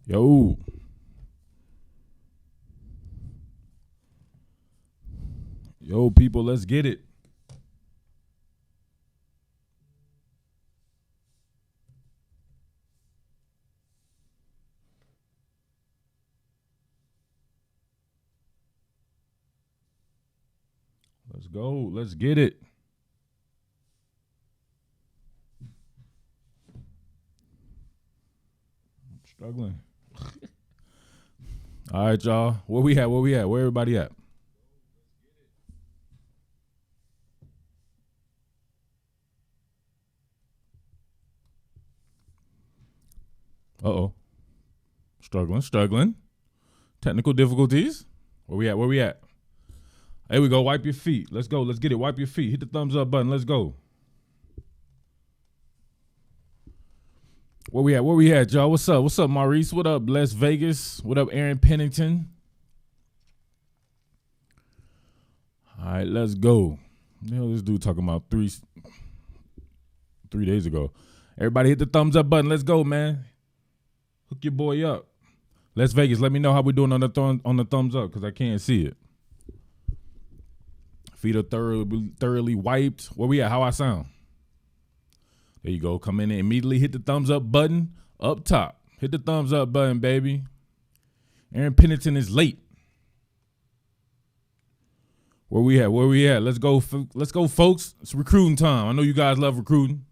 Yo. Yo, people, let's get it. Let's go. Let's get it. I'm struggling. All right, y'all. Where we at? Where everybody at? Uh-oh. Struggling. Technical difficulties. Where we at? There we go. Wipe your feet. Let's go. Let's get it. Wipe your feet. Hit the thumbs up button. Let's go. Where we at, y'all? What's up, Maurice? What up, Las Vegas? What up, Aaron Pennington? All right, let's go. You know, this dude talking about three days ago. Everybody hit the thumbs up button. Let's go, man. Hook your boy up. Las Vegas, let me know how we're doing on the thumbs up because I can't see it. Feet are thoroughly wiped. Where we at? How I sound? There you go. Come in and immediately hit the thumbs up button up top. Hit the thumbs up button, baby. Aaron Pennington is late. Where we at? Let's go, folks. It's recruiting time. I know you guys love recruiting.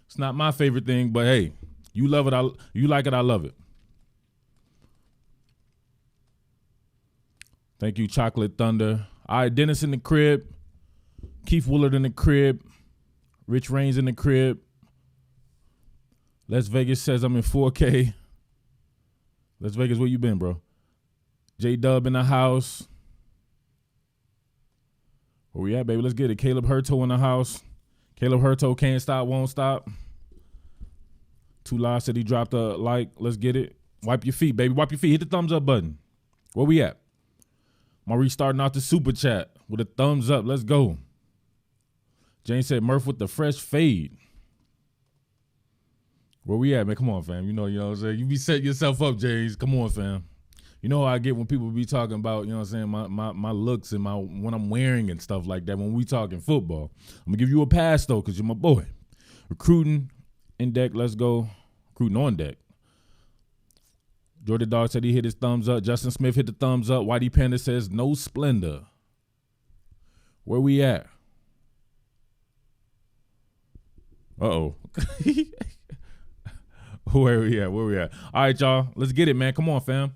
It's not my favorite thing, but hey, you love it. You like it. I love it. Thank you, Chocolate Thunder. All right, Dennis in the crib. Keith Willard in the crib. Rich Raines in the crib. Las Vegas says I'm in 4K. Las Vegas, where you been, bro? J-Dub in the house. Where we at, baby? Let's get it. Caleb Hurto in the house. Caleb Hurto can't stop, won't stop. Tula said he dropped a like. Let's get it. Wipe your feet, baby. Wipe your feet. Hit the thumbs up button. Where we at? Maurice starting out the super chat with a thumbs up. Let's go. Jane said Murph with the fresh fade. Where we at, man? Come on, fam. You know what I'm saying? You be setting yourself up, James. Come on, fam. You know how I get when people be talking about, you know what I'm saying, my looks and what I'm wearing and stuff like that when we talking football. I'm going to give you a pass, though, because you're my boy. Recruiting in deck. Let's go. Recruiting on deck. Jordan Dawgs said he hit his thumbs up. Justin Smith hit the thumbs up. Whitey Panda says no splendor. Where we at? Uh-oh. Where we at? All right, y'all. Let's get it, man. Come on, fam.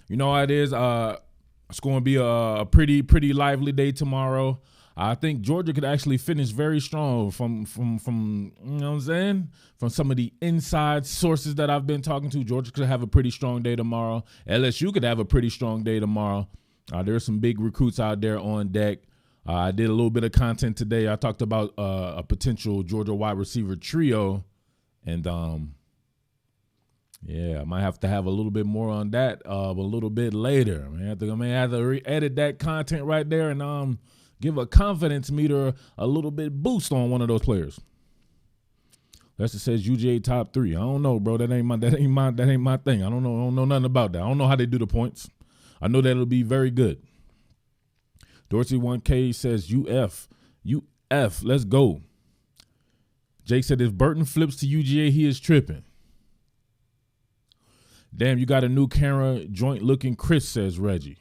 You know how it is. It's going to be a pretty lively day tomorrow. I think Georgia could actually finish very strong from you know what I'm saying? From some of the inside sources that I've been talking to. Georgia could have a pretty strong day tomorrow. LSU could have a pretty strong day tomorrow. There's some big recruits out there on deck. I did a little bit of content today. I talked about a potential Georgia wide receiver trio. And, yeah, I might have to have a little bit more on that a little bit later. I may have to edit that content right there and give a confidence meter a little bit boost on one of those players. Lester says UGA top 3. I don't know, bro. That ain't my thing. I don't know nothing about that. I don't know how they do the points. I know that it'll be very good. Dorsey 1K says UF. Let's go. Jake said if Burton flips to UGA, he is tripping. Damn, you got a new camera joint looking Chris, says Reggie.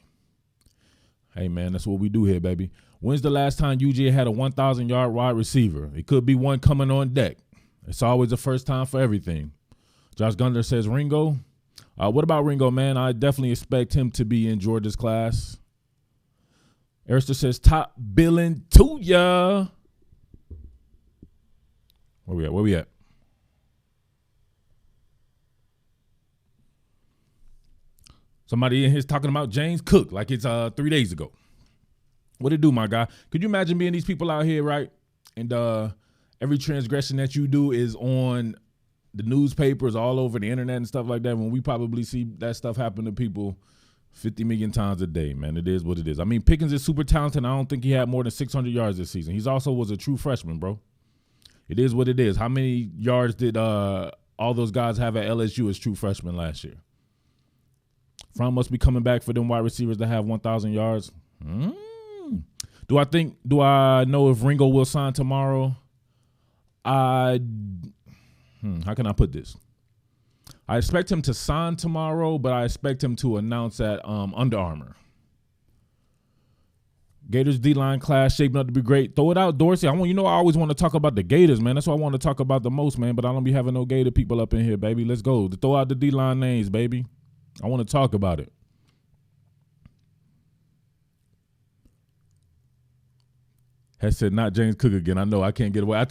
Hey, man, that's what we do here, baby. When's the last time UGA had a 1,000-yard wide receiver? It could be one coming on deck. It's always the first time for everything. Josh Gunter says Ringo. What about Ringo, man? I definitely expect him to be in Georgia's class. Arister says top billing to ya. Where we at? Somebody in here is talking about James Cook like it's 3 days ago. What it do, my guy? Could you imagine being these people out here, right? And every transgression that you do is on the newspapers, all over the internet and stuff like that, when we probably see that stuff happen to people 50 million times a day, man. It is what it is. I mean, Pickens is super talented. I don't think he had more than 600 yards this season. He's also was a true freshman, bro. It is what it is. How many yards did all those guys have at LSU as true freshmen last year? Fromm must be coming back for them wide receivers to have 1,000 yards. Do I know if Ringo will sign tomorrow? How can I put this? I expect him to sign tomorrow, but I expect him to announce at Under Armour. Gators D-line class shaping up to be great. Throw it out, Dorsey. I always want to talk about the Gators, man. That's what I want to talk about the most, man. But I don't be having no Gator people up in here, baby. Let's go. Throw out the D-line names, baby. I want to talk about it. Has said not James Cook again. I know I can't get away. I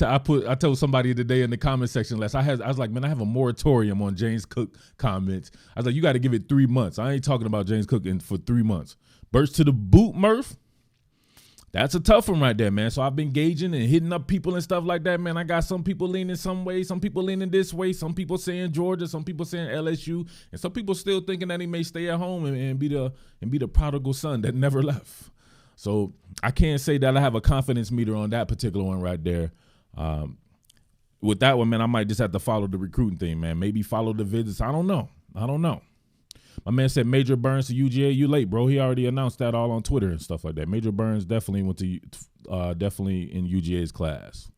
told somebody today in the comment section last. I was like, man, I have a moratorium on James Cook comments. I was like, you got to give it 3 months. I ain't talking about James Cook for 3 months. Burst to the boot, Murph. That's a tough one right there, man. So I've been gauging and hitting up people and stuff like that, man. I got some people leaning some way, some people leaning this way, some people saying Georgia, some people saying LSU, and some people still thinking that he may stay at home and be the prodigal son that never left. So I can't say that I have a confidence meter on that particular one right there. With that one, man, I might just have to follow the recruiting thing, man. Maybe follow the visits. I don't know. My man said Major Burns to UGA. You late, bro. He already announced that all on Twitter and stuff like that. Major Burns definitely went to definitely in UGA's class.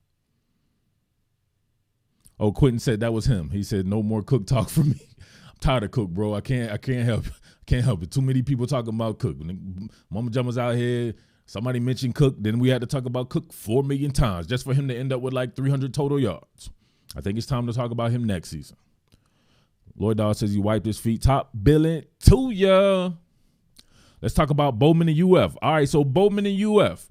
Oh, Quentin said that was him. He said no more Cook talk for me. I'm tired of Cook, bro. I can't help it. Can't help it. Too many people talking about Cook. Mama Jumma's out here. Somebody mentioned Cook. Then we had to talk about Cook 4 million times just for him to end up with like 300 total yards. I think it's time to talk about him next season. Lloyd Dawg says he wiped his feet. Top billing to ya. Let's talk about Bowman and UF. All right, so Bowman and UF.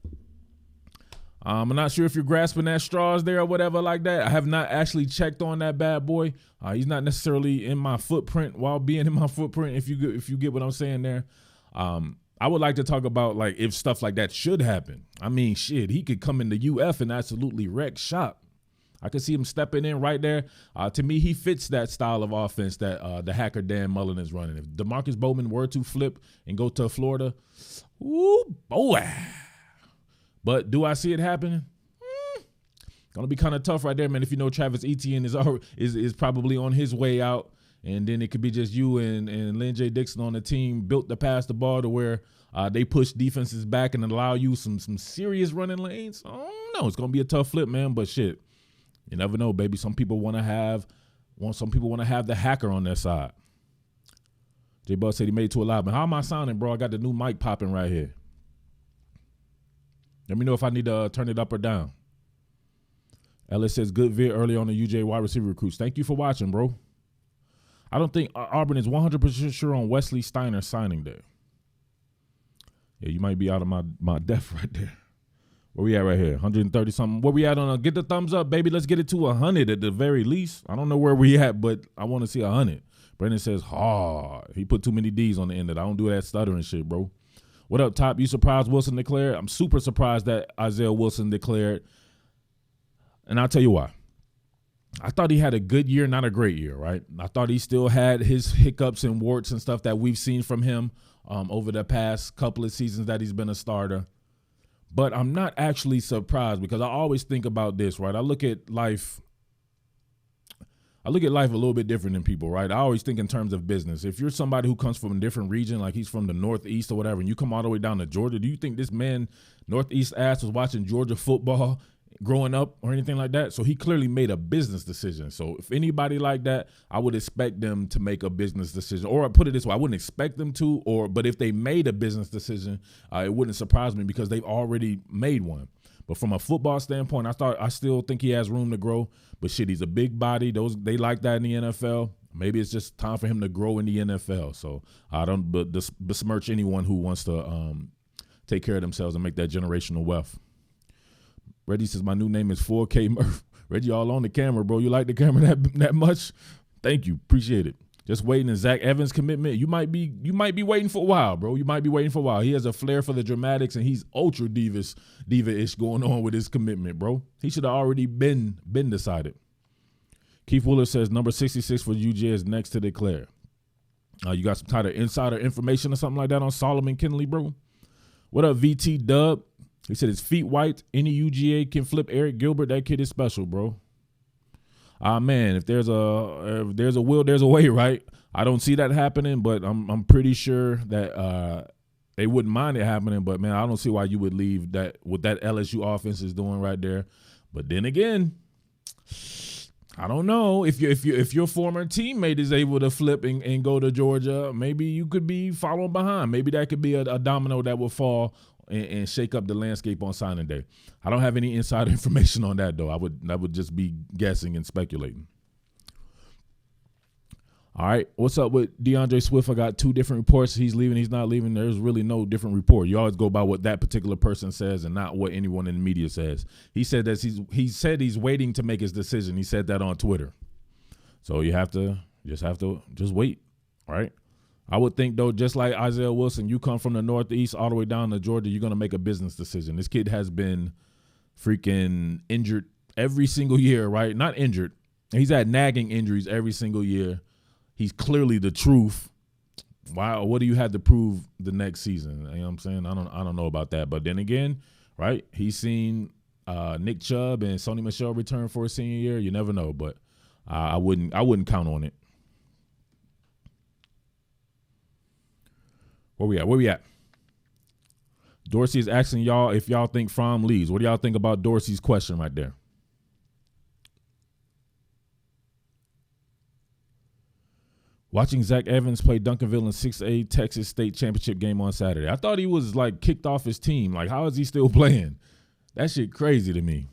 I'm not sure if you're grasping at straws there or whatever like that. I have not actually checked on that bad boy. He's not necessarily in my footprint while being in my footprint, if you get what I'm saying there. I would like to talk about like if stuff like that should happen. I mean, shit, he could come into UF and absolutely wreck shop. I could see him stepping in right there. To me, he fits that style of offense that the hacker Dan Mullen is running. If DeMarcus Bowman were to flip and go to Florida, ooh, boy. But do I see it happening? Gonna be kind of tough right there, man. If you know Travis Etienne is probably on his way out, and then it could be just you and Lynn J. Dixon on the team built to pass the ball to where they push defenses back and allow you some serious running lanes. I don't know. It's gonna be a tough flip, man. But shit, you never know, baby. Some people want to have the hacker on their side. J. Bud said he made it to a live. How am I sounding, bro? I got the new mic popping right here. Let me know if I need to turn it up or down. Ellis says good vid early on the UGA wide receiver recruits. Thank you for watching, bro. I don't think Auburn is 100% sure on Wesley Steiner signing day. Yeah, you might be out of my depth right there. Where we at right here? 130 something. Where we at on get the thumbs up, baby? Let's get it to 100 at the very least. I don't know where we at, but I want to see 100. Brandon says hard. He put too many D's on the end of it. I don't do that stuttering shit, bro. What up, Top? You surprised Wilson declared? I'm super surprised that Isaiah Wilson declared. And I'll tell you why. I thought he had a good year, not a great year, right? I thought he still had his hiccups and warts and stuff that we've seen from him over the past couple of seasons that he's been a starter. But I'm not actually surprised because I always think about this, right? I look at life a little bit different than people, right? I always think in terms of business. If you're somebody who comes from a different region, like he's from the Northeast or whatever, and you come all the way down to Georgia, do you think this man, Northeast ass, was watching Georgia football growing up or anything like that? So he clearly made a business decision. So if anybody like that, I would expect them to make a business decision. Or I put it this way, I wouldn't expect them to, but if they made a business decision, it wouldn't surprise me because they've already made one. But from a football standpoint, I still think he has room to grow. But shit, he's a big body. They like that in the NFL. Maybe it's just time for him to grow in the NFL. So I don't besmirch anyone who wants to take care of themselves and make that generational wealth. Reggie says my new name is 4K Murph. Reggie, all on the camera, bro. You like the camera that much? Thank you, appreciate it. Just waiting in Zach Evans' commitment. You might be waiting for a while, bro. You might be waiting for a while. He has a flair for the dramatics, and he's ultra diva-ish going on with his commitment, bro. He should have already been decided. Keith Wooler says number 66 for UGA is next to declare. You got some kind of insider information or something like that on Solomon Kinley, bro? What up, VT Dub? He said his feet white. Any UGA can flip Eric Gilbert. That kid is special, bro. Man, if there's a will, there's a way, right? I don't see that happening, but I'm pretty sure that they wouldn't mind it happening. But man, I don't see why you would leave that what that LSU offense is doing right there. But then again, I don't know if your former teammate is able to flip and go to Georgia, maybe you could be following behind. Maybe that could be a domino that will fall and shake up the landscape on signing day. I don't have any inside information on that though. I would just be guessing and speculating. All right, what's up with Deandre Swiffer? I got 2 different reports. He's leaving, he's not leaving. There's really no different report. You always go by what that particular person says and not what anyone in the media says. He said that he's waiting to make his decision. He said that on Twitter. So you have to just wait. All right. I would think though, just like Isaiah Wilson, you come from the Northeast all the way down to Georgia, you're gonna make a business decision. This kid has been freaking injured every single year, right? Not injured. He's had nagging injuries every single year. He's clearly the truth. Wow, what do you have to prove the next season? You know what I'm saying? I don't know about that. But then again, right? He's seen Nick Chubb and Sony Michel return for his senior year. You never know, but I wouldn't count on it. Where we at? Dorsey is asking y'all if y'all think Fromm leaves. What do y'all think about Dorsey's question right there? Watching Zach Evans play Duncanville in 6A Texas State Championship game on Saturday. I thought he was like kicked off his team. Like, how is he still playing? That shit crazy to me.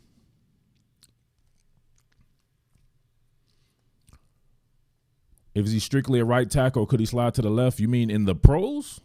If he's strictly a right tackle, could he slide to the left? You mean in the pros?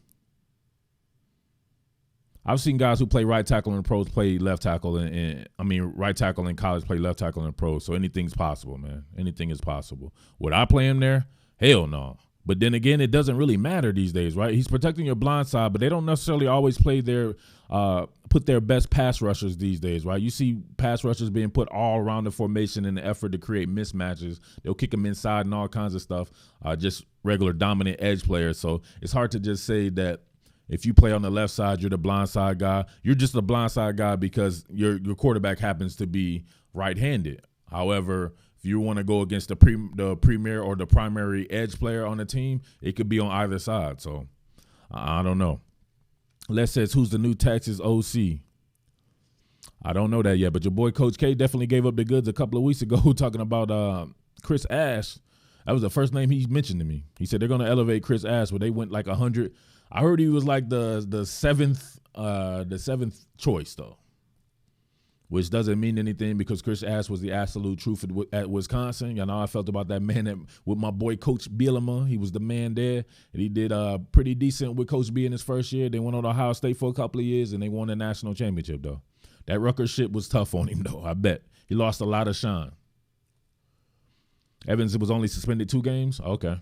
I've seen guys who play right tackle in the pros play left tackle, and right tackle in college play left tackle in the pros. So anything's possible, man. Anything is possible. Would I play him there? Hell no. But then again, it doesn't really matter these days, right? He's protecting your blind side, but they don't necessarily always play put their best pass rushers these days, right? You see pass rushers being put all around the formation in the effort to create mismatches. They'll kick them inside and all kinds of stuff, just regular dominant edge players. So it's hard to just say that if you play on the left side, you're the blind side guy. You're just the blind side guy because your quarterback happens to be right-handed. However, if you want to go against the premier or the primary edge player on the team, it could be on either side. So I don't know. Les says, who's the new Texas OC? I don't know that yet, but your boy Coach K definitely gave up the goods a couple of weeks ago talking about Chris Ash. That was the first name he mentioned to me. He said they're going to elevate Chris Ash, but they went like 100. I heard he was like the seventh choice though, which doesn't mean anything because Chris Ash was the absolute truth at Wisconsin. You know how I felt about that man with my boy Coach Billin. He was the man there, and he did pretty decent with Coach B in his first year. They went on to Ohio State for a couple of years, and they won the national championship, though. That Rutgers shit was tough on him, though, I bet. He lost a lot of shine. Evans was only suspended 2 games? Okay.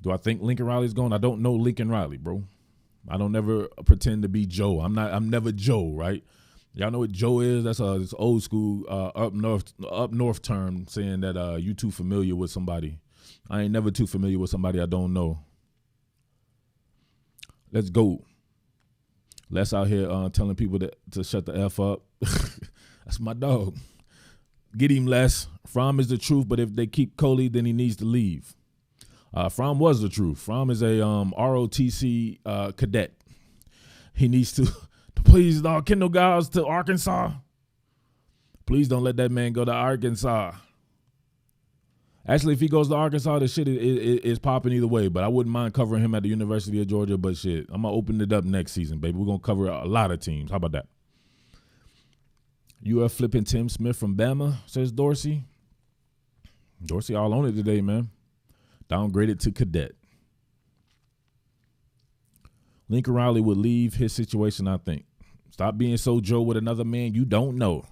Do I think Lincoln Riley's gone? I don't know Lincoln Riley, bro. I don't never pretend to be Joe. I'm never Joe, right? Y'all know what Joe is? That's this old school up north term saying that you too familiar with somebody. I ain't never too familiar with somebody I don't know. Let's go. Les out here telling people to shut the F up. That's my dog. Get him, Les. Fromm is the truth, but if they keep Coley, then he needs to leave. Fromm was the truth. Fromm is a ROTC cadet. He needs to please Kendall Giles to Arkansas. Please don't let that man go to Arkansas. Actually, if he goes to Arkansas, the shit is popping either way, but I wouldn't mind covering him at the University of Georgia, but shit, I'm going to open it up next season, baby. We're going to cover a lot of teams. How about that? UF flipping Tim Smith from Bama, says Dorsey. Dorsey all on it today, man. Downgraded to cadet. Lincoln Riley would leave his situation, I think. Stop being so Joe with another man you don't know.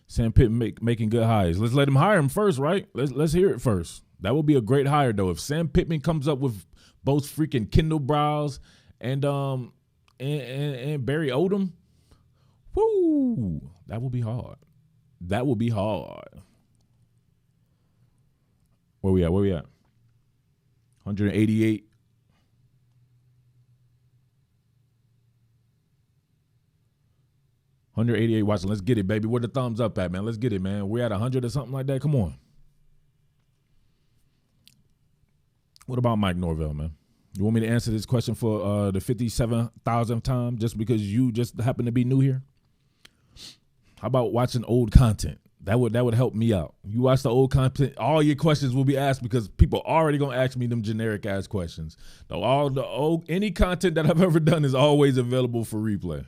Sam Pittman making good hires. Let's let him hire him first, right? Let's hear it first. That would be a great hire, though. If Sam Pittman comes up with both freaking Kendall Browse and Barry Odom, whoo, that would be hard. That would be hard. Where we at? 188. 188 watching. Let's get it, baby. Where the thumbs up at, man? Let's get it, man. We're at 100 or something like that. Come on. What about Mike Norvell, man? You want me to answer this question for the 57,000th time just because you just happen to be new here? How about watching old content? That would help me out. You watch the old content, all your questions will be asked because people already gonna ask me them generic ass questions. So any content that I've ever done is always available for replay.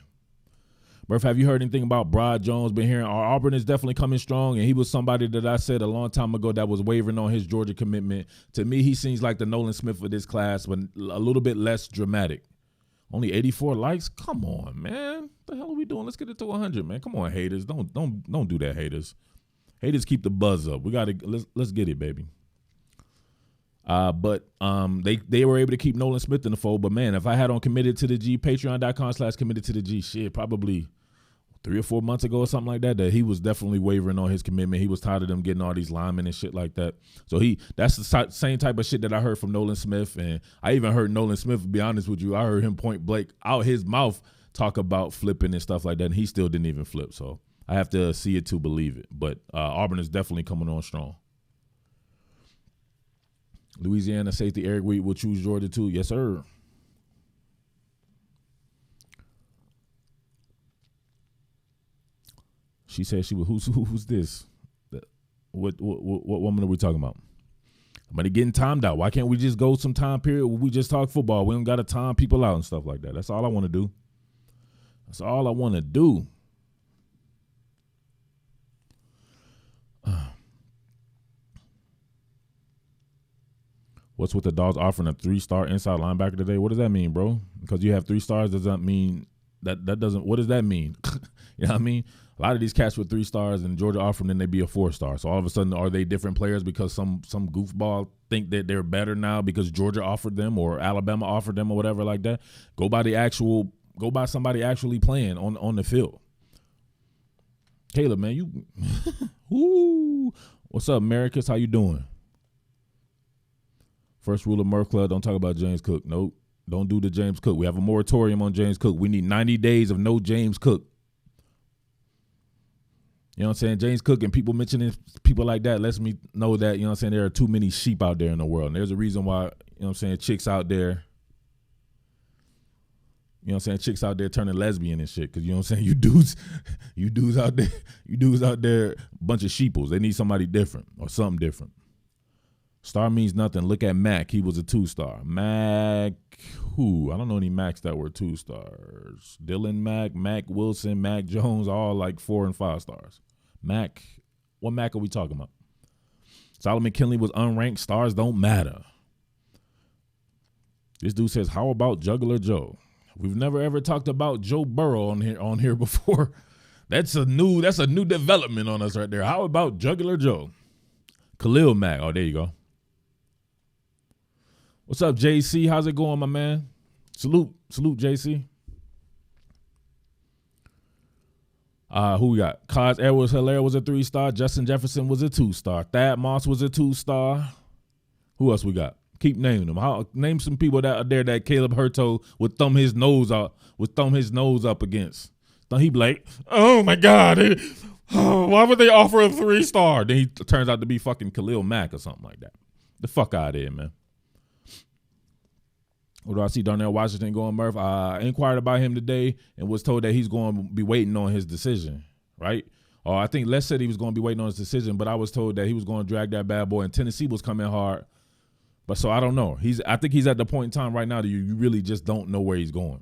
Murph, have you heard anything about Brad Jones? Been hearing Auburn is definitely coming strong, and he was somebody that I said a long time ago that was wavering on his Georgia commitment. To me, he seems like the Nolan Smith of this class, but a little bit less dramatic. Only 84 likes? Come on, man. What the hell are we doing? Let's get it to 100, man. Come on, haters. Don't do that, haters. Haters keep the buzz up. Let's get it, baby. But they were able to keep Nolan Smith in the fold. But man, if I had on Committed to the G, patreon.com/committed to the G, shit, probably 3 or 4 months ago or something like that he was definitely wavering on his commitment. He was tired of them getting all these linemen and shit like that. So that's the same type of shit that I heard from Nolan Smith. And I even heard Nolan Smith, to be honest with you, I heard him point blank out his mouth talk about flipping and stuff like that. And he still didn't even flip. So I have to see it to believe it. But Auburn is definitely coming on strong. Louisiana safety Eric Wheat will choose Georgia too. Yes, sir. She said she was, who's this? What woman are we talking about? Somebody getting timed out. Why can't we just go some time period where we just talk football? We don't got to time people out and stuff like that. That's all I want to do. That's all I want to do. What's with the Dawgs offering a 3-star inside linebacker today? What does that mean, bro? Because you have 3 stars does not mean that doesn't. What does that mean? You know what I mean? A lot of these cats with 3 stars and Georgia offer them, then they be a 4-star. So all of a sudden, are they different players because some goofball think that they're better now because Georgia offered them or Alabama offered them or whatever like that? Go by somebody actually playing on the field. Caleb, man, you woo. What's up, Americus? How you doing? First rule of Murph Club, don't talk about James Cook. Nope. Don't do the James Cook. We have a moratorium on James Cook. We need 90 days of no James Cook. You know what I'm saying? James Cook and people mentioning people like that lets me know that, you know what I'm saying, there are too many sheep out there in the world. And there's a reason why, you know what I'm saying, chicks out there, you know what I'm saying, chicks out there turning lesbian and shit. Because, you know what I'm saying, you dudes out there, a bunch of sheeples. They need somebody different or something different. Star means nothing. Look at Mac. He was a 2-star. Mac, who? I don't know any Macs that were 2 stars. Dylan Mac, Mac Wilson, Mac Jones, all like 4 and 5 stars. Mac, what Mac are we talking about? Solomon Kinley was unranked. Stars don't matter. This dude says, how about Juggler Joe? We've never ever talked about Joe Burrow on here before. That's a new development on us right there. How about Juggler Joe? Khalil Mack. Oh, there you go. What's up, JC? How's it going, my man? Salute, JC. Who we got? Cos Edwards-Hilaire was a 3-star. Justin Jefferson was a 2-star. Thad Moss was a 2-star. Who else we got? Keep naming them. Name some people that are there that Caleb Hurto would thumb his nose up against. Then he'd be like, oh my God, why would they offer a 3-star? Then he turns out to be fucking Khalil Mack or something like that. The fuck out of here, man. What do I see? Darnell Washington going, Murph. I inquired about him today and was told that he's going to be waiting on his decision, right? Or I think Les said he was going to be waiting on his decision, but I was told that he was going to drag that bad boy, and Tennessee was coming hard. But so I don't know. I think he's at the point in time right now that you really just don't know where he's going.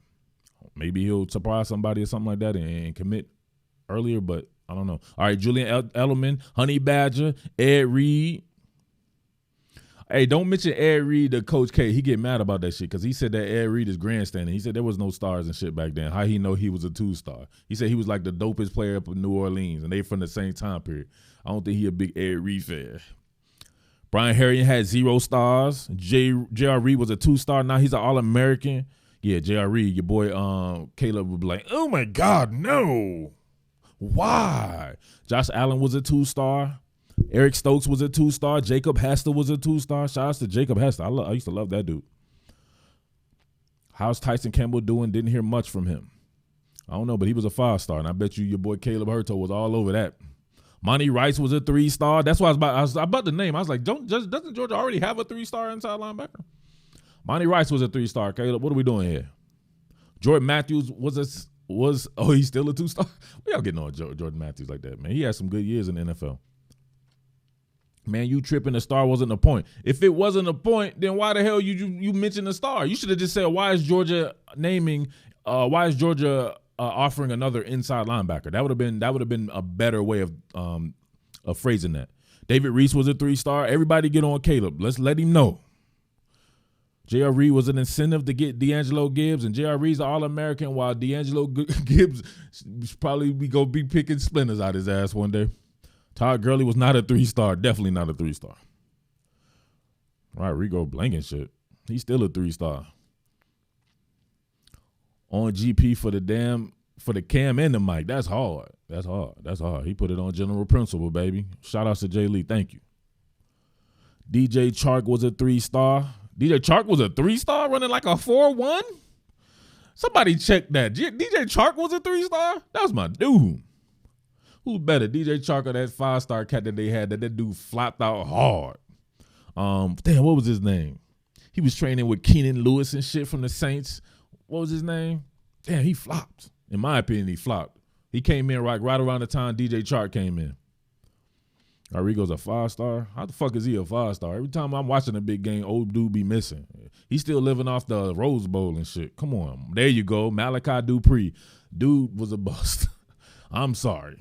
Maybe he'll surprise somebody or something like that and commit earlier, but I don't know. All right, Julian Edelman, Honey Badger, Ed Reed. Hey, don't mention Ed Reed to Coach K. He get mad about that shit because he said that Ed Reed is grandstanding. He said there was no stars and shit back then. How he know he was a 2-star? He said he was like the dopest player up in New Orleans, and they from the same time period. I don't think he a big Ed Reed fan. Brian Harrion had 0 stars. J.R. Reed was a 2-star. Now he's an All-American. Yeah, J.R. Reed, your boy Caleb would be like, oh, my God, no. Why? Josh Allen was a 2-star. Eric Stokes was a 2-star. Jacob Hester was a 2-star. Shout out to Jacob Hester. I used to love that dude. How's Tyson Campbell doing? Didn't hear much from him. I don't know, but he was a 5-star, and I bet you your boy Caleb Hurto was all over that. Monty Rice was a 3-star. That's why I was about to name. I was like, doesn't Georgia already have a 3-star inside linebacker? Monty Rice was a 3-star. Caleb, what are we doing here? Jordan Matthews was he's still a 2-star? We all getting on Jordan Matthews like that, man. He had some good years in the NFL. Man, you tripping, the star wasn't a point. If it wasn't a point, then why the hell you mentioned the star? You should have just said, why is Georgia offering another inside linebacker? That would have been a better way of phrasing that. David Reese was a 3-star. Everybody get on Caleb. Let's let him know. J.R. Reed was an incentive to get D'Angelo Gibbs, and J.R. Reed's an All-American, while D'Angelo Gibbs probably going to be picking splinters out his ass one day. Todd Gurley was not a 3-star. Definitely not a 3-star. All right, Rigo blanking shit. He's still a 3-star. On GP for the cam and the mic. That's hard. That's hard. He put it on general principle, baby. Shout out to Jay Lee. Thank you. DJ Chark was a 3-star. DJ Chark was a 3-star running like a 4.1? Somebody check that. DJ Chark was a 3-star? That was my dude. Who's better, DJ Chark or that 5-star cat that they had that dude flopped out hard? Damn, what was his name? He was training with Keenan Lewis and shit from the Saints. What was his name? Damn, he flopped. In my opinion, he flopped. He came in right around the time DJ Chark came in. Arrigo's a 5-star. How the fuck is he a 5-star? Every time I'm watching a big game, old dude be missing. He's still living off the Rose Bowl and shit. Come on. There you go. Malachi Dupree. Dude was a bust. I'm sorry.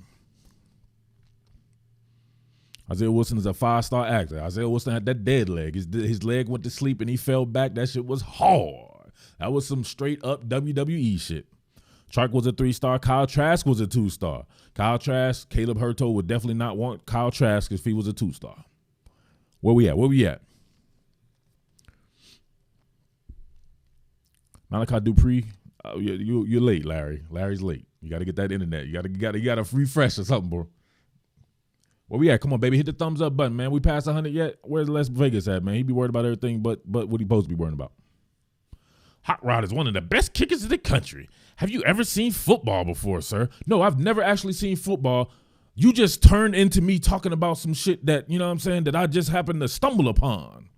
Isaiah Wilson is a 5-star actor. Isaiah Wilson had that dead leg. His leg went to sleep and he fell back. That shit was hard. That was some straight up WWE shit. Chark was a 3-star. Kyle Trask was a 2-star. Kyle Trask, Caleb Hurto would definitely not want Kyle Trask if he was a 2-star. Where we at? Malachi Dupree, you're late, Larry. Larry's late. You got to get that internet. You got to refresh or something, bro. Where we at? Come on, baby. Hit the thumbs up button, man. We passed 100 yet? Where's Les Vegas at, man? He be worried about everything but what he supposed to be worrying about. Hot Rod is one of the best kickers in the country. Have you ever seen football before, sir? No, I've never actually seen football. You just turned into me talking about some shit that, you know what I'm saying, that I just happened to stumble upon.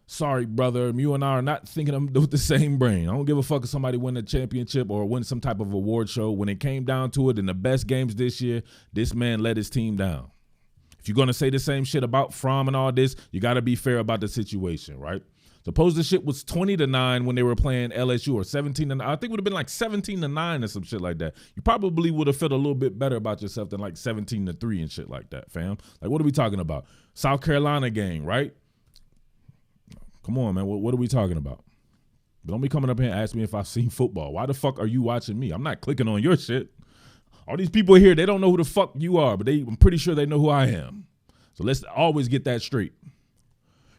Sorry, brother. You and I are not thinking with the same brain. I don't give a fuck if somebody win a championship or win some type of award show. When it came down to it in the best games this year, this man let his team down. If you're going to say the same shit about Fromm and all this, you got to be fair about the situation, right? Suppose the shit was 20-9 when they were playing LSU, or 17-9. I think it would have been like 17-9 or some shit like that. You probably would have felt a little bit better about yourself than like 17-3 and shit like that, fam. Like, what are we talking about? South Carolina game, right? Come on, man. What are we talking about? But don't be coming up here and ask me if I've seen football. Why the fuck are you watching me? I'm not clicking on your shit. All these people here, they don't know who the fuck you are, but I'm pretty sure they know who I am. So let's always get that straight.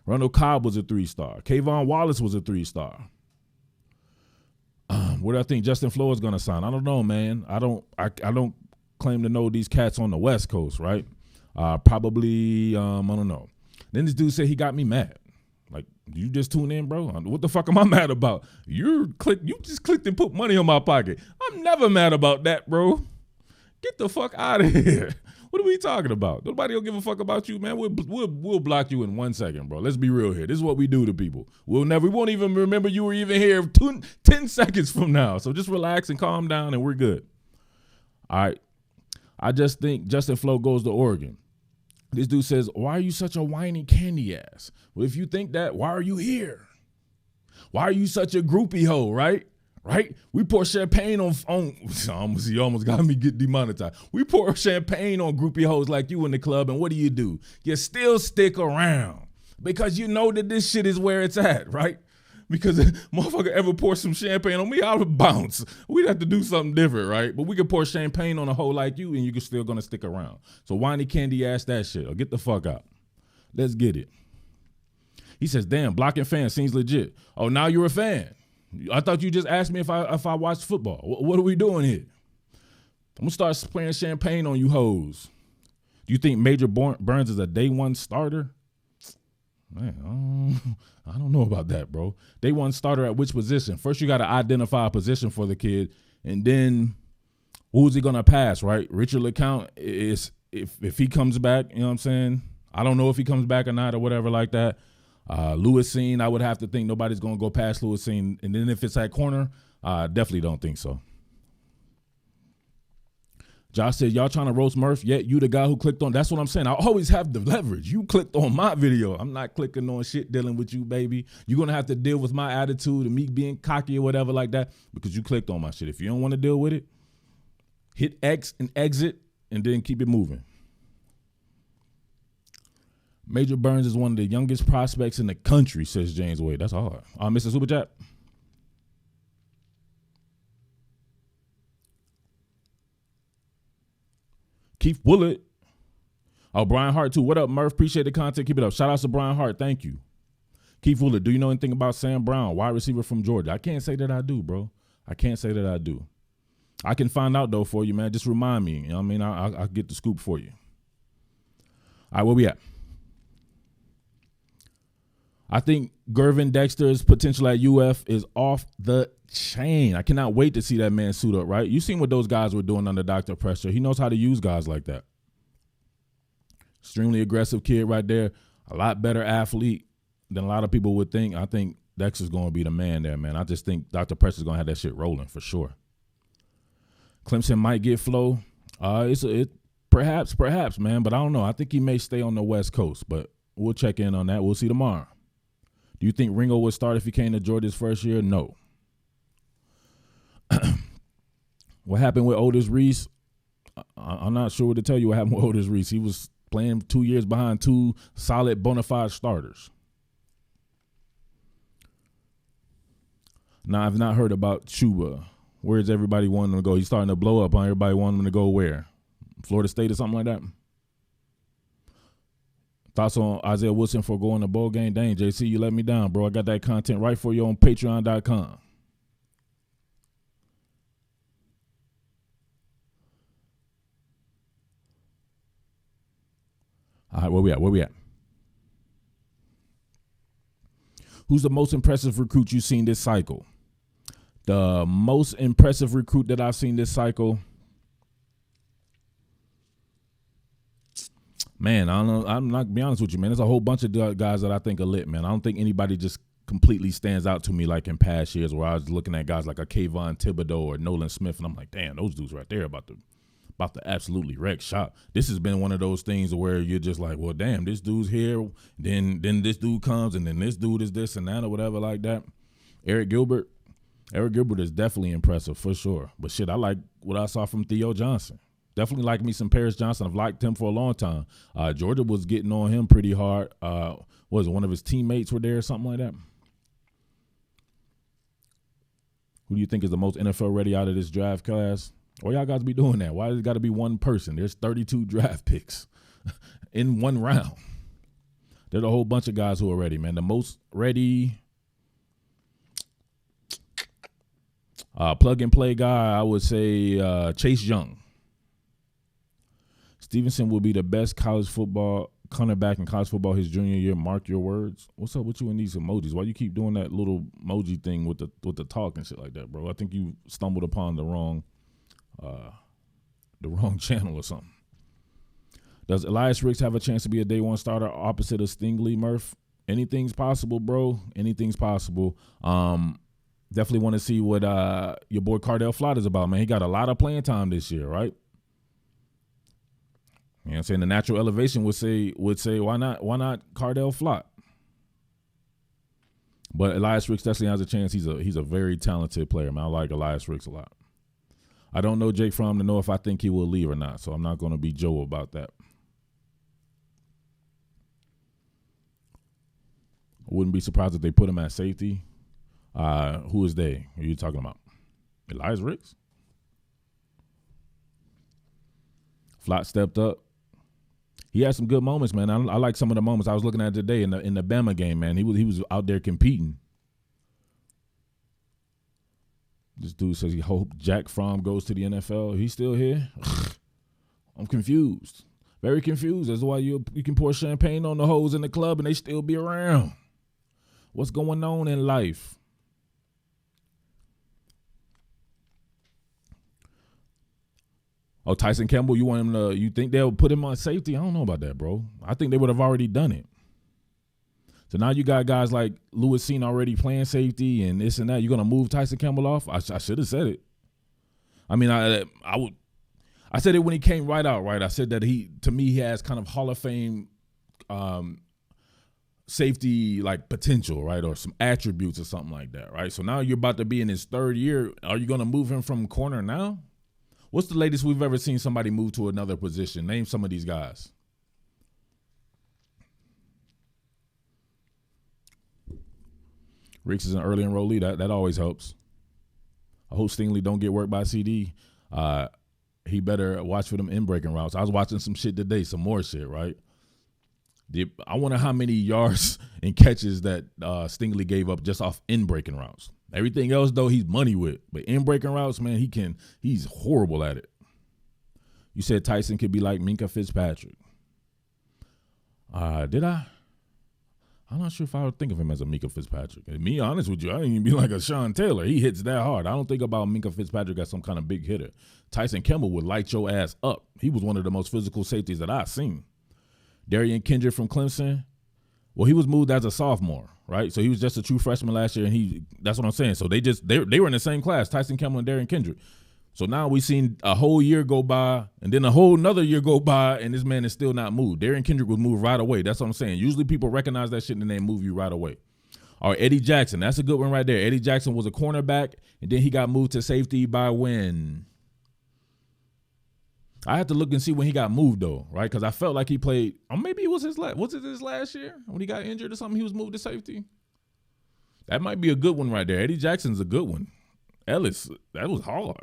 Ronald Cobb was a 3-star. Kayvon Wallace was a 3-star. Where do I think Justin Flores is gonna sign? I don't know, man. I don't claim to know these cats on the West Coast, right? Probably, I don't know. Then this dude said he got me mad. Like, you just tune in, bro? What the fuck am I mad about? You just clicked and put money on my pocket. I'm never mad about that, bro. Get the fuck out of here. What are we talking about? Nobody will give a fuck about you, man. We'll block you in 1 second, bro. Let's be real here. This is what we do to people. We won't even remember you were even here 10 seconds from now. So just relax and calm down and we're good. All right. I just think Justin Flo goes to Oregon. This dude says, why are you such a whiny candy ass? Well, if you think that, why are you here? Why are you such a groupie hoe, right? Right? We pour champagne on you almost got me get demonetized. We pour champagne on groupie hoes like you in the club, and what do? You still stick around because you know that this shit is where it's at, right? Because if motherfucker ever pour some champagne on me, I would bounce. We'd have to do something different, right? But we could pour champagne on a hoe like you, and you're still gonna stick around. So whiny candy ass that shit, or get the fuck out. Let's get it. He says, damn, blocking fans seems legit. Oh, now you're a fan. I thought you just asked me if I watched football. What are we doing here? I'm going to start spraying champagne on you hoes. Do you think Major Burns is a day one starter? Man, I don't know about that, bro. Day one starter at which position? First, you got to identify a position for the kid, and then who's he going to pass, right? Richard LeCount is if he comes back, you know what I'm saying? I don't know if he comes back or not or whatever like that. Lewis Seen, I would have to think nobody's going to go past Lewis Seen. And then if it's at corner, definitely don't think so. Josh said, y'all trying to roast Murph? Yet you the guy who clicked on. That's what I'm saying. I always have the leverage. You clicked on my video. I'm not clicking on shit dealing with you, baby. You're going to have to deal with my attitude and me being cocky or whatever like that because you clicked on my shit. If you don't want to deal with it, hit X and exit and then keep it moving. Major Burns is one of the youngest prospects in the country, says James Wade. That's hard. Mr. Super Chat. Keith Willett. Oh, Brian Hart, too. What up, Murph? Appreciate the content. Keep it up. Shout out to Brian Hart. Thank you. Keith Willett, do you know anything about Sam Brown, wide receiver from Georgia? I can't say that I do, bro. I can't say that I do. I can find out, though, for you, man. Just remind me. You know what I mean? I'll get the scoop for you. All right, where we at? I think Gervin Dexter's potential at UF is off the chain. I cannot wait to see that man suit up, right? You seen what those guys were doing under Dr. Pressure. He knows how to use guys like that. Extremely aggressive kid right there. A lot better athlete than a lot of people would think. I think Dexter's going to be the man there, man. I just think Dr. Pressure's going to have that shit rolling for sure. Clemson might get Flo. Perhaps, man, but I don't know. I think he may stay on the West Coast, but we'll check in on that. We'll see tomorrow. Do you think Ringo would start if he came to Georgia's first year? No. What happened with Otis Reese? I'm not sure what to tell you what happened with Otis Reese. He was playing 2 years behind two solid bona fide starters. Now, I've not heard about Chuba. Where's everybody wanting him to go? He's starting to blow up on everybody wanting him to go where? Florida State or something like that? Thoughts on Isaiah Wilson for going to bowl game? Dang, JC, you let me down, bro. I got that content right for you on patreon.com. All right, where we at? Who's the most impressive recruit you've seen this cycle? The most impressive recruit that I've seen this cycle, man, I don't know. I'm not gonna be honest with you, man. There's a whole bunch of guys that I think are lit, man. I don't think anybody just completely stands out to me like in past years where I was looking at guys like a Kayvon Thibodeau or Nolan Smith, and I'm like, damn, those dudes right there about to absolutely wreck shop. This has been one of those things where you're just like, well, damn, this dude's here, then this dude comes, and then this dude is this and that or whatever like that. Eric Gilbert is definitely impressive for sure. But shit, I like what I saw from Theo Johnson. Definitely like me some Paris Johnson. I've liked him for a long time. Georgia was getting on him pretty hard. Was it one of his teammates were there or something like that? Who do you think is the most NFL ready out of this draft class? Why y'all guys be doing that? Why does it got to be one person? There's 32 draft picks in one round. There's a whole bunch of guys who are ready, man. The most ready plug and play guy, I would say Chase Young. Stevenson will be the best college football cornerback in college football his junior year. Mark your words. What's up with you and these emojis? Why you keep doing that little emoji thing with the talk and shit like that, bro? I think you stumbled upon the wrong channel or something. Does Elias Ricks have a chance to be a day one starter opposite of Stingley, Murph? Anything's possible, bro. Anything's possible. Definitely want to see what your boy Cardell Flott is about, man. He got a lot of playing time this year, right? You know what I'm saying? The natural elevation would say, why not Cardell Flott? But Elias Ricks definitely has a chance. He's a very talented player, man. I like Elias Ricks a lot. I don't know Jake Fromm to know if I think he will leave or not, so I'm not going to be Joe about that. I wouldn't be surprised if they put him at safety. Who is they? Who are you talking about? Elias Ricks? Flott stepped up. He had some good moments, man. I like some of the moments I was looking at today in the Bama game, man. He was out there competing. This dude says he hopes Jack Fromm goes to the NFL. He's still here? I'm confused. Very confused. That's why you can pour champagne on the hoes in the club and they still be around. What's going on in life? Oh, Tyson Campbell, you want him to? You think they'll put him on safety? I don't know about that, bro. I think they would have already done it. So now you got guys like Lewis Seen already playing safety and this and that. You're gonna move Tyson Campbell off? I should have said it. I mean, I said it when he came right out. Right, I said that he has kind of Hall of Fame safety like potential, right, or some attributes or something like that, right? So now you're about to be in his third year. Are you gonna move him from corner now? What's the latest we've ever seen somebody move to another position? Name some of these guys. Reeks is an early enrollee. That always helps. I hope Stingley don't get worked by CD. He better watch for them in-breaking routes. I was watching some shit today, some more shit, right? I wonder how many yards and catches that Stingley gave up just off in-breaking routes. Everything else, though, he's money with. But in-breaking routes, man, he's horrible at it. You said Tyson could be like Minkah Fitzpatrick. Did I? I'm not sure if I would think of him as a Minkah Fitzpatrick. To be honest with you, I didn't even be like a Sean Taylor. He hits that hard. I don't think about Minkah Fitzpatrick as some kind of big hitter. Tyson Campbell would light your ass up. He was one of the most physical safeties that I've seen. Darian Kendrick from Clemson, well, he was moved as a sophomore, right? So he was just a true freshman last year, and that's what I'm saying. So they were in the same class, Tyson Campbell and Darian Kendrick. So now we've seen a whole year go by, and then a whole another year go by, and this man is still not moved. Darian Kendrick was moved right away. That's what I'm saying. Usually people recognize that shit and they move you right away. All right, Eddie Jackson, that's a good one right there. Eddie Jackson was a cornerback, and then he got moved to safety by when? I have to look and see when he got moved, though, right? Because I felt like he played, or maybe it was his last year when he got injured or something, he was moved to safety. That might be a good one right there. Eddie Jackson's a good one. Ellis, that was hard.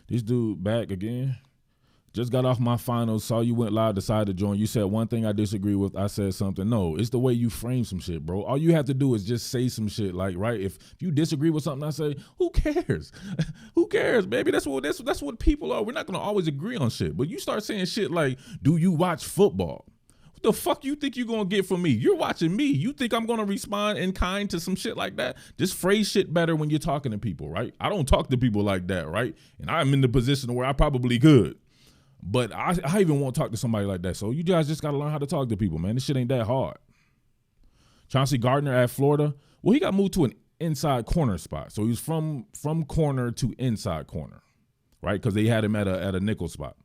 This dude back again. Just got off my finals, saw you went live, decided to join. You said one thing I disagree with. I said something. No, it's the way you frame some shit, bro. All you have to do is just say some shit, like, right? If you disagree with something I say, who cares? Who cares, baby? That's what people are. We're not gonna always agree on shit. But you start saying shit like, do you watch football? What the fuck you think you're gonna get from me? You're watching me. You think I'm gonna respond in kind to some shit like that? Just phrase shit better when you're talking to people, right? I don't talk to people like that, right? And I'm in the position where I probably could. But I even won't talk to somebody like that. So you guys just got to learn how to talk to people, man. This shit ain't that hard. Chauncey Gardner at Florida. Well, he got moved to an inside corner spot. So he was from corner to inside corner, right? Because they had him at a nickel spot.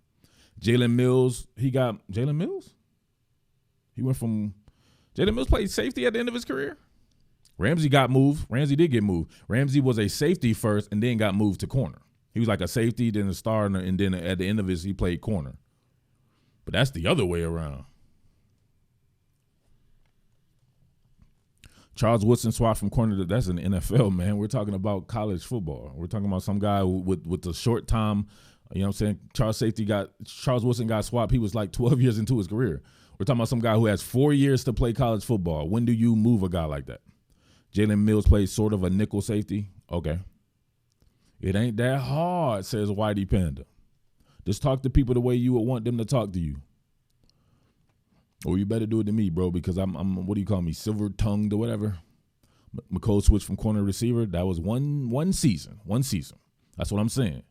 Jaylen Mills, Jaylen Mills? He went from – Jaylen Mills played safety at the end of his career? Ramsey got moved. Ramsey did get moved. Ramsey was a safety first and then got moved to corner. He was like a safety, then a star, and then at the end of his, he played corner. But that's the other way around. Charles Woodson swapped from corner to, that's an NFL, man. We're talking about college football. We're talking about some guy with the short time, you know what I'm saying? Charles Woodson got swapped. He was like 12 years into his career. We're talking about some guy who has 4 years to play college football. When do you move a guy like that? Jaylen Mills plays sort of a nickel safety. Okay. It ain't that hard, says Whitey Panda. Just talk to people the way you would want them to talk to you. Or you better do it to me, bro, because I'm what do you call me, silver-tongued or whatever. McCole switched from corner to receiver. That was one season. That's what I'm saying.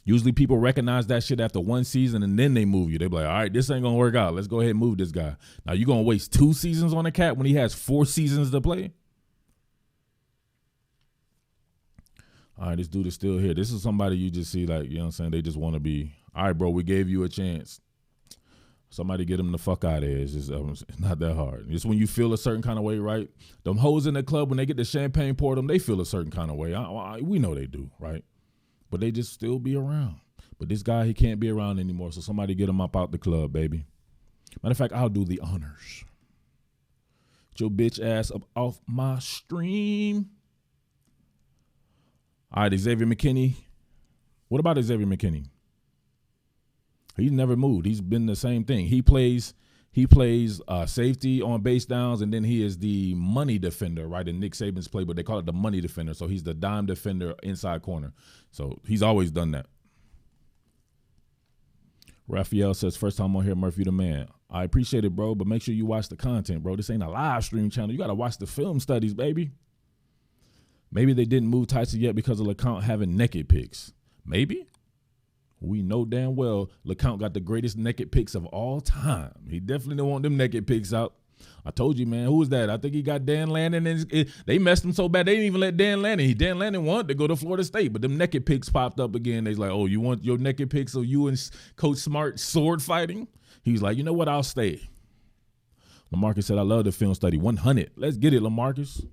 Usually people recognize that shit after one season and then they move you. They be like, all right, this ain't going to work out. Let's go ahead and move this guy. Now, you going to waste 2 seasons on a cat when he has 4 seasons to play? All right, this dude is still here. This is somebody you just see, like, you know what I'm saying? They just want to be, all right, bro, we gave you a chance. Somebody get him the fuck out of here. It's not that hard. It's when you feel a certain kind of way, right? Them hoes in the club, when they get the champagne poured them, they feel a certain kind of way. We know they do, right? But they just still be around. But this guy, he can't be around anymore, so somebody get him up out the club, baby. Matter of fact, I'll do the honors. Get your bitch ass up off my stream. All right, Xavier McKinney. What about Xavier McKinney? He's never moved. He's been the same thing. He plays safety on base downs, and then he is the money defender, right, in Nick Saban's playbook. They call it the money defender. So he's the dime defender inside corner. So he's always done that. Raphael says, first time on here, Murphy the man. I appreciate it, bro, but make sure you watch the content, bro. This ain't a live stream channel. You got to watch the film studies, baby. Maybe they didn't move Tyson yet because of LeCount having naked pics. Maybe. We know damn well LeCount got the greatest naked pics of all time. He definitely don't want them naked pics out. I told you, man. Who was that? I think he got Dan Lannon. And they messed him so bad they didn't even let Dan Lannon. Dan Lannon wanted to go to Florida State, but them naked pics popped up again. They's like, oh, you want your naked pics of you and Coach Smart sword fighting? He's like, you know what? I'll stay. LaMarcus said, I love the film study. 100. Let's get it, LaMarcus.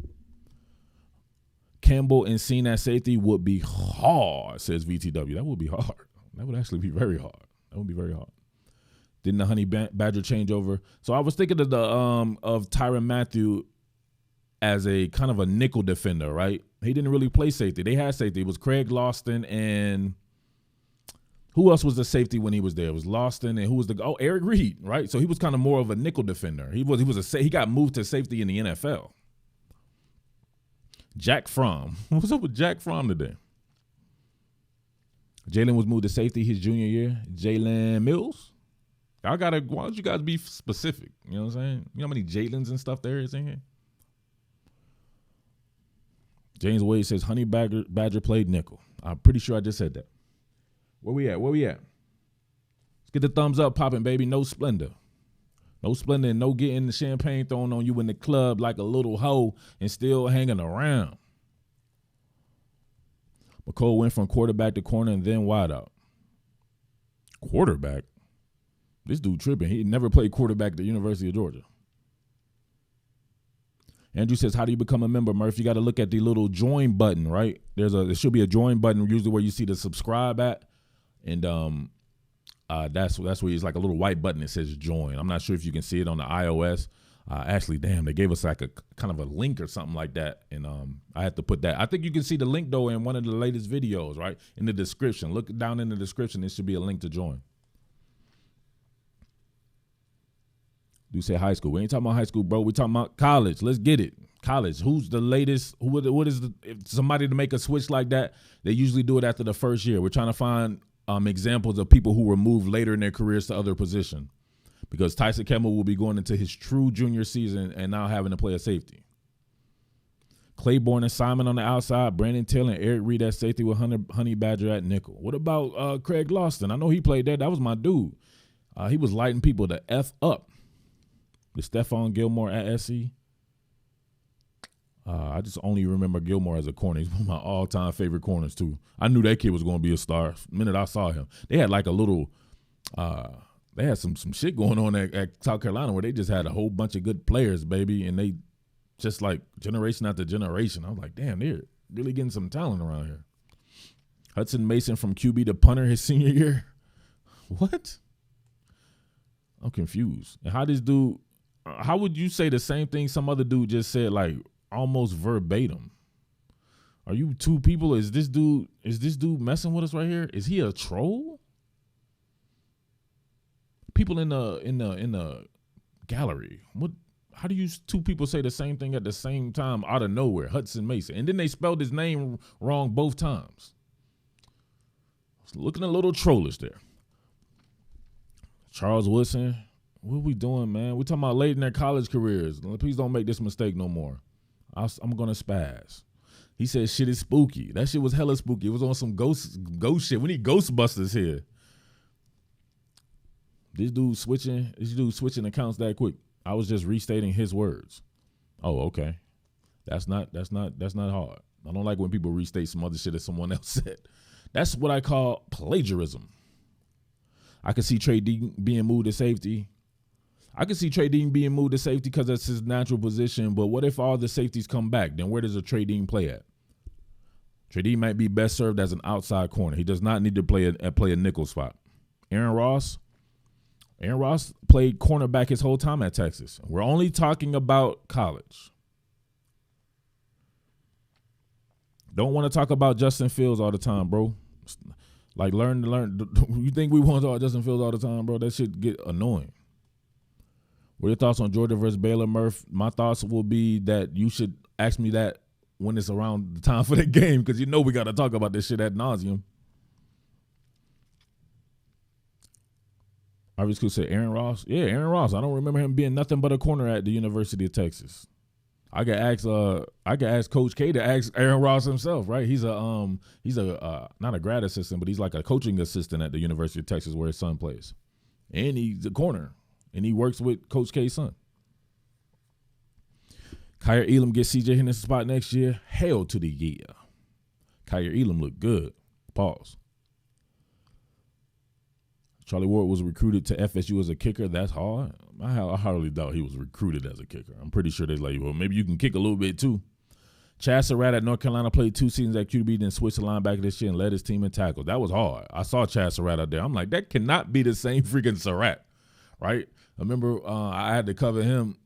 Campbell and Seen at safety would be hard, says VTW. That would be hard. That would actually be very hard. That would be very hard. Didn't the Honey Badger change over? So I was thinking of the of Tyrann Mathieu as a kind of a nickel defender, right? He didn't really play safety. They had safety. It was Craig Lawston and who else was the safety when he was there? It was Lawston and who was Eric Reed, right? So he was kind of more of a nickel defender. He got moved to safety in the NFL. Jack Fromm. What's up with Jack Fromm today? Jaylen was moved to safety his junior year. Jaylen Mills. Why don't you guys be specific? You know what I'm saying? You know how many Jaylens and stuff there is in here? James Wade says Honey Badger played nickel. I'm pretty sure I just said that. Where we at? Let's get the thumbs up popping, baby. No splendor. No splendor and no getting the champagne thrown on you in the club like a little hoe and still hanging around. McCole went from quarterback to corner and then wide out. Quarterback? This dude tripping. He never played quarterback at the University of Georgia. Andrew says, how do you become a member, Murph? You got to look at the little join button, right? There should be a join button usually where you see the subscribe at. And that's where it's like a little white button that says join. I'm not sure if you can see it on the iOS. Actually, damn, they gave us like a kind of a link or something like that. And I had to put that. I think you can see the link, though, in one of the latest videos, right? In the description. Look down in the description. There should be a link to join. Do say high school. We ain't talking about high school, bro. We talking about college. Let's get it. College. Who's the latest? What is if somebody to make a switch like that? They usually do it after the first year. We're trying to find examples of people who were moved later in their careers to other position, because Tyson Campbell will be going into his true junior season and now having to play a safety. Claiborne and Simon on the outside, Brandon Taylor and Eric Reed at safety with Honey Badger at nickel. What about Craig Lawston? I know he played there. That was my dude. He was lighting people to F up. The Stephon Gilmore at SC. I just only remember Gilmore as a corner. He's one of my all-time favorite corners, too. I knew that kid was going to be a star the minute I saw him. They had like a little they had some shit going on at South Carolina where they just had a whole bunch of good players, baby, and they just like generation after generation. I was like, damn, they're really getting some talent around here. Hudson Mason from QB to punter his senior year. What? I'm confused. And how would you say the same thing some other dude just said, like almost verbatim? Are you two people? Is this dude messing with us right here? Is he a troll? People in the gallery. What? How do you two people say the same thing at the same time out of nowhere? Hudson Mason, and then they spelled his name wrong both times. It's looking a little trollish there. Charles Woodson. What are we doing, man? We're talking about late in their college careers. Please don't make this mistake no more. I'm going to spaz. He said shit is spooky. That shit was hella spooky. It was on some ghost shit. We need Ghostbusters here. This dude switching accounts that quick. I was just restating his words. Oh, okay. That's not hard. I don't like when people restate some other shit that someone else said. That's what I call plagiarism. I can see Trey Dean being moved to safety. Because that's his natural position, but what if all the safeties come back? Then where does a Trey Dean play at? Trey Dean might be best served as an outside corner. He does not need to play a nickel spot. Aaron Ross played cornerback his whole time at Texas. We're only talking about college. Don't want to talk about Justin Fields all the time, bro. Like learn. You think we want to talk about Justin Fields all the time, bro? That shit get annoying. What are your thoughts on Georgia versus Baylor, Murph? My thoughts will be that you should ask me that when it's around the time for the game, because you know we got to talk about this shit ad nauseum. Harvey School said Aaron Ross. Yeah, Aaron Ross. I don't remember him being nothing but a corner at the University of Texas. I could ask Coach K to ask Aaron Ross himself, right? He's a not a grad assistant, but he's like a coaching assistant at the University of Texas where his son plays. And he's a corner. And he works with Coach K's son. Kyer Elam gets CJ Henderson spot next year. Hell to the yeah. Kyer Elam looked good. Pause. Charlie Ward was recruited to FSU as a kicker. That's hard. I hardly doubt he was recruited as a kicker. I'm pretty sure they're like, well, maybe you can kick a little bit too. Chad Surratt at North Carolina played 2 seasons at QB, then switched to linebacker this year and led his team in tackles. That was hard. I saw Chad Surratt out there. I'm like, that cannot be the same freaking Surratt, right? I remember I had to cover him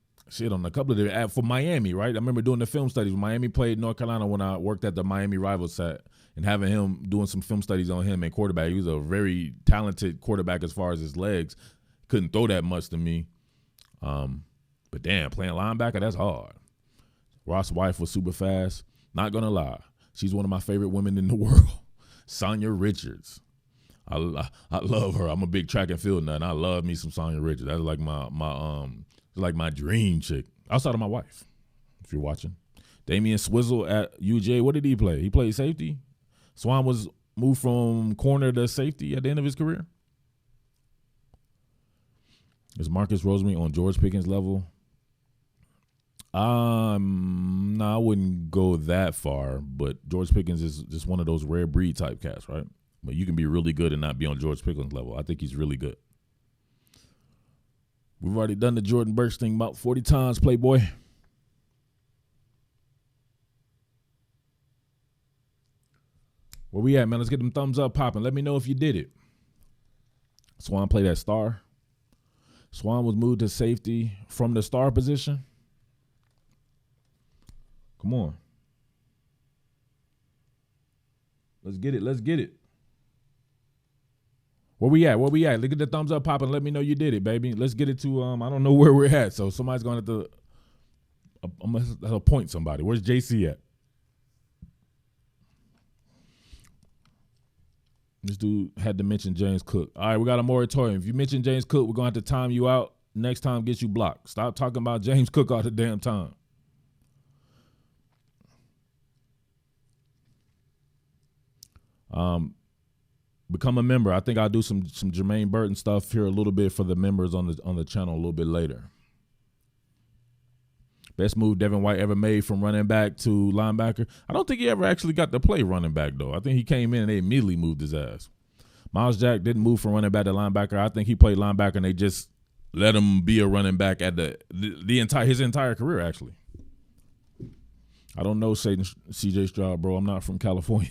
on a couple of different for Miami, right? I remember doing the film studies when Miami played North Carolina when I worked at the Miami Rivals set and having him doing some film studies on him and quarterback. He was a very talented quarterback as far as his legs. Couldn't throw that much to me. But damn, playing linebacker, that's hard. Ross' wife was super fast. Not going to lie. She's one of my favorite women in the world. Sonya Richards. I love her. I'm a big track and field nut, and I love me some Sonya Richards. That's like my dream chick. Outside of my wife, if you're watching. Damian Swizzle at UGA. What did he play? He played safety. Swan was moved from corner to safety at the end of his career. Is Marcus Rosemary on George Pickens' level? No, I wouldn't go that far, but George Pickens is just one of those rare breed type cats, right? But you can be really good and not be on George Pickens' level. I think he's really good. We've already done the Jordan Burks thing about 40 times, Playboy. Where we at, man? Let's get them thumbs up popping. Let me know if you did it. Swan played at star. Swan was moved to safety from the star position. Come on. Let's get it. Let's get it. Where we at? Where we at? Look at the thumbs up popping. Let me know you did it, baby. Let's get it to, I don't know where we're at, so somebody's going to I'm going to have to point somebody. Where's JC at? This dude had to mention James Cook. All right, we got a moratorium. If you mention James Cook, we're going to have to time you out. Next time, get you blocked. Stop talking about James Cook all the damn time. Become a member. I think I'll do some Jermaine Burton stuff here a little bit for the members on the channel a little bit later. Best move Devin White ever made from running back to linebacker. I don't think he ever actually got to play running back, though. I think he came in and they immediately moved his ass. Miles Jack didn't move from running back to linebacker. I think he played linebacker and they just let him be a running back at his entire career, actually. I don't know CJ Stroud, bro. I'm not from California.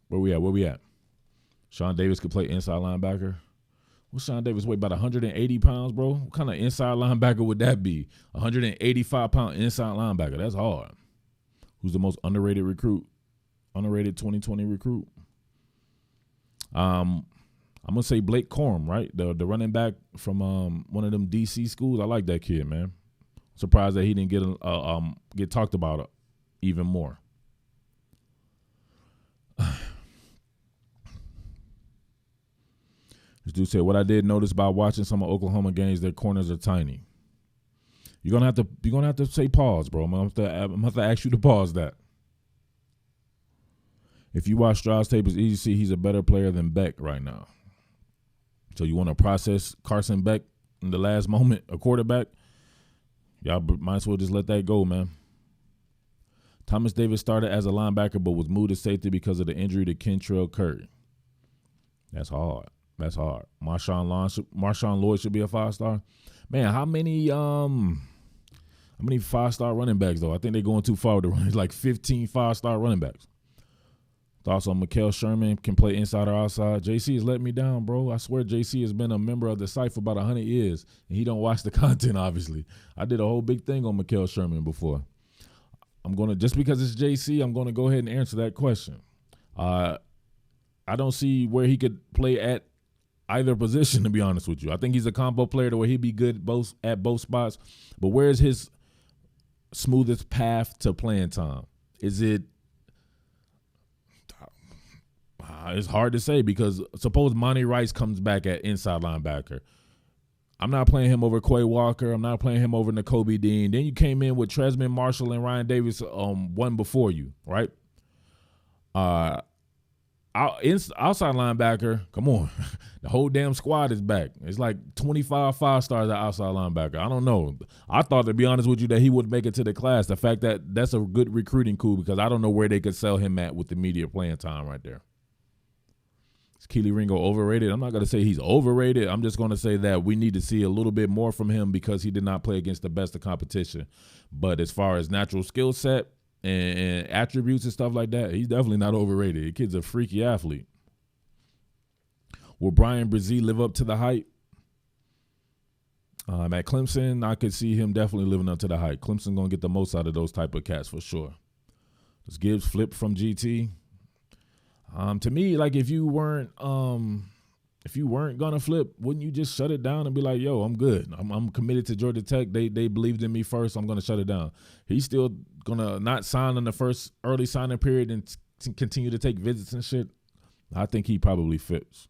Where we at? Sean Davis could play inside linebacker. What's Sean Davis weigh? About 180 pounds, bro? What kind of inside linebacker would that be? 185-pound inside linebacker. That's hard. Who's the most underrated recruit? Underrated 2020 recruit? I'm going to say Blake Corum, right? The running back from one of them DC schools. I like that kid, man. Surprised that he didn't get talked about even more. This dude said, what I did notice by watching some of Oklahoma games, their corners are tiny. You're gonna have to say pause, bro. I'm gonna have to ask you to pause that. If you watch Stroud's tape, it's easy to see he's a better player than Beck right now. So you want to process Carson Beck in the last moment, a quarterback? Y'all might as well just let that go, man. Thomas Davis started as a linebacker but was moved to safety because of the injury to Kentrell Curry. That's hard. That's hard. Marshawn Lloyd should be a 5-star. Man, how many 5-star running backs, though? I think they're going too far with the run. It's like 15 5-star running backs. Thoughts on Mikael Sherman can play inside or outside. JC has let me down, bro. I swear JC has been a member of the site for about 100 years, and he don't watch the content, obviously. I did a whole big thing on Mikael Sherman before. Just because it's JC, I'm going to go ahead and answer that question. I don't see where he could play at either position, to be honest with you. I think he's a combo player to where he'd be good at both spots. But where's his smoothest path to playing time? Is it It's hard to say because suppose Monty Rice comes back at inside linebacker. I'm not playing him over Quay Walker. I'm not playing him over Nakobe Dean. Then you came in with Tresman Marshall and Ryan Davis one before you, right? Outside linebacker, come on. The whole damn squad is back. It's like 25 5-stars at outside linebacker. I don't know. I thought, to be honest with you, that he would make it to the class. The fact that that's a good recruiting coup because I don't know where they could sell him at with the media playing time right there. Is Keely Ringo overrated? I'm not going to say he's overrated. I'm just going to say that we need to see a little bit more from him because he did not play against the best of competition. But as far as natural skill set and attributes and stuff like that, he's definitely not overrated. The kid's a freaky athlete. Will Brian Brzee live up to the hype? At Clemson, I could see him definitely living up to the hype. Clemson going to get the most out of those type of cats for sure. Does Gibbs flip from GT? To me, like if you weren't gonna flip, wouldn't you just shut it down and be like, "Yo, I'm good. I'm committed to Georgia Tech. They believed in me first. I'm gonna shut it down." He's still gonna not sign in the first early signing period and continue to take visits and shit. I think he probably fits.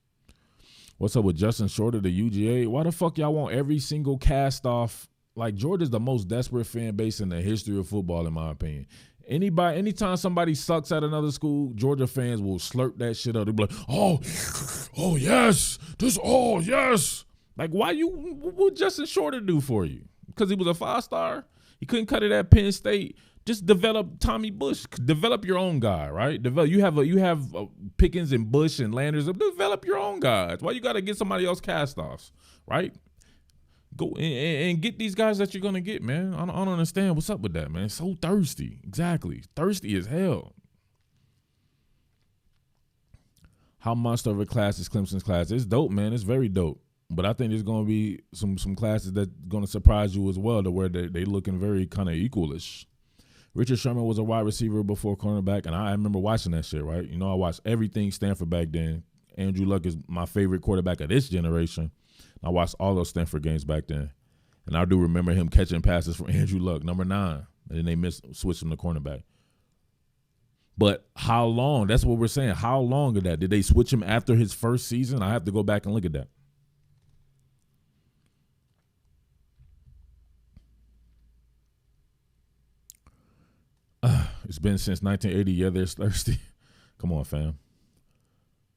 What's up with Justin Shorter, the UGA? Why the fuck y'all want every single cast off? Like Georgia's the most desperate fan base in the history of football, in my opinion. Anytime somebody sucks at another school, Georgia fans will slurp that shit up. They'll be like, oh yes, yes. Like, what Justin Shorter do for you? Because he was a 5-star? He couldn't cut it at Penn State. Just develop Tommy Bush. Develop your own guy, right? You have Pickens and Bush and Landers. Develop your own guys. Why you got to get somebody else cast-offs, right? Go and get these guys that you're going to get, man. I don't understand what's up with that, man. So thirsty. Exactly. Thirsty as hell. How monster of a class is Clemson's class? It's dope, man. It's very dope. But I think there's going to be some classes that's going to surprise you as well to where they looking very kind of equalish. Richard Sherman was a wide receiver before cornerback, and I remember watching that shit, right? You know, I watched everything Stanford back then. Andrew Luck is my favorite quarterback of this generation. I watched all those Stanford games back then. And I do remember him catching passes from Andrew Luck, number 9. And then they switched him to cornerback. But how long? That's what we're saying. How long of that? Did they switch him after his first season? I have to go back and look at that. It's been since 1980. Yeah, they're thirsty. Come on, fam.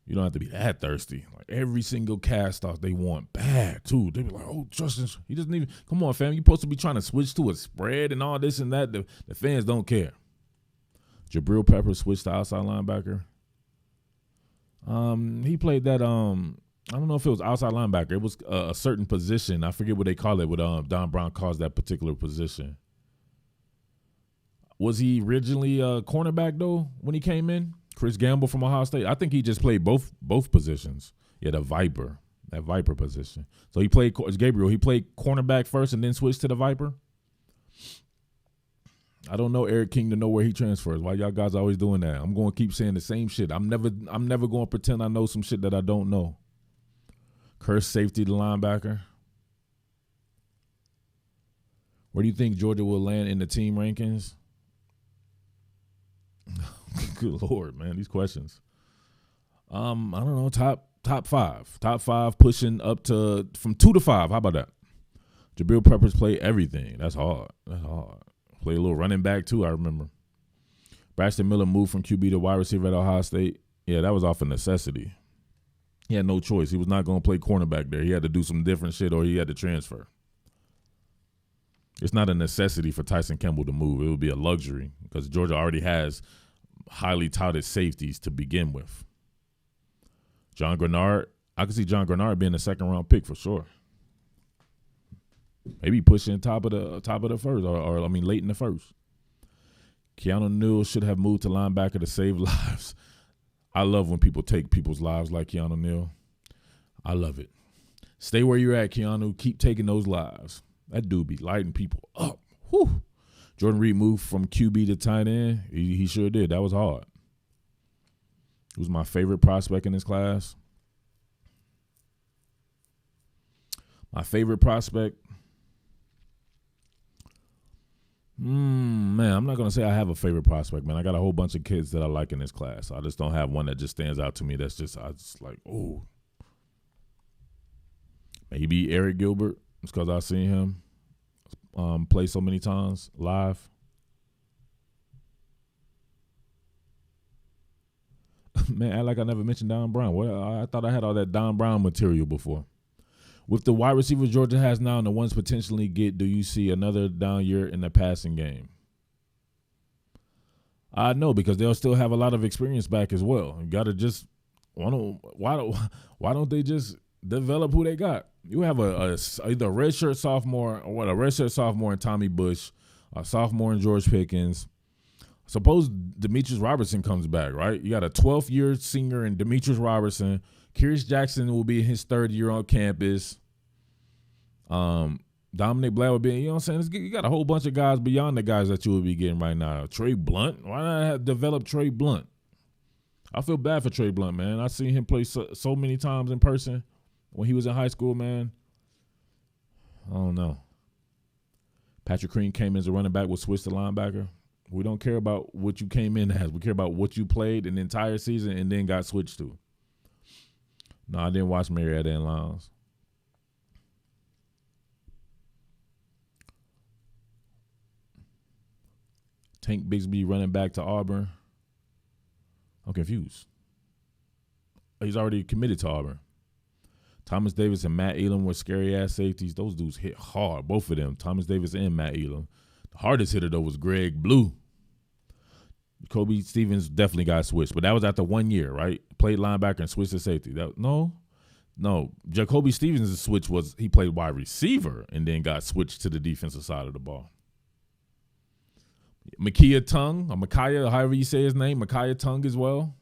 You don't have to be that thirsty. Like every single cast off they want bad too. They be like, oh, Justin, he doesn't even. Come on, fam. You're supposed to be trying to switch to a spread and all this and that. The fans don't care. Jabril Peppers switched to outside linebacker. He played that. I don't know if it was outside linebacker. It was a certain position. I forget what they call it. What Don Brown calls that particular position. Was he originally a cornerback though when he came in? Chris Gamble from Ohio State. I think he just played both positions. Yeah, that Viper position. So he played Gabriel. He played cornerback first and then switched to the Viper. I don't know Eric King to know where he transfers. Why y'all guys always doing that? I'm going to keep saying the same shit. I'm never going to pretend I know some shit that I don't know. Curse safety, the linebacker. Where do you think Georgia will land in the team rankings? Good Lord, man, these questions. I don't know, top 5. Top 5 pushing up to from 2 to 5. How about that? Jabril Peppers play everything. That's hard. Play a little running back too, I remember. Braxton Miller moved from QB to wide receiver at Ohio State. Yeah, that was off of necessity. He had no choice. He was not going to play cornerback there. He had to do some different shit or he had to transfer. It's not a necessity for Tyson Campbell to move. It would be a luxury because Georgia already has highly touted safeties to begin with. John Grenard, I could see John Grenard being a second-round pick for sure. Maybe pushing top of the first, or late in the first. Keanu Neal should have moved to linebacker to save lives. I love when people take people's lives like Keanu Neal. I love it. Stay where you're at, Keanu. Keep taking those lives. That dude be lighting people up. Whew. Jordan Reed moved from QB to tight end. He sure did. That was hard. He was my favorite prospect in this class. My favorite prospect. Man, I'm not going to say I have a favorite prospect, man. I got a whole bunch of kids that I like in this class. I just don't have one that just stands out to me. That's just, I just like, oh. Maybe Eric Gilbert. It's because I've seen him play so many times live. Man, act like I never mentioned Don Brown. I thought I had all that Don Brown material before. With the wide receivers Georgia has now and the ones potentially get, do you see another down year in the passing game? I know, because they'll still have a lot of experience back as well. You got to just why don't they just develop who they got? You have either a redshirt sophomore or a redshirt sophomore in Tommy Bush, a sophomore in George Pickens. Suppose Demetrius Robertson comes back, right? You got a 12th year senior in Demetrius Robertson. Curious Jackson will be in his third year on campus. Dominic Blair will be, you know what I'm saying? You got a whole bunch of guys beyond the guys that you will be getting right now. Trey Blunt, why not develop Trey Blunt? I feel bad for Trey Blunt, man. I've seen him play so many times in person when he was in high school, man. I don't know. Patrick Crean came in as a running back, was switched to linebacker. We don't care about what you came in as. We care about what you played an entire season and then got switched to. No, I didn't watch Marietta and Lions. Tank Bigsby running back to Auburn. I'm confused. He's already committed to Auburn. Thomas Davis and Matt Elam were scary-ass safeties. Those dudes hit hard, both of them, Thomas Davis and Matt Elam. The hardest hitter, though, was Greg Blue. Kobe Stevens definitely got switched, but that was after 1 year, right? Played linebacker and switched to safety. No. Jacoby Stevens' switch was he played wide receiver and then got switched to the defensive side of the ball. Micaiah Tongue, or Micaiah, however you say his name, Micaiah Tongue as well.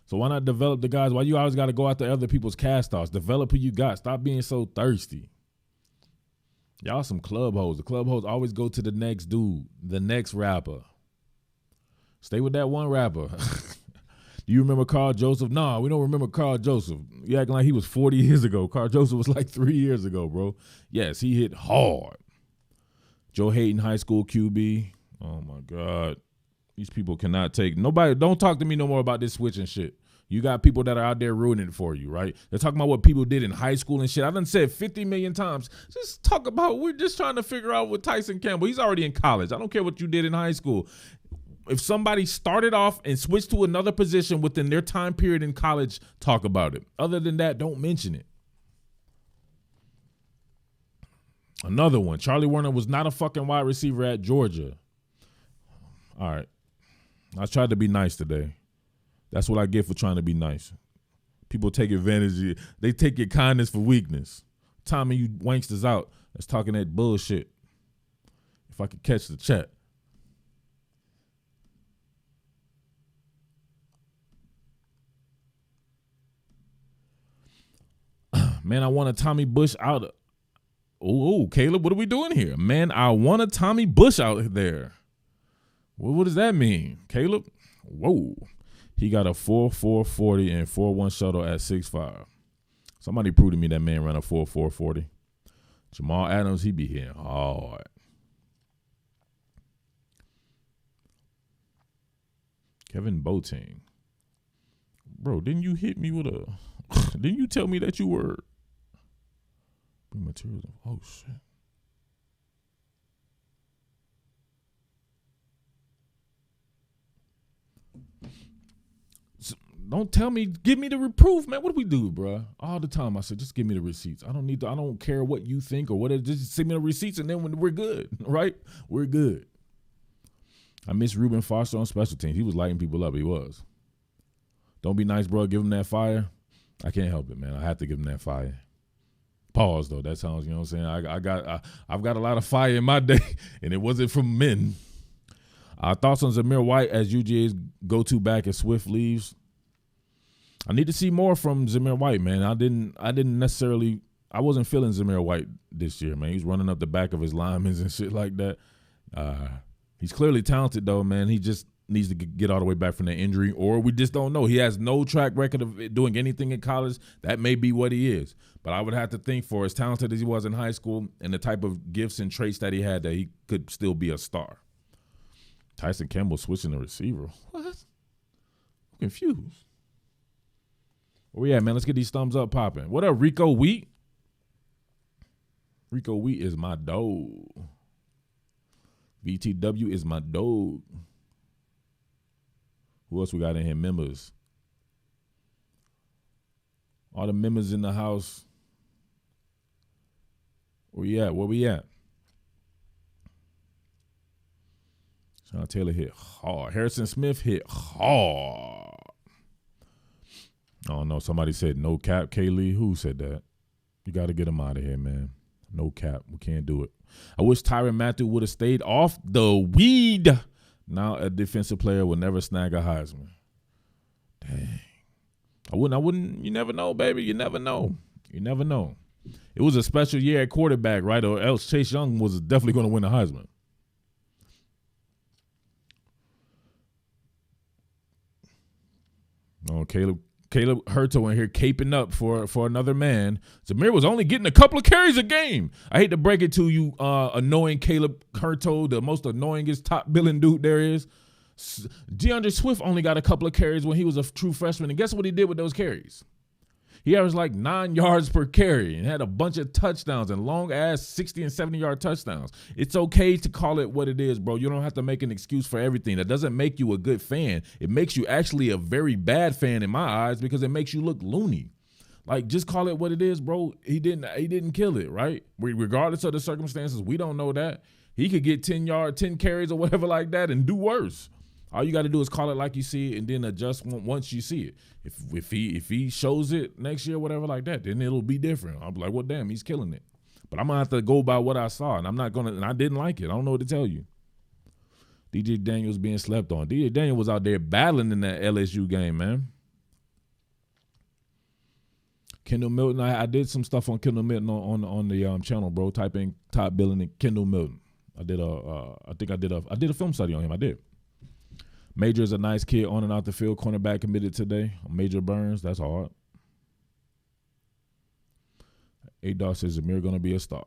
So why not develop the guys? Why you always got to go after other people's cast-offs? Develop who you got. Stop being so thirsty. Y'all some club hoes. The club hoes always go to the next dude, the next rapper. Stay with that one rapper. Do you remember Carl Joseph? Nah, we don't remember Carl Joseph. You acting like he was 40 years ago. Carl Joseph was like 3 years ago, bro. Yes, he hit hard. Joe Hayden, high school QB. Oh, my God. These people cannot take nobody. Don't talk to me no more about this switching shit. You got people that are out there ruining it for you, right? They're talking about what people did in high school and shit. I done said 50 million times. Just talk about, we're just trying to figure out what Tyson Campbell, he's already in college. I don't care what you did in high school. If somebody started off and switched to another position within their time period in college, talk about it. Other than that, don't mention it. Another one, Charlie Warner was not a fucking wide receiver at Georgia. All right. I tried to be nice today. That's what I get for trying to be nice. People take advantage of you. They take your kindness for weakness. Timing you wanksters out that's talking that bullshit. If I could catch the chat. Man, I want a Tommy Bush out. Oh, Caleb, what are we doing here? Man, I want a Tommy Bush out there. Well, what does that mean, Caleb? Whoa. He got a 4.4 40 and 4.1 shuttle at 6'5". Somebody proved to me that man ran a 4.4 40. Jamal Adams, he be hitting hard. Kevin Boateng. Bro, didn't you hit me with a didn't you tell me that you were bring materials? Oh shit. Don't tell me, give me the reproof, man. What do we do, bro? All the time I said, just give me the receipts. I don't care what you think or whatever. Just send me the receipts and then when we're good, right? We're good. I miss Reuben Foster on special teams. He was lighting people up. He was. Don't be nice, bro. Give him that fire. I can't help it, man. I have to give him that fire. Pause, though. That sounds, you know what I'm saying? I've got a lot of fire in my day, and it wasn't from men. Thoughts on Zamir White as UGA's go-to back as Swift leaves? I need to see more from Zamir White, man. I wasn't feeling Zamir White this year, man. He's running up the back of his linemen and shit like that. He's clearly talented, though, man. He just needs to get all the way back from that injury, or we just don't know. He has no track record of doing anything in college. That may be what he is. But I would have to think, for as talented as he was in high school and the type of gifts and traits that he had, that he could still be a star. Tyson Campbell switching the receiver. What? I'm confused. Where we at, man? Let's get these thumbs up popping. What up, Rico Wheat? Rico Wheat is my dog. VTW is my dog. Who else we got in here? Members. All the members in the house. Where we at? Where we at? Sean Taylor hit hard. Harrison Smith hit hard. Oh, no. Somebody said no cap, Kaylee. Who said that? You got to get him out of here, man. No cap. We can't do it. I wish Tyrann Mathieu would have stayed off the weed. Now a defensive player will never snag a Heisman. Dang. I wouldn't. You never know, baby. You never know. You never know. It was a special year at quarterback, right? Or else Chase Young was definitely going to win the Heisman. Oh, Caleb Hurto in here caping up for another man. Zamir was only getting a couple of carries a game. I hate to break it to you, annoying Caleb Hurto, the most annoyingest top billing dude there is. Deandre Swiffer only got a couple of carries when he was a true freshman, and guess what he did with those carries? He averaged like 9 yards per carry and had a bunch of touchdowns and long-ass 60 and 70-yard touchdowns. It's okay to call it what it is, bro. You don't have to make an excuse for everything. That doesn't make you a good fan. It makes you actually a very bad fan in my eyes because it makes you look loony. Like, just call it what it is, bro. He didn't kill it, right? Regardless of the circumstances, we don't know that. He could get 10 carries or whatever like that and do worse. All you got to do is call it like you see it and then adjust once you see it. If he shows it next year, whatever like that, then it'll be different. I'll be like, well, damn, he's killing it. But I'm going to have to go by what I saw, and and I didn't like it. I don't know what to tell you. DJ Daniels being slept on. DJ Daniels was out there battling in that LSU game, man. Kendall Milton, I did some stuff on Kendall Milton on the channel, bro. Type in top billing and Kendall Milton. I did a film study on him. I did. Major is a nice kid on and out the field. Cornerback committed today. Major Burns, that's hard. A-Dog says Zamir going to be a star.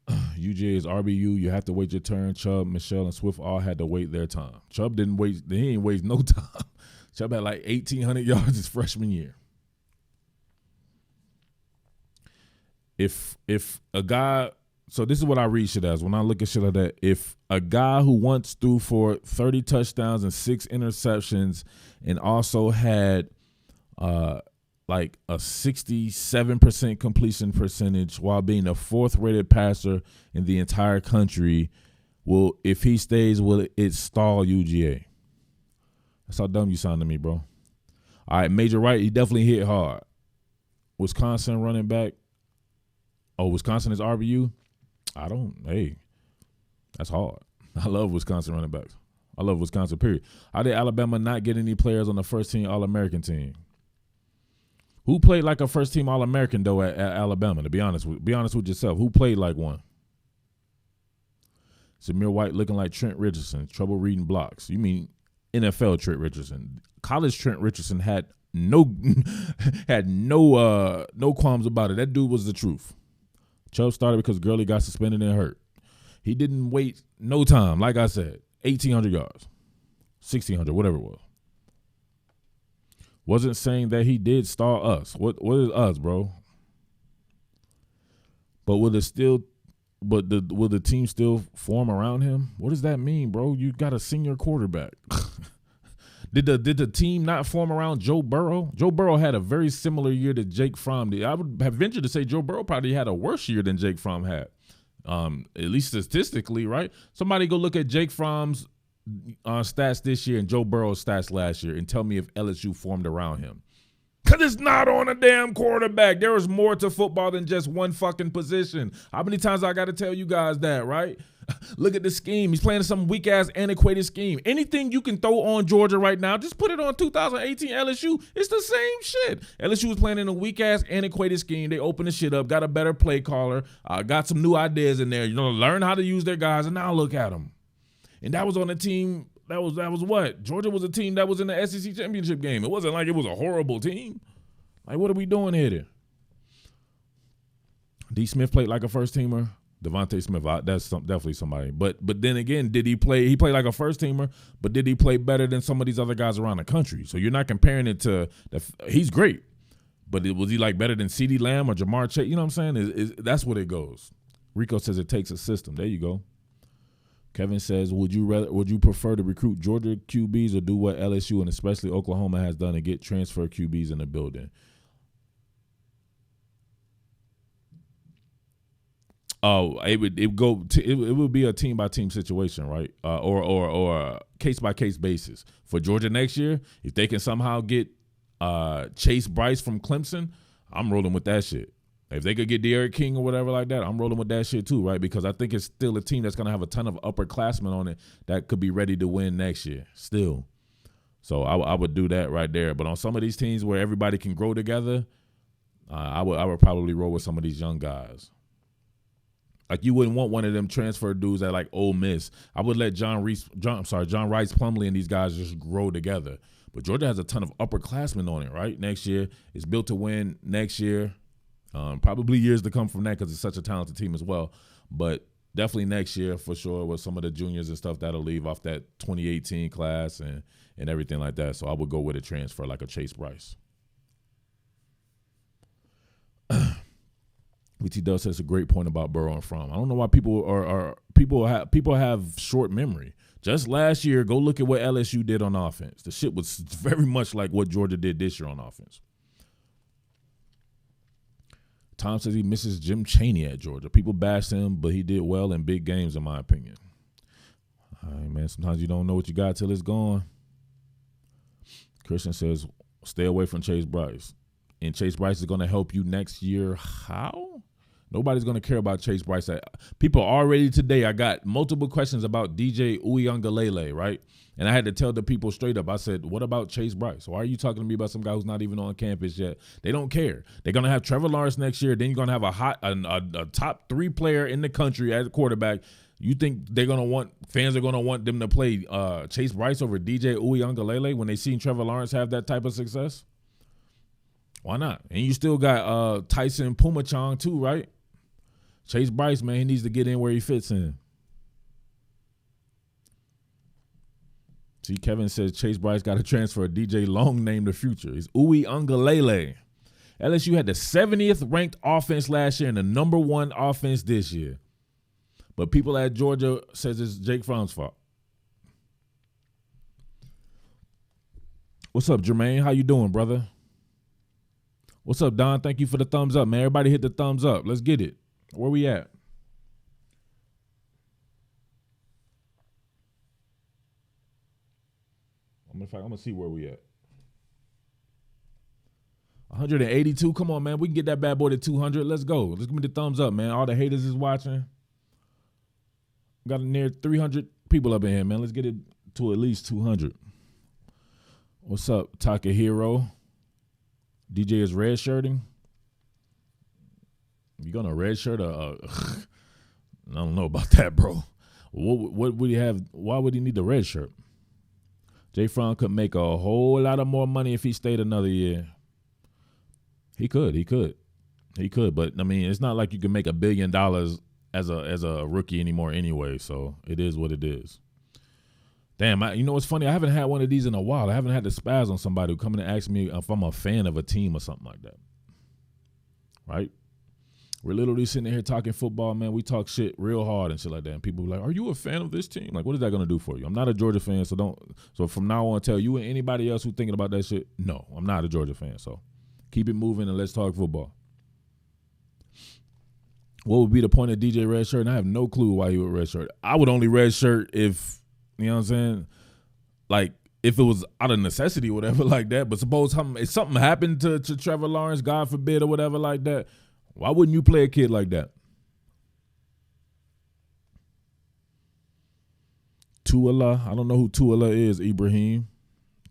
UGA is RBU. You have to wait your turn. Chubb, Michelle, and Swift all had to wait their time. Chubb didn't wait. He ain't waste no time. Chubb had like 1,800 yards his freshman year. If a guy... So this is what I read shit as. When I look at shit like that, if a guy who once threw for 30 touchdowns and 6 interceptions and also had like a 67% completion percentage while being the 4th rated passer in the entire country, if he stays, will it stall UGA? That's how dumb you sound to me, bro. All right, Major Wright, he definitely hit hard. Wisconsin running back. Oh, Wisconsin is RBU? Hey, that's hard. I love Wisconsin running backs. I love Wisconsin, period. How did Alabama not get any players on the first-team All-American team? Who played like a first-team All-American, though, at Alabama, to be honest with yourself? Who played like one? Zamir White looking like Trent Richardson. Trouble reading blocks. You mean NFL Trent Richardson. College Trent Richardson had no qualms about it. That dude was the truth. Chubb started because Gurley got suspended and hurt. He didn't wait no time. Like I said, 1,800 yards, 1,600, whatever it was. Wasn't saying that he did stall us. What is us, bro? But will the team still form around him? What does that mean, bro? You got a senior quarterback. Did the team not form around Joe Burrow? Joe Burrow had a very similar year to Jake Fromm did. I would have ventured to say Joe Burrow probably had a worse year than Jake Fromm had, at least statistically, right? Somebody go look at Jake Fromm's stats this year and Joe Burrow's stats last year and tell me if LSU formed around him. Because it's not on a damn quarterback. There is more to football than just one fucking position. How many times I got to tell you guys that, right? Look at the scheme. He's playing some weak-ass, antiquated scheme. Anything you can throw on Georgia right now, just put it on 2018 LSU. It's the same shit. LSU was playing in a weak-ass, antiquated scheme. They opened the shit up, got a better play caller, got some new ideas in there. Learn how to use their guys, and now look at them. And that was on a team. That was what? Georgia was a team that was in the SEC championship game. It wasn't like it was a horrible team. Like, what are we doing here? D. Smith played like a first-teamer. Devontae Smith, that's definitely somebody. But then again, did he play? He played like a first-teamer, but did he play better than some of these other guys around the country? So you're not comparing it to he's great, but was he like better than CeeDee Lamb or Jamar Chase? You know what I'm saying? That's what it goes. Rico says it takes a system. There you go. Kevin says, would you prefer to recruit Georgia QBs or do what LSU and especially Oklahoma has done and get transfer QBs in the building? Oh, it would be a team by team situation, right? Or a case by case basis. For Georgia next year, if they can somehow get Chase Bryce from Clemson, I'm rolling with that shit. If they could get De'Aaron King or whatever like that, I'm rolling with that shit too, right? Because I think it's still a team that's going to have a ton of upperclassmen on it that could be ready to win next year still. So I would do that right there. But on some of these teams where everybody can grow together, I would probably roll with some of these young guys. Like, you wouldn't want one of them transfer dudes at like Ole Miss. I would let John Rice Plumlee and these guys just grow together. But Georgia has a ton of upperclassmen on it, right? Next year, it's built to win next year. Probably years to come from that because it's such a talented team as well. But definitely next year for sure with some of the juniors and stuff that'll leave off that 2018 class and everything like that. So I would go with a transfer like a Chase Bryce. BT Dell says a great point about Burrow and Fromm. I don't know why people have short memory. Just last year, go look at what LSU did on offense. The shit was very much like what Georgia did this year on offense. Tom says he misses Jim Chaney at Georgia. People bash him, but he did well in big games, in my opinion. All right, man, sometimes you don't know what you got till it's gone. Christian says, stay away from Chase Bryce. And Chase Bryce is going to help you next year. How? Nobody's going to care about Chase Bryce. People already today, I got multiple questions about DJ Uiagalelei, right? And I had to tell the people straight up. I said, what about Chase Bryce? Why are you talking to me about some guy who's not even on campus yet? They don't care. They're going to have Trevor Lawrence next year. Then you're going to have a top 3 player in the country as a quarterback. You think fans are going to want them to play Chase Bryce over DJ Uiagalelei when they seen Trevor Lawrence have that type of success? Why not? And you still got Tyson Pumachong too, right? Chase Bryce, man, he needs to get in where he fits in. See, Kevin says Chase Bryce got to transfer. DJ Long named the future. It's Uiagalelei. LSU had the 70th ranked offense last year and the number 1 offense this year. But people at Georgia says it's Jake Fromm's fault. What's up, Jermaine? How you doing, brother? What's up, Don? Thank you for the thumbs up, man. Everybody hit the thumbs up. Let's get it. Where we at? I'm gonna see where we at. 182. Come on, man. We can get that bad boy to 200. Let's go. Let's give me the thumbs up, man. All the haters is watching. Got near 300 people up in here, man. Let's get it to at least 200. What's up, Takahiro? DJ is red shirting. You gonna red shirt? I don't know about that, bro. What would he have? Why would he need the red shirt? Jay Fromm could make a whole lot of more money if he stayed another year. He could. But I mean, it's not like you can make $1 billion as a rookie anymore anyway. So it is what it is. Damn, you know what's funny? I haven't had one of these in a while. I haven't had to spaz on somebody who come in and ask me if I'm a fan of a team or something like that. Right? We're literally sitting here talking football, man. We talk shit real hard and shit like that. And people be like, are you a fan of this team? Like, what is that going to do for you? I'm not a Georgia fan, so from now on, tell you and anybody else who's thinking about that shit, no, I'm not a Georgia fan. So keep it moving and let's talk football. What would be the point of DJ red shirt? And I have no clue why he would red shirt. I would only red shirt if, you know what I'm saying? Like, if it was out of necessity or whatever like that. But suppose if something happened to Trevor Lawrence, God forbid, or whatever like that, why wouldn't you play a kid like that? Tuala, I don't know who Tuala is, Ibrahim.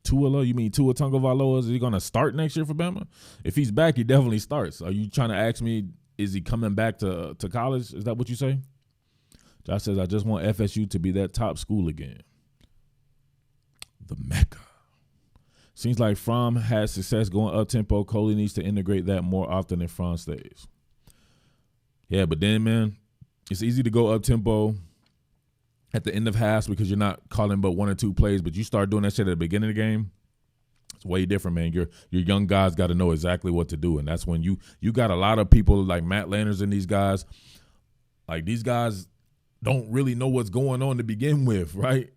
Tuala, you mean Tua Tagovailoa? Is he going to start next year for Bama? If he's back, he definitely starts. Are you trying to ask me, is he coming back to college? Is that what you say? Josh says, I just want FSU to be that top school again. The Mecca. Seems like Fromm has success going up-tempo. Coley needs to integrate that more often than Fromm stays. Yeah, but then, man, it's easy to go up-tempo at the end of halves because you're not calling but 1 or 2 plays, but you start doing that shit at the beginning of the game, it's way different, man. Your young guys got to know exactly what to do, and that's when you got a lot of people like Matt Landers and these guys. Like, these guys don't really know what's going on to begin with, right?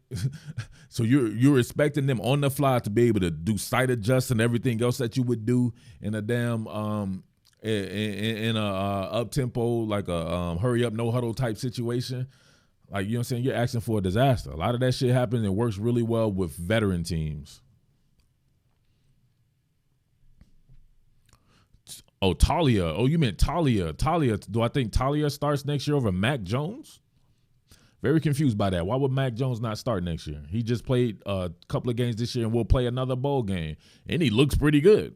So you're expecting them on the fly to be able to do sight adjust and everything else that you would do in a damn in a up tempo, like a hurry up no huddle type situation. Like, you know what I'm saying? You're asking for a disaster. A lot of that shit happens and works really well with veteran teams. Oh, Talia. Oh, you meant Talia. Talia. Do I think Talia starts next year over Mac Jones? Very confused by that. Why would Mac Jones not start next year? He just played a couple of games this year and will play another bowl game. And he looks pretty good.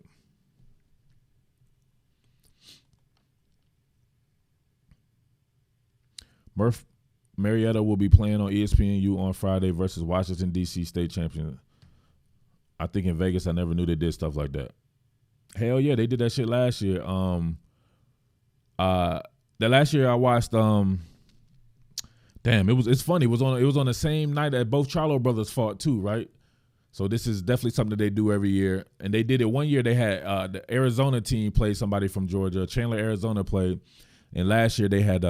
Murph Marietta will be playing on ESPNU on Friday versus Washington, D.C. state champion. I think in Vegas, I never knew they did stuff like that. Hell yeah, they did that shit last year. The last year I watched it's funny. It was on the same night that both Charlo brothers fought too, right? So this is definitely something that they do every year. And they did it one year. They had the Arizona team play somebody from Georgia. Chandler, Arizona played. And last year they had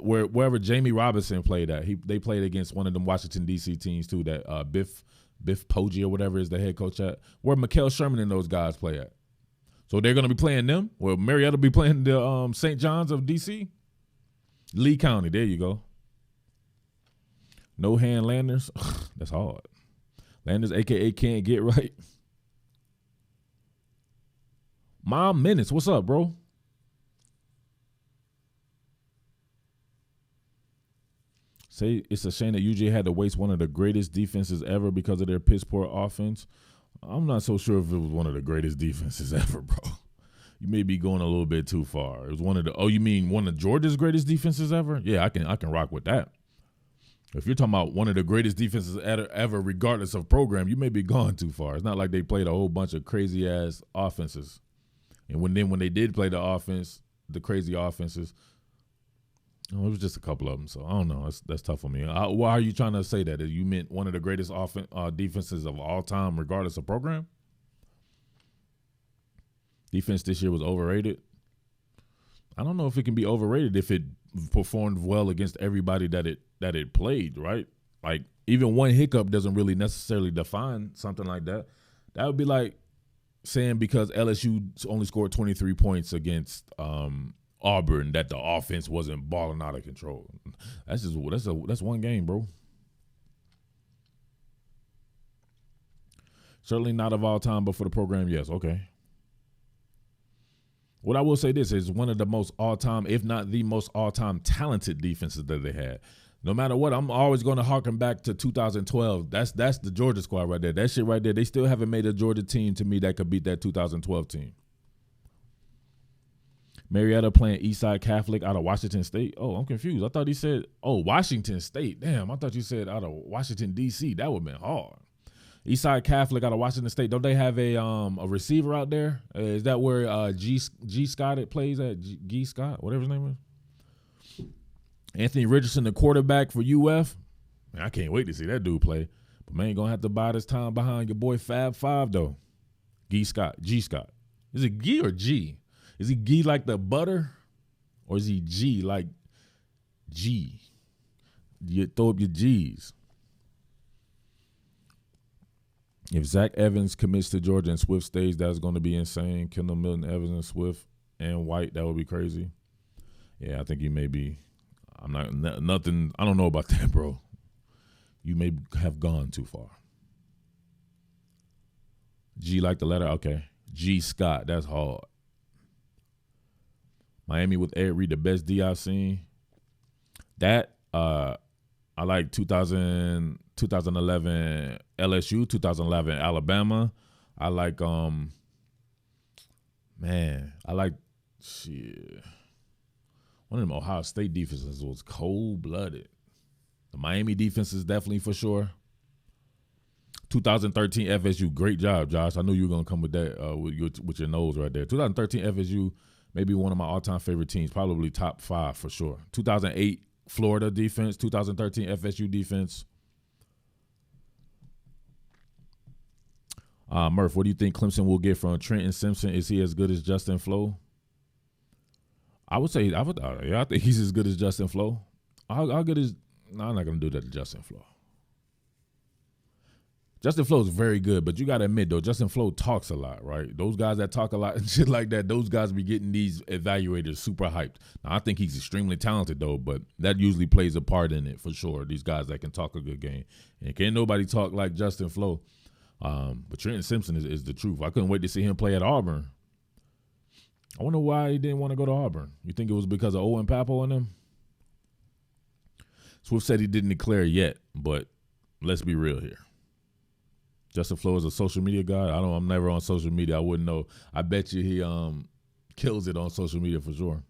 wherever Jamie Robinson played at. They played against one of them Washington, D.C. teams too, that Biff Poggi or whatever is the head coach at, where Mikael Sherman and those guys play at. So they're going to be playing them. Well, Marietta will be playing the St. John's of D.C., Lee County. There you go. No hand Landers. That's hard. Landers, a.k.a. can't get right. Mom Minutes, what's up, bro? Say it's a shame that UGA had to waste one of the greatest defenses ever because of their piss poor offense. I'm not so sure if it was one of the greatest defenses ever, bro. You may be going a little bit too far. It was one of the. Oh, you mean one of Georgia's greatest defenses ever? Yeah, I can rock with that. If you're talking about one of the greatest defenses ever, regardless of program, you may be going too far. It's not like they played a whole bunch of crazy ass offenses, and when they did play the crazy offenses, it was just a couple of them. So I don't know. That's tough for me. Why are you trying to say that? You meant one of the greatest defenses of all time, regardless of program? Defense this year was overrated. I don't know if it can be overrated if it performed well against everybody that it played, right? Like, even one hiccup doesn't really necessarily define something like that. That would be like saying because LSU only scored 23 points against Auburn that the offense wasn't balling out of control. That's one game, bro. Certainly not of all time, but for the program, yes. Okay. What I will say this is one of the most all-time, if not the most all-time talented defenses that they had. No matter what, I'm always going to harken back to 2012. That's the Georgia squad right there. That shit right there. They still haven't made a Georgia team to me that could beat that 2012 team. Marietta playing Eastside Catholic out of Washington State. Oh, I'm confused. I thought he said, Washington State. Damn, I thought you said out of Washington, D.C. That would have been hard. Eastside Catholic out of Washington State. Don't they have a receiver out there? Is that where G. Scott plays at? G. Scott, whatever his name is. Anthony Richardson, the quarterback for UF. Man, I can't wait to see that dude play. But man, gonna have to buy this time behind your boy Fab Five though. G. Scott. Is it G or G? Is he G like the butter, or is he G like G? You throw up your G's. If Zach Evans commits to Georgia and Swift stays, that's going to be insane. Kendall Milton, Evans, and Swift, and White, that would be crazy. Yeah, I think you may be. I'm not nothing. I don't know about that, bro. You may have gone too far. G like the letter? Okay. G Scott. That's hard. Miami with Ed Reed, the best D I've seen. That, I like 2011 LSU, 2011 Alabama. I like, I like, shit. One of them Ohio State defenses was cold-blooded. The Miami defense is definitely for sure. 2013 FSU, great job, Josh. I knew you were going to come with that, with your nose right there. 2013 FSU, maybe one of my all-time favorite teams, probably top 5 for sure. 2008 Florida defense, 2013 FSU defense. Murph, what do you think Clemson will get from Trenton Simpson? Is he as good as Justin Flo? I would say, I think he's as good as Justin Flo. I'll get his. No, I'm not going to do that to Justin Flo. Justin Flo is very good, but you got to admit, though, Justin Flo talks a lot, right? Those guys that talk a lot and shit like that, those guys be getting these evaluators super hyped. Now, I think he's extremely talented, though, but that usually plays a part in it for sure, these guys that can talk a good game. And can't nobody talk like Justin Flo. But Trenton Simpson is the truth. I couldn't wait to see him play at Auburn. I wonder why he didn't want to go to Auburn. You think it was because of Owen Pappo and them? Swift said he didn't declare yet, but let's be real here. Justin Flo is a social media guy. I'm never on social media. I wouldn't know. I bet you he kills it on social media for sure.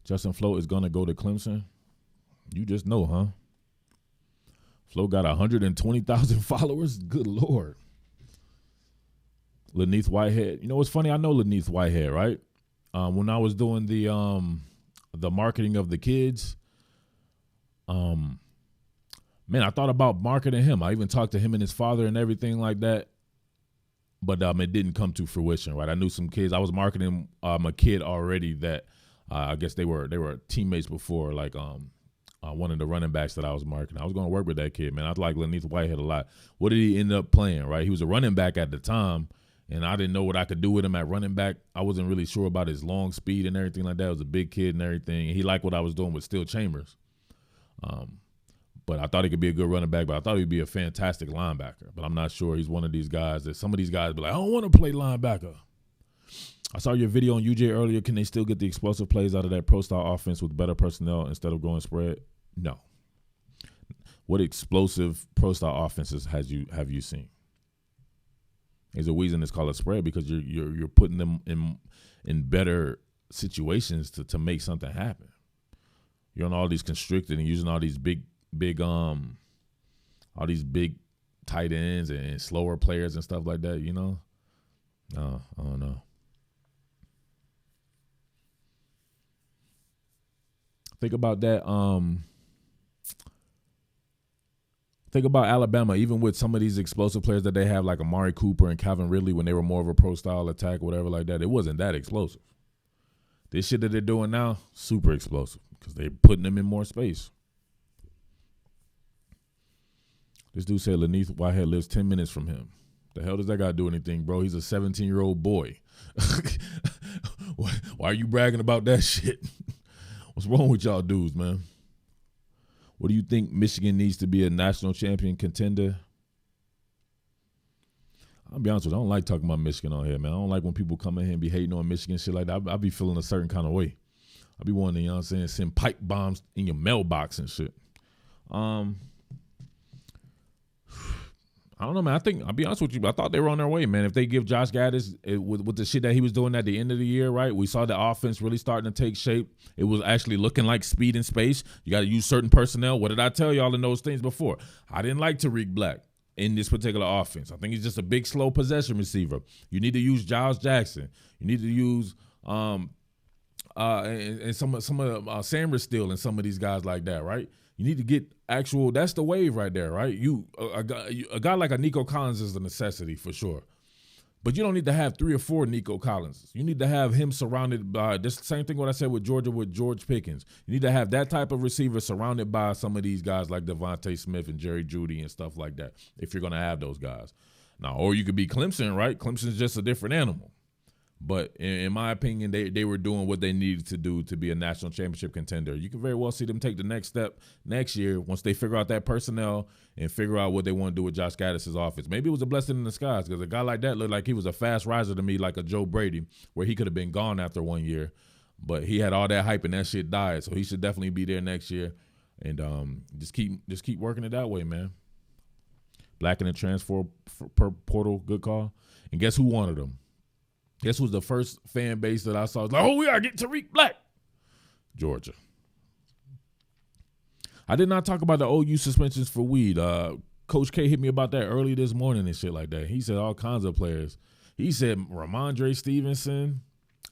Justin Flo is going to go to Clemson. You just know, huh? Flo got 120,000 followers. Good Lord. Laneith Whitehead. You know what's funny? I know Laneith Whitehead, right? When I was doing the marketing of the kids, man, I thought about marketing him. I even talked to him and his father and everything like that. But it didn't come to fruition, right? I knew some kids. I was marketing a kid already that I guess they were teammates before, like one of the running backs that I was marketing. I was going to work with that kid, man. I like Laneith Whitehead a lot. What did he end up playing, right? He was a running back at the time, and I didn't know what I could do with him at running back. I wasn't really sure about his long speed and everything like that. He was a big kid and everything. And he liked what I was doing with Steel Chambers. But I thought he could be a good running back, but I thought he'd be a fantastic linebacker. But I'm not sure. He's one of these guys that some of these guys be like, I don't want to play linebacker. I saw your video on UGA earlier. Can they still get the explosive plays out of that pro-style offense with better personnel instead of going spread? No. What explosive pro-style offenses have you seen? There's a reason it's called a spread because you're putting them in better situations to make something happen. You're on all these constricted and using all these big tight ends and slower players and stuff like that. You know, no, I don't know. Think about that. Think about Alabama, even with some of these explosive players that they have, like Amari Cooper and Calvin Ridley, when they were more of a pro-style attack, whatever like that, it wasn't that explosive. This shit that they're doing now, super explosive because they're putting them in more space. This dude said Laneith Whitehead lives 10 minutes from him. The hell does that guy do anything, bro? He's a 17-year-old boy. Why are you bragging about that shit? What's wrong with y'all dudes, man? What do you think Michigan needs to be a national champion contender? I'll be honest with you, I don't like talking about Michigan on here, man. I don't like when people come in here and be hating on Michigan, shit like that. I be feeling a certain kind of way. I be wanting to, you know what I'm saying, send pipe bombs in your mailbox and shit. I don't know, man. I'll be honest with you, I thought they were on their way, man. If they give Josh Gaddis with the shit that he was doing at the end of the year, right? We saw the offense really starting to take shape. It was actually looking like speed and space. You got to use certain personnel. What did I tell y'all in those things before? I didn't like Tariq Black in this particular offense. I think he's just a big, slow possession receiver. You need to use Giles Jackson. You need to use and some of Sanders still and some of these guys like that, right? You need to get actual. That's the wave right there, right? A guy like a Nico Collins is a necessity for sure, but you don't need to have 3 or 4 Nico Collinses. You need to have him surrounded by this same thing. What I said with Georgia with George Pickens. You need to have that type of receiver surrounded by some of these guys like Devontae Smith and Jerry Jeudy and stuff like that. If you're gonna have those guys now, or you could be Clemson, right? Clemson's just a different animal. But in my opinion, they were doing what they needed to do to be a national championship contender. You can very well see them take the next step next year once they figure out that personnel and figure out what they want to do with Josh Gaddis' offense. Maybe it was a blessing in disguise because a guy like that looked like he was a fast riser to me, like a Joe Brady, where he could have been gone after 1 year. But he had all that hype and that shit died, so he should definitely be there next year. And just keep working it that way, man. Black in the transfer portal, good call. And guess who wanted him? Guess who's the first fan base that I saw? Like, oh, we gotta get Tariq Black. Georgia. I did not talk about the OU suspensions for weed. Coach K hit me about that early this morning and shit like that. He said all kinds of players. He said Ramondre Stevenson,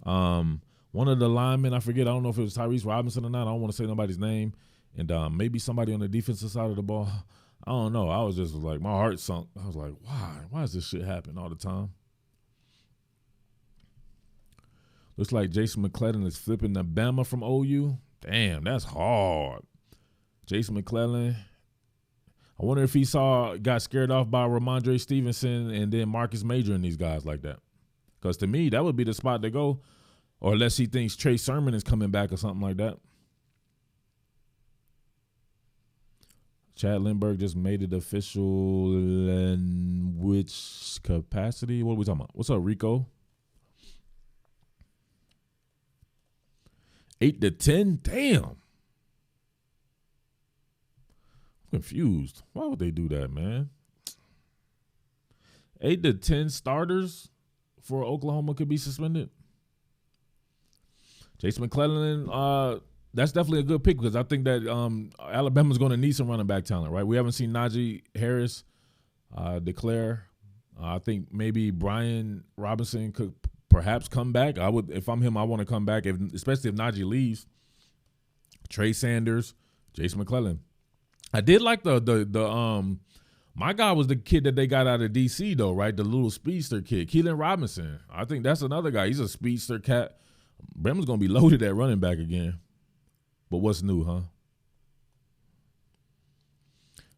one of the linemen, I forget, I don't know if it was Tyrese Robinson or not. I don't want to say nobody's name. And maybe somebody on the defensive side of the ball. I don't know. I was just like, my heart sunk. I was like, why? Why does this shit happen all the time? Looks like Jason McClellan is flipping the Bama from OU. Damn, that's hard. Jason McClellan. I wonder if he got scared off by Ramondre Stevenson and then Marcus Major and these guys like that. Because to me, that would be the spot to go. Or unless he thinks Trey Sermon is coming back or something like that. Chad Lindbergh just made it official in which capacity? What are we talking about? What's up, Rico? 8-10? Damn. I'm confused. Why would they do that, man? 8-10 starters for Oklahoma could be suspended. Jason McClellan, that's definitely a good pick because I think that Alabama's going to need some running back talent, right? We haven't seen Najee Harris declare. I think maybe Brian Robinson could perhaps come back. I would, if I'm him, I want to come back, especially if Najee leaves. Trey Sanders, Jason McClellan. I did like the my guy was the kid that they got out of DC though, right? The little speedster kid, Keelan Robinson. I think that's another guy. He's a speedster cat. Bama's gonna be loaded at running back again. But what's new, huh?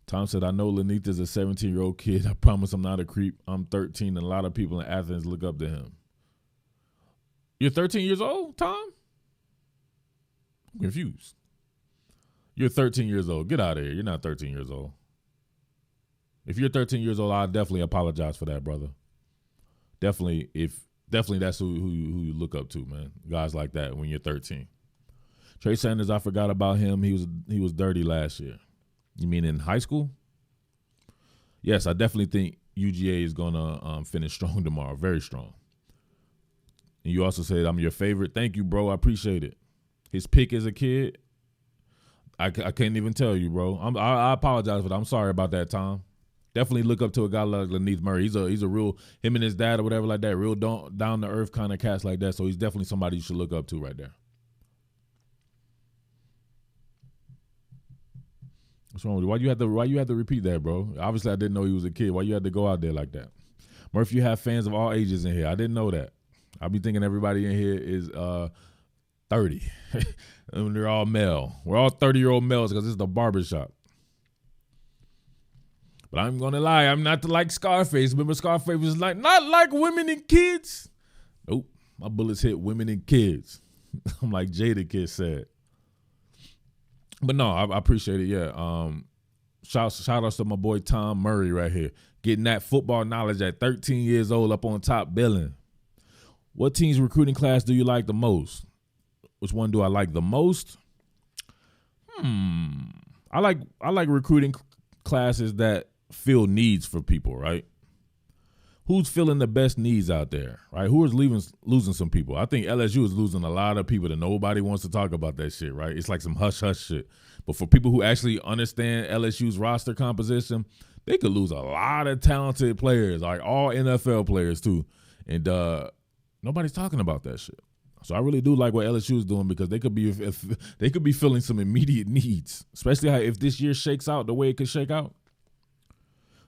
Tom said, I know Lanith is a 17-year-old kid. I promise I'm not a creep. I'm 13, and a lot of people in Athens look up to him. You're 13 years old, Tom? I'm confused. You're 13 years old. Get out of here. You're not 13 years old. If you're 13 years old, I'll definitely apologize for that, brother. Definitely that's who you look up to, man. Guys like that when you're 13. Trey Sanders, I forgot about him. He was dirty last year. You mean in high school? Yes, I definitely think UGA is going to finish strong tomorrow, very strong. And you also said I'm your favorite. Thank you, bro. I appreciate it. His pick as a kid, I can't even tell you, bro. I apologize for that. I'm sorry about that, Tom. Definitely look up to a guy like Lanith Murray. He's a real, him and his dad or whatever like that, real down-to-earth kind of cats like that. So he's definitely somebody you should look up to right there. What's wrong with you? Why you had to repeat that, bro? Obviously, I didn't know he was a kid. Why you had to go out there like that? Murph, you have fans of all ages in here. I didn't know that. I be thinking everybody in here is 30. And they're all male. We're all 30-year-old males because it's the barbershop. But I'm going to lie. I'm not like Scarface. Remember Scarface was like, not like women and kids? Nope. My bullets hit women and kids. I'm like Jada Kid said. But no, I appreciate it, yeah. Shout outs to my boy Tom Murray right here. Getting that football knowledge at 13 years old up on top billing. What team's recruiting class do you like the most? Which one do I like the most? I like recruiting classes that fill needs for people, right? Who's filling the best needs out there, right? Who is losing some people? I think LSU is losing a lot of people that nobody wants to talk about that shit, right? It's like some hush-hush shit. But for people who actually understand LSU's roster composition, they could lose a lot of talented players, like all NFL players too. And nobody's talking about that shit. So I really do like what LSU is doing because they could be filling some immediate needs, especially if this year shakes out the way it could shake out.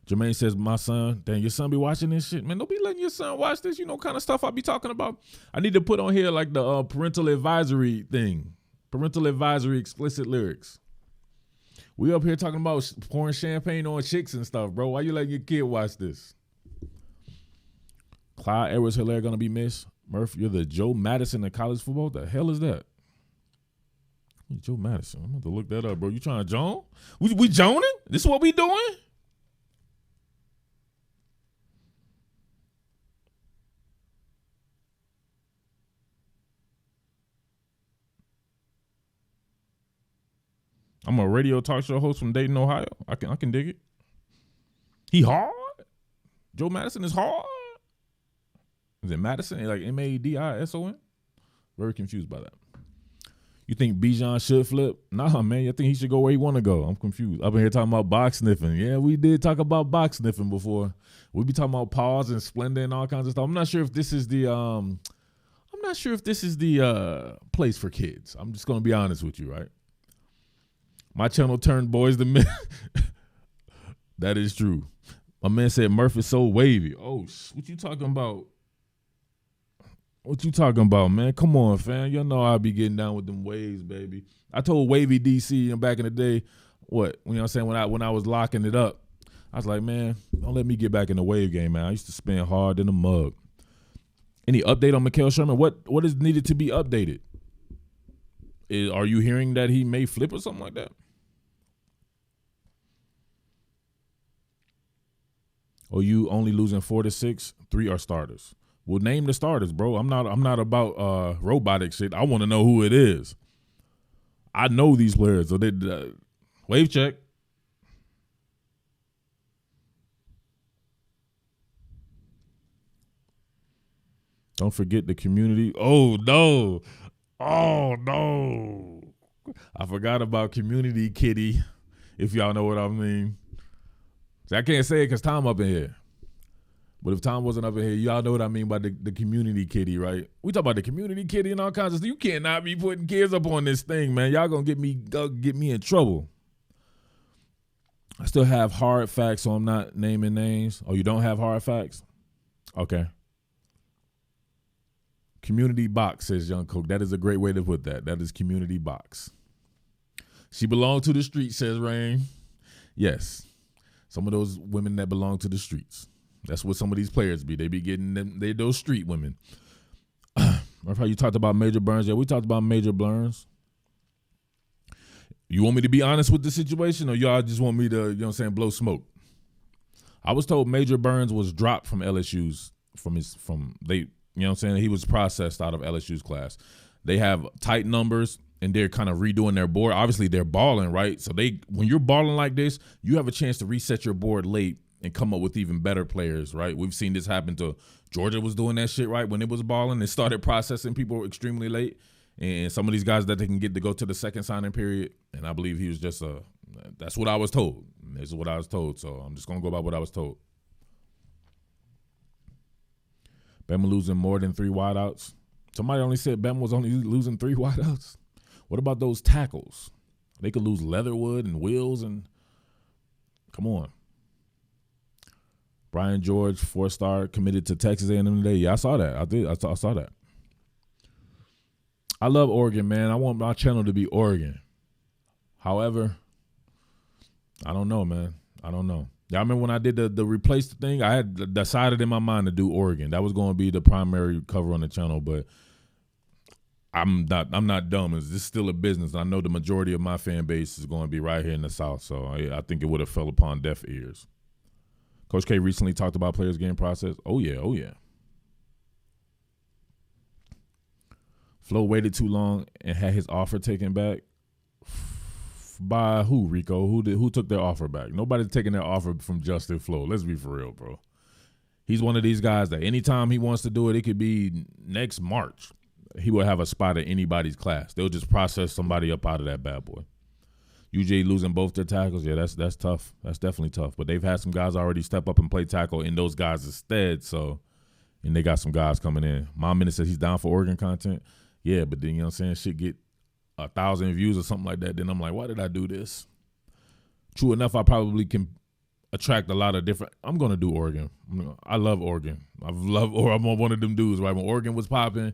Jermaine says, my son, dang, your son be watching this shit? Man, don't be letting your son watch this, kind of stuff I be talking about. I need to put on here like the parental advisory thing. Parental advisory explicit lyrics. We up here talking about pouring champagne on chicks and stuff, bro. Why you letting your kid watch this? Clyde Edwards-Hilaire going to be missed. Murph, you're the Joe Madison of college football? What the hell is that? Joe Madison. I'm going to look that up, bro. You trying to Joan? We joning? This is what we doing? I'm a radio talk show host from Dayton, Ohio. I can dig it. He hard? Joe Madison is hard? Is it Madison? Like Madison? Very confused by that. You think Bijan should flip? Nah, man. I think he should go where he want to go. I'm confused. I've been here talking about box sniffing. Yeah, we did talk about box sniffing before. We be talking about paws and Splenda and all kinds of stuff. I'm not sure if this is the place for kids. I'm just gonna be honest with you, right? My channel turned boys to men. That is true. My man said Murph is so wavy. Oh, what you talking about? What you talking about, man? Come on, fam. You know I be getting down with them waves, baby. I told Wavy DC back in the day, what? You know what I'm saying? When I was locking it up, I was like, man, don't let me get back in the wave game, man. I used to spin hard in the mug. Any update on Mikael Sherman? What is needed to be updated? Are you hearing that he may flip or something like that? Or you only losing 4-6? 3 are starters. Well, name the starters, bro. I'm not about robotic shit. I want to know who it is. I know these players. So they wave check. Don't forget the community. Oh no. I forgot about community kitty. If y'all know what I mean. See, I can't say it because Tom up in here. But if Tom wasn't up in here, y'all know what I mean by the community kitty, right? We talk about the community kitty and all kinds of stuff. You cannot be putting kids up on this thing, man. Y'all gonna get me in trouble. I still have hard facts, so I'm not naming names. Oh, you don't have hard facts? Okay. Community box, says Young Coke. That is a great way to put that. That is community box. She belonged to the streets, says Rain. Yes. Some of those women that belong to the streets. That's what some of these players be. They be getting them. They those street women. Remember how you talked about Major Burns? Yeah, we talked about Major Burns. You want me to be honest with the situation, or y'all just want me to, you know what I'm saying, blow smoke? I was told Major Burns was dropped from LSU's you know what I'm saying? He was processed out of LSU's class. They have tight numbers and they're kind of redoing their board. Obviously, they're balling, right? So when you're balling like this, you have a chance to reset your board late and come up with even better players, right? We've seen this happen to Georgia was doing that shit, right? When it was balling, they started processing people extremely late. And some of these guys that they can get to go to the second signing period, and I believe he was just that's what I was told. This is what I was told, so I'm just going to go by what I was told. Bama losing more than 3 wideouts. Somebody only said Bama was only losing 3 wideouts. What about those tackles? They could lose Leatherwood and Wills and come on. Brian George, 4-star, committed to Texas A&M today. Yeah, I saw that. I did. I saw that. I love Oregon, man. I want my channel to be Oregon. However, I don't know, man. I don't know. Y'all remember when I did the replace the thing? I had decided in my mind to do Oregon. That was going to be the primary cover on the channel, but I'm not dumb. This is still a business. I know the majority of my fan base is going to be right here in the South, so I think it would have fell upon deaf ears. Coach K recently talked about players' game process. Oh, yeah. Flo waited too long and had his offer taken back. By who, Rico? Who took their offer back? Nobody's taking their offer from Justin Flo. Let's be for real, bro. He's one of these guys that anytime he wants to do it, it could be next March. He will have a spot at anybody's class. They'll just process somebody up out of that bad boy. UGA losing both their tackles, yeah, that's tough. That's definitely tough. But they've had some guys already step up and play tackle in those guys' stead, so, and they got some guys coming in. Mom Minute says he's down for Oregon content. Yeah, but then, you know what I'm saying, shit get 1,000 views or something like that. Then I'm like, why did I do this? True enough, I probably can attract a lot of different. I'm going to do Oregon. I love Oregon. I'm one of them dudes, right? When Oregon was popping,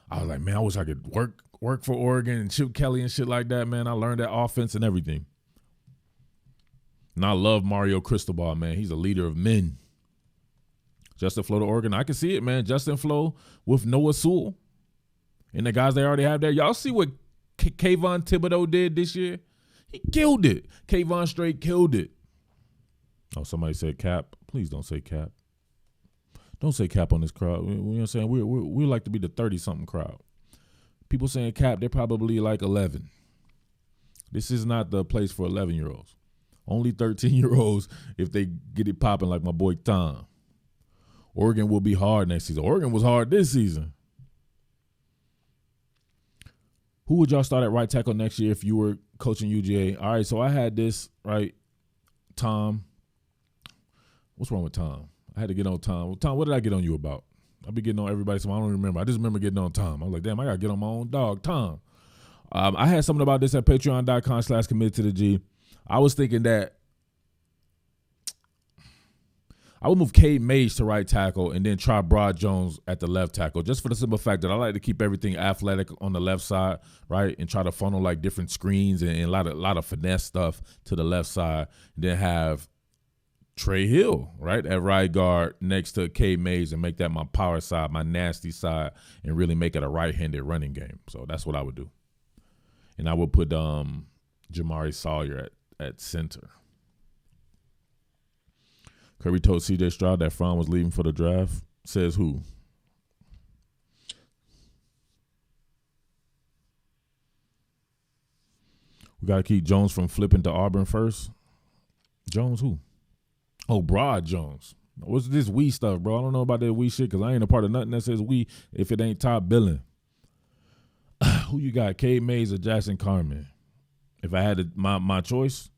I was like, man, I wish I could work for Oregon and Chip Kelly and shit like that, man. I learned that offense and everything. And I love Mario Cristobal, man. He's a leader of men. Justin Flo to Oregon. I can see it, man. Justin Flo with Noah Sewell and the guys they already have there. Y'all see what Kayvon Thibodeau did this year? He killed it. Kayvon straight killed it. Oh, somebody said cap. Please don't say cap. Don't say cap on this crowd. You know what I'm saying? We like to be the 30-something crowd. People saying cap, they're probably like 11. This is not the place for 11-year-olds. Only 13-year-olds if they get it popping like my boy Tom. Oregon will be hard next season. Oregon was hard this season. Who would y'all start at right tackle next year if you were coaching UGA? All right, so I had this, right, Tom. What's wrong with Tom? I had to get on Tom. Well, Tom, what did I get on you about? I be getting on everybody, so I don't remember. I just remember getting on Tom. I was like, damn, I got to get on my own dog, Tom. I had something about this at patreon.com/committed to the G. I was thinking that I would move Cade Mays to right tackle and then try Broad Jones at the left tackle, just for the simple fact that I like to keep everything athletic on the left side, right, and try to funnel like different screens and a lot of finesse stuff to the left side, and then have Trey Hill, right, at right guard next to Cade Mays and make that my power side, my nasty side, and really make it a right-handed running game. So that's what I would do. And I would put Jamari Sawyer at center. Kirby told C.J. Stroud that Fromm was leaving for the draft. Says who? We got to keep Jones from flipping to Auburn first. Jones who? Oh, Broad Jones. What's this we stuff, bro? I don't know about that we shit because I ain't a part of nothing that says we if it ain't top billing. Who you got, Cade Mays or Jackson Carman? If I had my choice,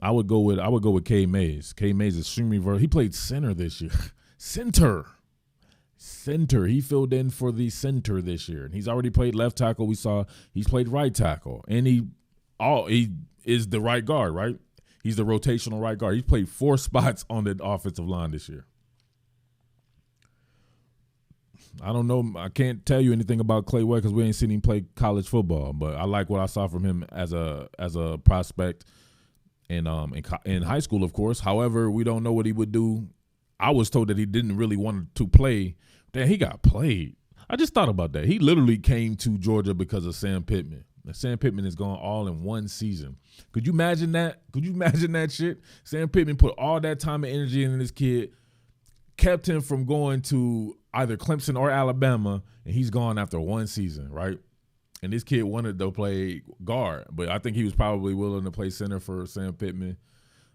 I would go with Cade Mays. Cade Mays is extremely versatile. He played center this year. Center. He filled in for the center this year. And he's already played left tackle. We saw he's played right tackle. And he is the right guard, right? He's the rotational right guard. He's played 4 spots on the offensive line this year. I don't know. I can't tell you anything about Clay Webb because we ain't seen him play college football. But I like what I saw from him as a prospect in high school, of course. However, we don't know what he would do. I was told that he didn't really want to play. Damn, he got played. I just thought about that. He literally came to Georgia because of Sam Pittman. Now, Sam Pittman is gone all in one season. Could you imagine that? Could you imagine that shit? Sam Pittman put all that time and energy into this kid, kept him from going to either Clemson or Alabama, and he's gone after one season, right? And this kid wanted to play guard, but I think he was probably willing to play center for Sam Pittman.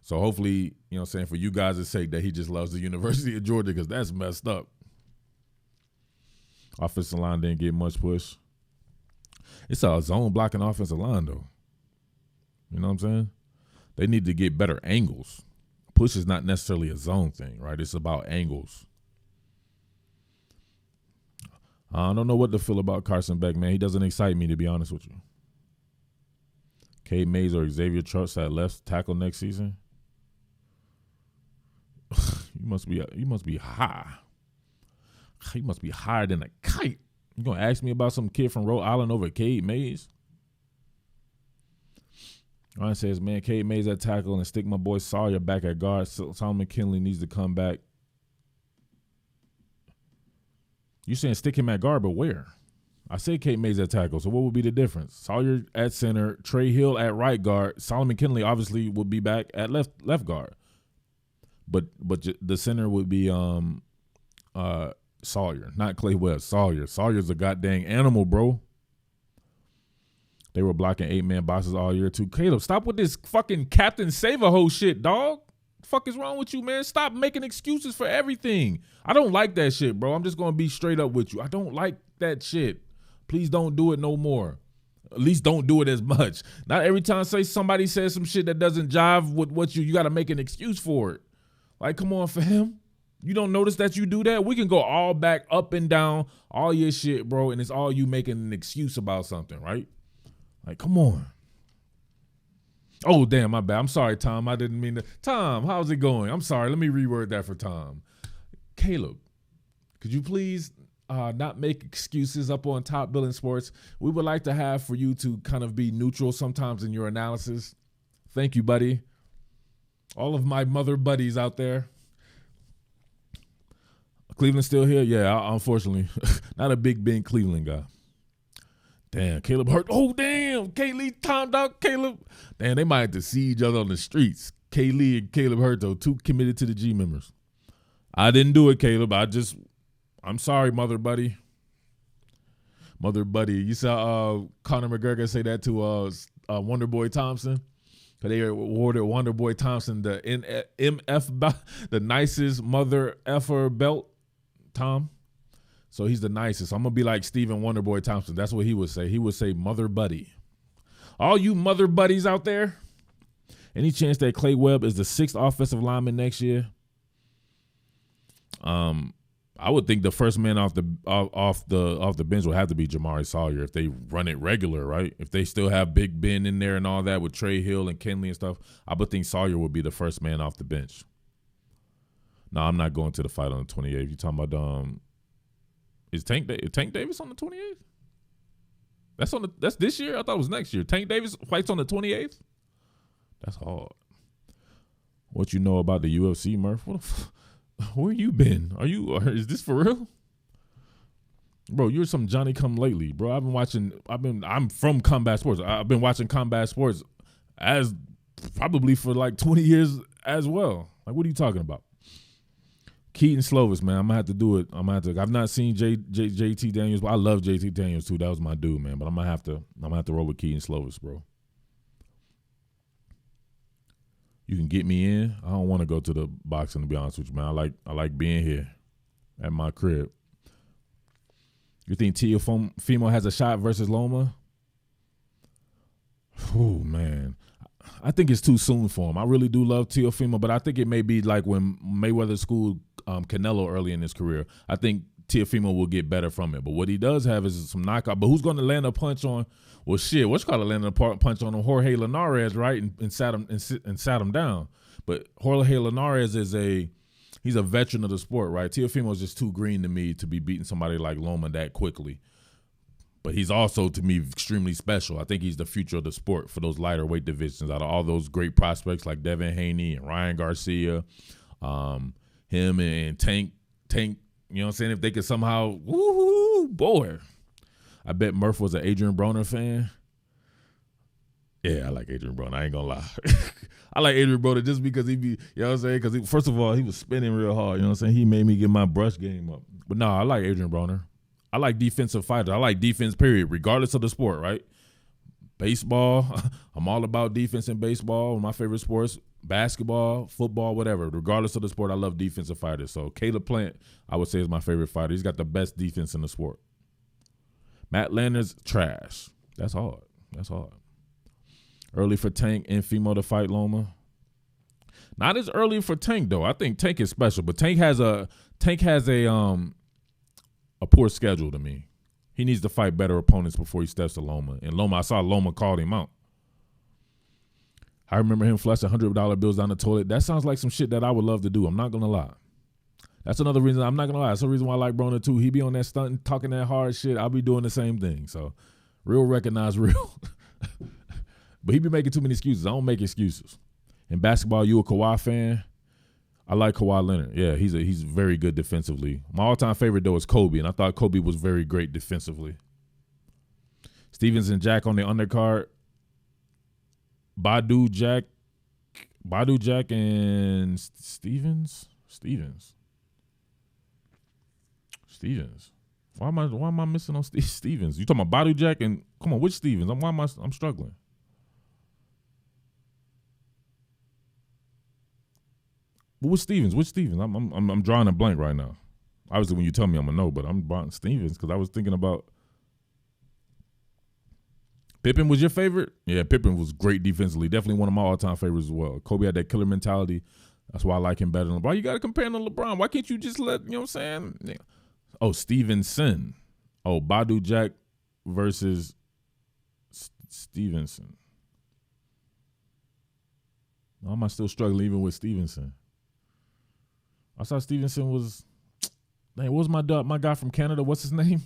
So hopefully, you know what I'm saying, for you guys' sake, that he just loves the University of Georgia because that's messed up. Offensive line didn't get much push. It's a zone blocking offensive line, though. You know what I'm saying? They need to get better angles. Push is not necessarily a zone thing, right? It's about angles. I don't know what to feel about Carson Beck, man. He doesn't excite me, to be honest with you. Cade Mays or Xavier Truss at left tackle next season. You must be high. He must be higher than a kite. You gonna ask me about some kid from Rhode Island over Cade Mays? Ryan says, man, Cade Mays at tackle and stick my boy Sawyer back at guard. Solomon McKinley needs to come back. You saying stick him at guard, but where? I said Cade Mays at tackle, so what would be the difference? Sawyer at center, Trey Hill at right guard. Solomon McKinley obviously would be back at left guard. But the center would be Sawyer, not Clay Webb. Sawyer. Sawyer's a goddamn animal, bro. They were blocking 8-man boxes all year too. Caleb, stop with this fucking Captain Save-A-Ho shit, dog. The fuck is wrong with you, man? Stop making excuses for everything. I don't like that shit, bro. I'm just gonna be straight up with you. I don't like that shit. Please don't do it no more. At least don't do it as much. Not every time somebody says some shit that doesn't jive with what you got to make an excuse for it. Like, come on, fam. You don't notice that you do that? We can go all back, up and down, all your shit, bro, and it's all you making an excuse about something, right? Like, come on. Oh, damn, my bad. I'm sorry, Tom. I didn't mean to. Tom, how's it going? I'm sorry. Let me reword that for Tom. Caleb, could you please not make excuses up on Top Billin Sports? We would like to have for you to kind of be neutral sometimes in your analysis. Thank you, buddy. All of my mother buddies out there. Cleveland still here? Yeah, unfortunately. Not a big Ben Cleveland guy. Damn, Caleb hurt. Oh, damn. K-Lee timed out Caleb. Damn, they might have to see each other on the streets. K-Lee and Caleb Hurt, though, two committed to the G members. I didn't do it, Caleb. I'm sorry, mother buddy. Mother buddy. You saw Conor McGregor say that to Wonder Boy Thompson. They awarded Wonder Boy Thompson the MF, the nicest mother effer belt, Tom. So he's the nicest. I'm going to be like Stephen Wonder Boy Thompson. That's what he would say. He would say mother buddy. All you mother buddies out there, any chance that Clay Webb is the 6th offensive lineman next year? I would think the first man off the bench would have to be Jamari Sawyer if they run it regular, right? If they still have Big Ben in there and all that with Trey Hill and Kenley and stuff, I would think Sawyer would be the first man off the bench. No, I'm not going to the fight on the 28th. You talking about is Tank Davis on the 28th? That's this year? I thought it was next year. Tank Davis fights on the 28th? That's hard. What you know about the UFC, Murph? Where you been? Is this for real? Bro, you're some Johnny come lately, bro. I'm from combat sports. I've been watching combat sports as probably for like 20 years as well. Like, what are you talking about? Keaton Slovis, man. I'm gonna have to do it. I've not seen JT Daniels, but I love JT Daniels too. That was my dude, man. But I'm gonna have to roll with Keaton Slovis, bro. You can get me in. I don't want to go to the boxing, to be honest with you, man. I like being here at my crib. You think Teofimo has a shot versus Loma? Oh, man. I think it's too soon for him. I really do love Teofimo, but I think it may be like when Mayweather schooled Canelo early in his career. I think Teofimo will get better from it. But what he does have is some knockout. But who's going to land a punch on? Well, shit, what's called landing a punch on Jorge Linares, right? And sat him down. But Jorge Linares he's a veteran of the sport, right? Teofimo is just too green to me to be beating somebody like Loma that quickly. But he's also, to me, extremely special. I think he's the future of the sport for those lighter weight divisions. Out of all those great prospects like Devin Haney and Ryan Garcia, him and Tank, you know what I'm saying? If they could somehow, woo-hoo, boy. I bet Murph was an Adrian Broner fan. Yeah, I like Adrian Broner. I ain't going to lie. I like Adrian Broner just because he be, you know what I'm saying? Because first of all, he was spinning real hard. You know what I'm saying? He made me get my brush game up. But no, I like Adrian Broner. I like defensive fighters. I like defense, period, regardless of the sport, right? Baseball, I'm all about defense in baseball. One of my favorite sports, basketball, football, whatever. Regardless of the sport, I love defensive fighters. So Caleb Plant, I would say, is my favorite fighter. He's got the best defense in the sport. Matt Lander's trash. That's hard. Early for Tank and Fimo to fight Loma. Not as early for Tank, though. I think Tank is special, but Tank has a poor schedule to me. He needs to fight better opponents before he steps to Loma. And Loma, I saw Loma called him out. I remember him flushing $100 bills down the toilet. That sounds like some shit that I would love to do. I'm not going to lie. That's another reason I'm not going to lie. That's the reason why I like Broner, too. He be on that stunt and talking that hard shit. I'll be doing the same thing. So, real recognize real. But he be making too many excuses. I don't make excuses. In basketball, you a Kawhi fan? I like Kawhi Leonard. Yeah, he's very good defensively. My all-time favorite, though, is Kobe, and I thought Kobe was very great defensively. Stevens and Jack on the undercard. Badu Jack and Stevens. Why am I missing on Stevens? You talking about Badu Jack and come on, which Stevens? I'm struggling. Which Stevens? I'm drawing a blank right now. Obviously, when you tell me, I'm gonna know, but I'm about Stevens because I was thinking about Pippen. Was your favorite? Yeah, Pippen was great defensively. Definitely one of my all-time favorites as well. Kobe had that killer mentality. That's why I like him better than LeBron. You got to compare him to LeBron. Why can't you just let, you know what I'm saying? Yeah. Oh, Stevenson. Oh, Badu Jack versus Stevenson. Why am I still struggling even with Stevenson? I saw Stevenson was, what was my guy from Canada? What's his name?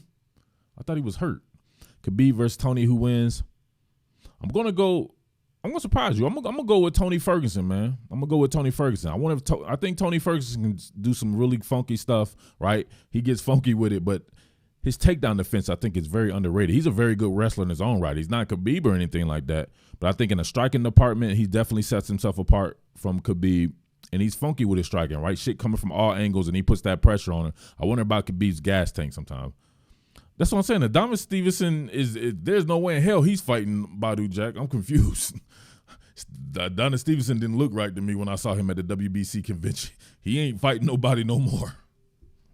I thought he was hurt. Khabib versus Tony, who wins? I'm gonna go I'm gonna surprise you. I'm gonna go with Tony Ferguson, man. I'm gonna go with Tony Ferguson. I think Tony Ferguson can do some really funky stuff, right? He gets funky with it, but his takedown defense, I think, is very underrated. He's a very good wrestler in his own right. He's not Khabib or anything like that, but I think in the striking department, he definitely sets himself apart from Khabib, and he's funky with his striking, right? Shit coming from all angles, and he puts that pressure on him. I wonder about Khabib's gas tank sometimes. That's what I'm saying. Adonis Stevenson there's no way in hell he's fighting Badu Jack. I'm confused. Adonis Stevenson didn't look right to me when I saw him at the WBC convention. He ain't fighting nobody no more.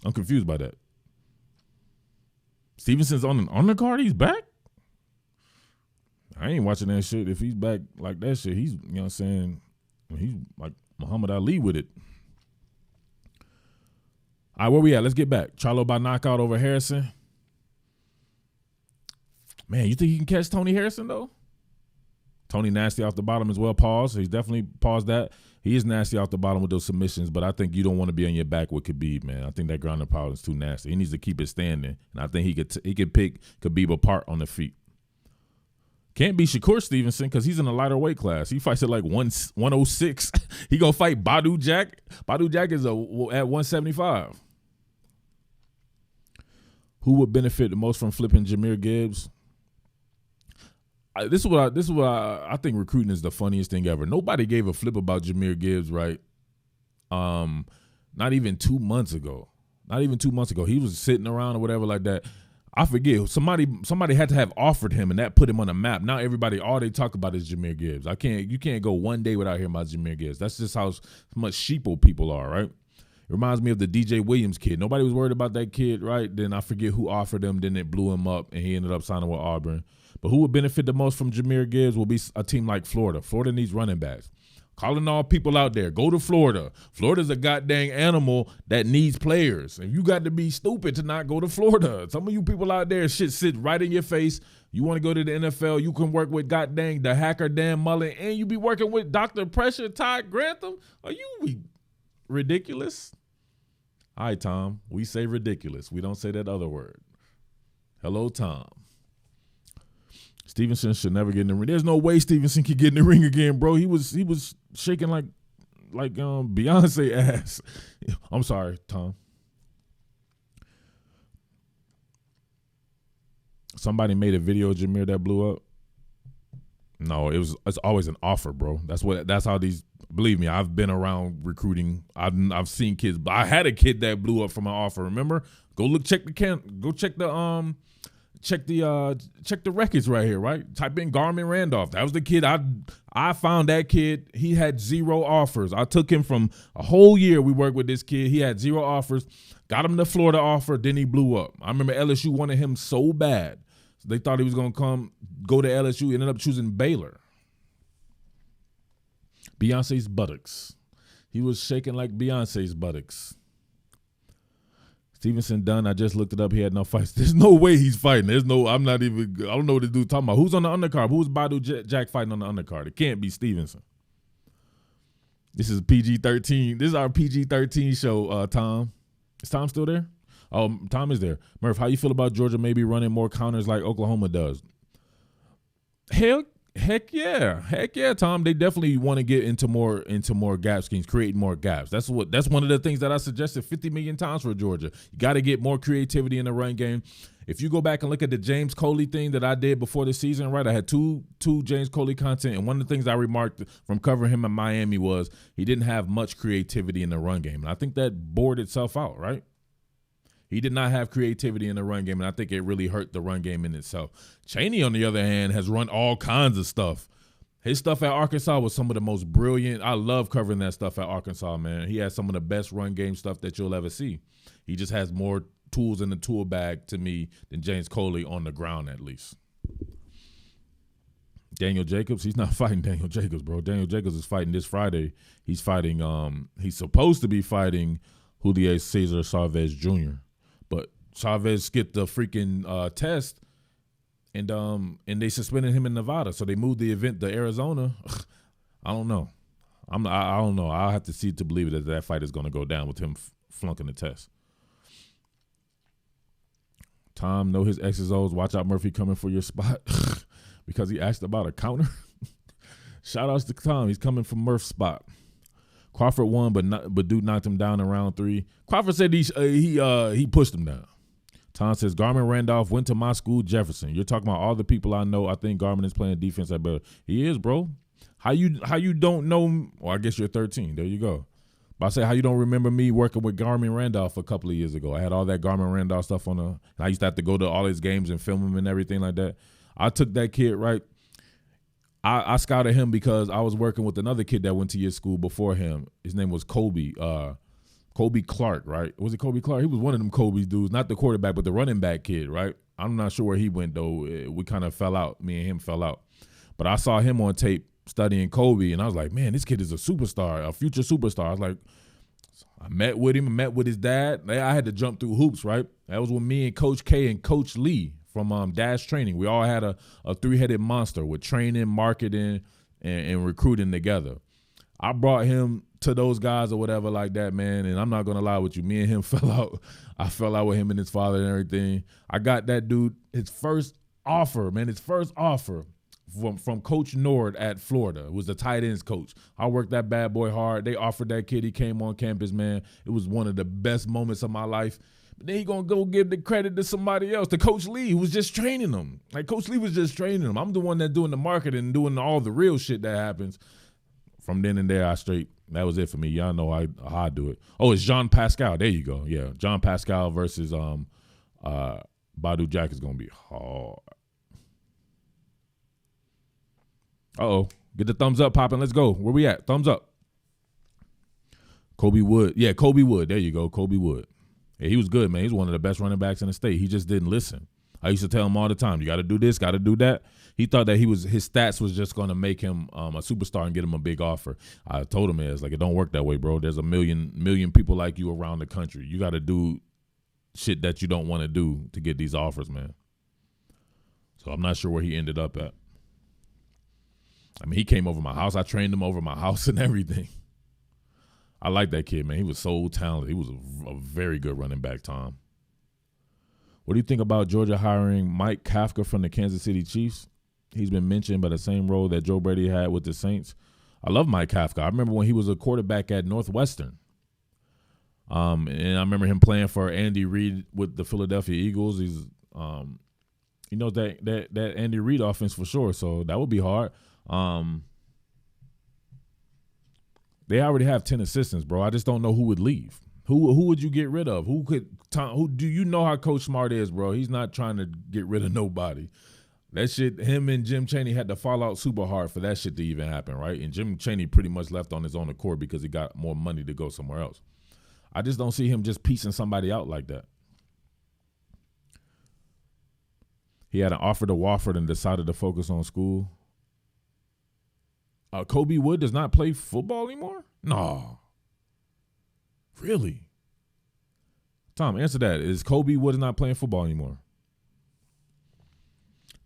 I'm confused by that. Stevenson's on an undercard? He's back? I ain't watching that shit. If he's back like that shit, he's, you know what I'm saying, he's like Muhammad Ali with it. All right, where we at? Let's get back. Charlo by knockout over Harrison. Man, you think he can catch Tony Harrison, though? Tony nasty off the bottom as well. Pause. He's definitely paused that. He is nasty off the bottom with those submissions, but I think you don't want to be on your back with Khabib, man. I think that ground and pound is too nasty. He needs to keep it standing, and I think he could pick Khabib apart on the feet. Can't be Shakur Stevenson because he's in a lighter weight class. He fights at like 106. He gonna fight Badu Jack. Badu Jack is at 175. Who would benefit the most from flipping Jahmyr Gibbs? This is what I think recruiting is the funniest thing ever. Nobody gave a flip about Jahmyr Gibbs, right? Not even 2 months ago. He was sitting around or whatever like that. I forget. Somebody had to have offered him, and that put him on the map. Now everybody, all they talk about is Jahmyr Gibbs. You can't go one day without hearing about Jahmyr Gibbs. That's just how much sheeple people are, right? It reminds me of the DJ Williams kid. Nobody was worried about that kid, right? Then I forget who offered him. Then it blew him up, and he ended up signing with Auburn. But who would benefit the most from Jahmyr Gibbs will be a team like Florida. Florida needs running backs. Calling all people out there, go to Florida. Florida's a goddamn animal that needs players. And you got to be stupid to not go to Florida. Some of you people out there, shit sit right in your face. You want to go to the NFL, you can work with goddamn the hacker Dan Mullen, and you be working with Dr. Pressure Todd Grantham. Are you ridiculous? All right, Tom, we say ridiculous. We don't say that other word. Hello, Tom. Stevenson should never get in the ring. There's no way Stevenson could get in the ring again, bro. He was shaking like Beyonce ass. I'm sorry, Tom. Somebody made a video of Jahmyr that blew up. No, it's always an offer, bro. That's how these. Believe me, I've been around recruiting. I've seen kids. I had a kid that blew up from an offer. Remember? Check the records right here, right? Type in Garmin Randolph. That was the kid. I found that kid. He had 0 offers. I took him from a whole year we worked with this kid. He had 0 offers. Got him the Florida offer. Then he blew up. I remember LSU wanted him so bad. So they thought he was going to go to LSU. He ended up choosing Baylor. Beyonce's buttocks. He was shaking like Beyonce's buttocks. Stevenson done. I just looked it up. He had no fights. There's no way he's fighting. I don't know what this dude talking about. Who's on the undercard? Who's Badu Jack fighting on the undercard? It can't be Stevenson. This is PG-13. This is our PG-13 show, Tom. Is Tom still there? Oh, Tom is there. Murph, how you feel about Georgia maybe running more counters like Oklahoma does? Heck yeah, Tom. They definitely want to get into more gap schemes, create more gaps. That's one of the things that I suggested 50 million times for Georgia. You got to get more creativity in the run game. If you go back and look at the James Coley thing that I did before the season, right? I had two James Coley content, and one of the things I remarked from covering him in Miami was he didn't have much creativity in the run game, and I think that bore itself out, right? He did not have creativity in the run game, and I think it really hurt the run game in itself. Chaney, on the other hand, has run all kinds of stuff. His stuff at Arkansas was some of the most brilliant. I love covering that stuff at Arkansas, man. He has some of the best run game stuff that you'll ever see. He just has more tools in the tool bag to me than James Coley on the ground, at least. Daniel Jacobs, he's not fighting Daniel Jacobs, bro. Daniel Jacobs is fighting this Friday. He's supposed to be fighting Julio Cesar Chavez Jr., but Chavez skipped the freaking test, and they suspended him in Nevada, so they moved the event to Arizona. I don't know. I don't know. I'll have to see to believe that fight is going to go down with him flunking the test. Tom, know his X's O's. Watch out, Murphy coming for your spot because he asked about a counter. Shout outs to Tom. He's coming from Murph's spot. Crawford won, but Duke knocked him down in round 3. Crawford said he pushed him down. Tom says, Garmin Randolph went to my school, Jefferson. You're talking about all the people I know. I think Garmin is playing defense at better. He is, bro. How you don't know? Well, I guess you're 13. There you go. But I say, how you don't remember me working with Garmin Randolph a couple of years ago? I had all that Garmin Randolph stuff on and I used to have to go to all his games and film him and everything like that. I took that kid, right? I scouted him because I was working with another kid that went to your school before him. His name was Kobe Clark, right? Was it Kobe Clark? He was one of them Kobe dudes, not the quarterback, but the running back kid, right? I'm not sure where he went, though. We kind of fell out. Me and him fell out. But I saw him on tape studying Kobe, and I was like, man, this kid is a superstar, a future superstar. I was like, I met with him, I met with his dad. I had to jump through hoops, right? That was with me and Coach K and Coach Lee from Dash Training. We all had a three-headed monster with training, marketing, and recruiting together. I brought him to those guys or whatever like that, man, and I'm not going to lie with you. Me and him fell out. I fell out with him and his father and everything. I got that dude his first offer from Coach Nord at Florida. It was the tight ends coach. I worked that bad boy hard. They offered that kid. He came on campus, man. It was one of the best moments of my life. But then he going to go give the credit to somebody else, to Coach Lee, who was just training him. Like, Coach Lee was just training him. I'm the one that's doing the marketing and doing all the real shit that happens. From then and there, that was it for me. Y'all know how I do it. Oh, it's Jean Pascal. There you go. Yeah, Jean Pascal versus Badu Jack is going to be hard. Uh-oh. Get the thumbs up popping. Let's go. Where we at? Thumbs up. Kobe Wood. Yeah, Kobe Wood. There you go. Kobe Wood. Yeah, he was good, man. He's one of the best running backs in the state. He just didn't listen. I used to tell him all the time, you got to do this, got to do that. He thought that his stats was just going to make him a superstar and get him a big offer. I told him, it don't work that way, bro. There's a million people like you around the country. You got to do shit that you don't want to do to get these offers, man. So I'm not sure where he ended up at. I mean, he came over my house. I trained him over my house and everything. I like that kid, man. He was so talented. He was a very good running back, Tom. What do you think about Georgia hiring Mike Kafka from the Kansas City Chiefs? He's been mentioned by the same role that Joe Brady had with the Saints. I love Mike Kafka. I remember when he was a quarterback at Northwestern. And I remember him playing for Andy Reid with the Philadelphia Eagles. He's he knows that Andy Reid offense for sure, so that would be hard. They already have 10 assistants, bro. I just don't know who would leave. Who would you get rid of? Who do you know how Coach Smart is, bro? He's not trying to get rid of nobody. That shit, him and Jim Chaney had to fall out super hard for that shit to even happen, right? And Jim Chaney pretty much left on his own accord because he got more money to go somewhere else. I just don't see him just piecing somebody out like that. He had an offer to Wofford and decided to focus on school. Kobe Wood does not play football anymore? No. Really? Tom, answer that. Is Kobe Wood not playing football anymore?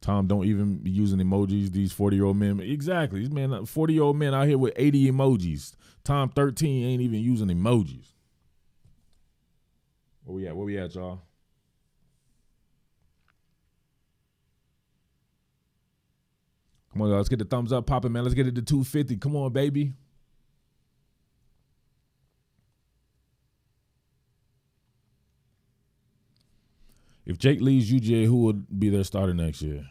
Tom, don't even be using emojis, these 40-year-old men. Exactly. These 40-year-old men out here with 80 emojis. Tom, 13, ain't even using emojis. Where we at? Where we at, y'all? Come on, y'all. Let's get the thumbs up popping, man. Let's get it to 250. Come on, baby. If Jake leaves UGA, who would be their starter next year?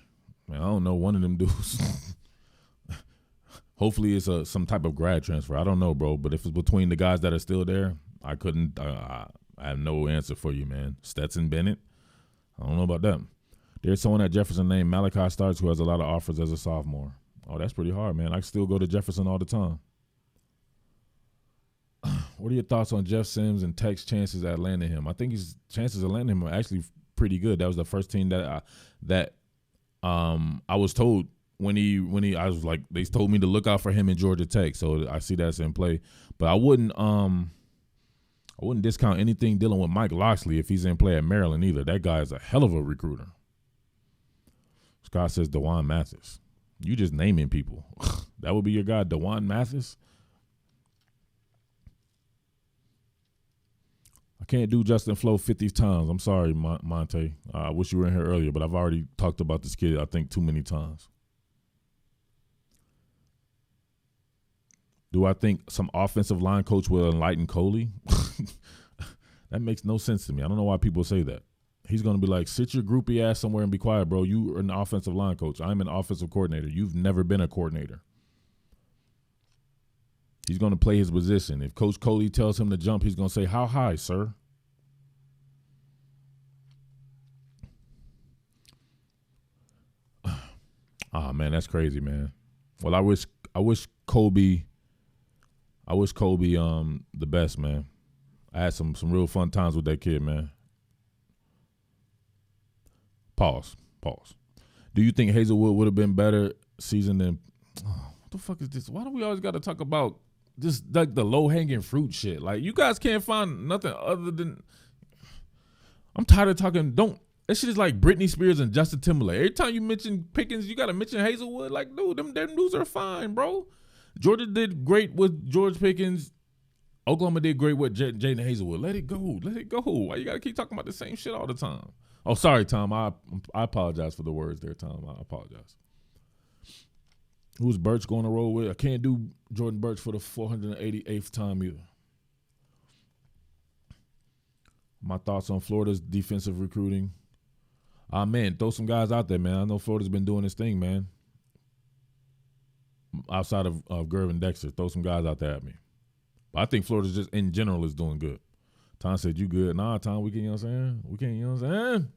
Man, I don't know. One of them dudes. Hopefully it's some type of grad transfer. I don't know, bro. But if it's between the guys that are still there, I have no answer for you, man. Stetson Bennett, I don't know about that. There's someone at Jefferson named Malachi Starks who has a lot of offers as a sophomore. Oh, that's pretty hard, man. I still go to Jefferson all the time. What are your thoughts on Jeff Sims and Tech's chances at landing him? I think his chances of landing him are actually pretty good. That was the first team that I was told when I was like, they told me to look out for him in Georgia Tech. So I see that's in play. But I wouldn't discount anything dealing with Mike Loxley if he's in play at Maryland either. That guy is a hell of a recruiter. Scott says DeJuan Mathis. You just naming people. That would be your guy, DeJuan Mathis? I can't do Justin Flo 50 times. I'm sorry, Monte. I wish you were in here earlier, but I've already talked about this kid, I think, too many times. Do I think some offensive line coach will enlighten Coley? That makes no sense to me. I don't know why people say that. He's going to be like, sit your groupie ass somewhere and be quiet, bro. You are an offensive line coach. I'm an offensive coordinator. You've never been a coordinator. He's going to play his position. If Coach Coley tells him to jump, he's going to say, how high, sir? Oh, man, that's crazy, man. Well, I wish Kobe the best, man. I had some real fun times with that kid, man. Pause. Do you think Hazelwood would have been better season than what the fuck is this? Why do we always got to talk about just like the low-hanging fruit shit? Like, you guys can't find nothing other than I'm tired of talking. That shit is like Britney Spears and Justin Timberlake. Every time you mention Pickens, you got to mention Hazelwood. Like, dude, them dudes are fine, bro. Georgia did great with George Pickens. Oklahoma did great with Jaden Hazelwood. Let it go. Why you got to keep talking about the same shit all the time? Oh, sorry, Tom. I apologize for the words there, Tom. I apologize. Who's Birch going to roll with? I can't do Jordan Birch for the 488th time either. My thoughts on Florida's defensive recruiting. Man, throw some guys out there, man. I know Florida's been doing this thing, man. Outside of Gervin Dexter, throw some guys out there at me. But I think Florida just in general is doing good. Tom said, you good. Nah, Tom, we can, you know what I'm saying? We can't, you know what I'm saying?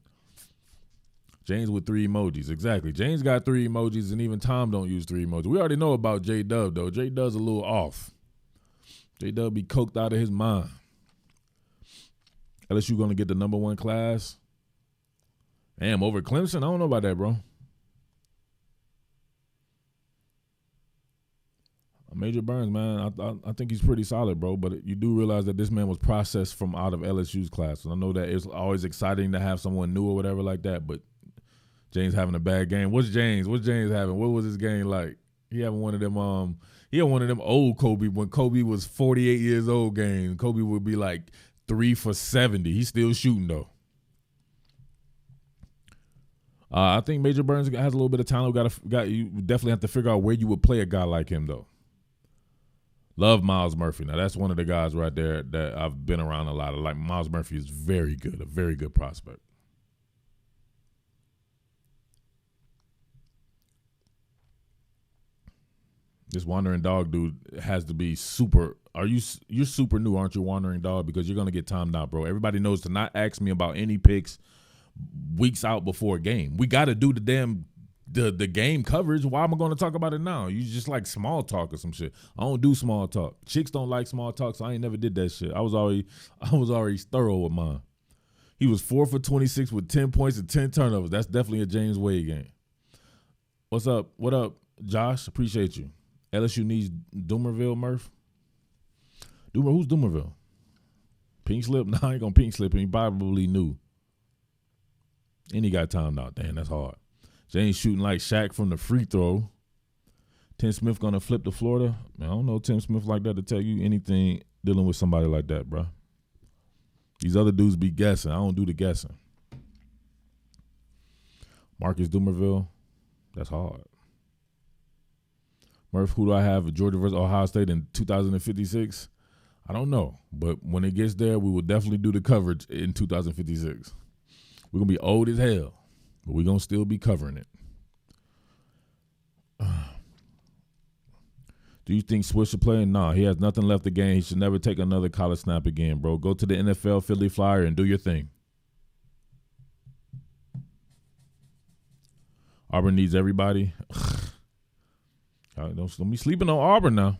James with 3 emojis. Exactly. James got 3 emojis, and even Tom don't use 3 emojis. We already know about J-Dub, though. J-Dub's a little off. J-Dub be coked out of his mind. LSU going to get the #1 class. Damn, over Clemson? I don't know about that, bro. Major Burns, man, I think he's pretty solid, bro. But you do realize that this man was processed from out of LSU's class. And I know that it's always exciting to have someone new or whatever like that. But James having a bad game. What's James having? What was his game like? He having one of them. He had one of them old Kobe when Kobe was 48 years old. Game Kobe would be like 3 for 70. He's still shooting though. I think Major Burns has a little bit of talent. You definitely have to figure out where you would play a guy like him though. Love Miles Murphy. Now, that's one of the guys right there that I've been around a lot of. Like, Miles Murphy is very good, a very good prospect. This Wandering Dog dude has to be super. You're super new, aren't you, Wandering Dog? Because you're going to get timed out, bro. Everybody knows to not ask me about any picks weeks out before a game. We got to do the damn the game coverage. Why am I going to talk about it now? You just like small talk or some shit. I don't do small talk. Chicks don't like small talk, so I ain't never did that shit. I was already thorough with mine. He was 4 for 26 with 10 points and 10 turnovers. That's definitely a James Wade game. What's up? What up, Josh? Appreciate you. LSU needs Doomerville, Murph. Who's Doomerville? Pink slip? Nah, I ain't gonna pink slip him. He probably knew. And he got timed out. Damn, that's hard. James shooting like Shaq from the free throw. Tim Smith gonna flip to Florida. Man, I don't know Tim Smith like that to tell you anything dealing with somebody like that, bro. These other dudes be guessing. I don't do the guessing. Marcus Doomerville, that's hard. Murph, who do I have? Georgia versus Ohio State in 2056? I don't know. But when it gets there, we will definitely do the coverage in 2056. We're going to be old as hell, but we're going to still be covering it. Do you think Swish should play? Nah, he has nothing left to gain. He should never take another college snap again, bro. Go to the NFL Philly Flyer and do your thing. Auburn needs everybody. Don't be sleeping on Auburn now.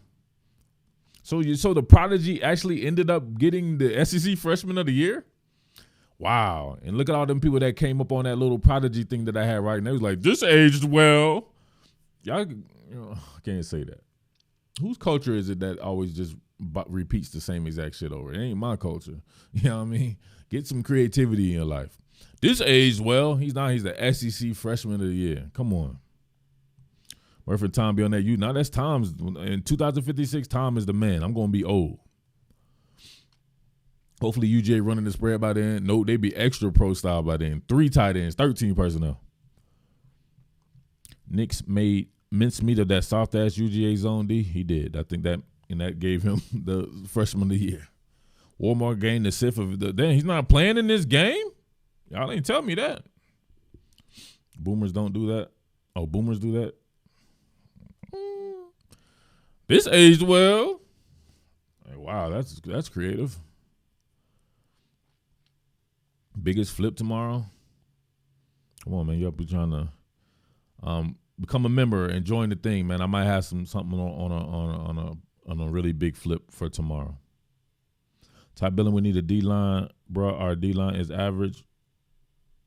So the Prodigy actually ended up getting the SEC Freshman of the Year? Wow. And look at all them people that came up on that little Prodigy thing that I had right now. They was like, this aged well. Y'all, I can't say that. Whose culture is it that always just repeats the same exact shit over? It ain't my culture. You know what I mean? Get some creativity in your life. This aged well. He's the SEC Freshman of the Year. Come on. Wait for Tom be on that. Now that's Tom's. In 2056, Tom is the man. I'm going to be old. Hopefully UGA running the spread by then. No, they be extra pro style by then. 3 tight ends, 13 personnel. Knicks made mincemeat of that soft-ass UGA zone D. He did. I think that and that gave him the freshman of the year. Warmore gained the sip of the. Damn, he's not playing in this game? Y'all ain't tell me that. Boomers don't do that. Oh, boomers do that? This aged well. Wow, that's creative. Biggest flip tomorrow. Come on, man. Y'all be trying to become a member and join the thing, man. I might have something on a really big flip for tomorrow. Ty Billin, we need a D-line, bro. Our D-line is average.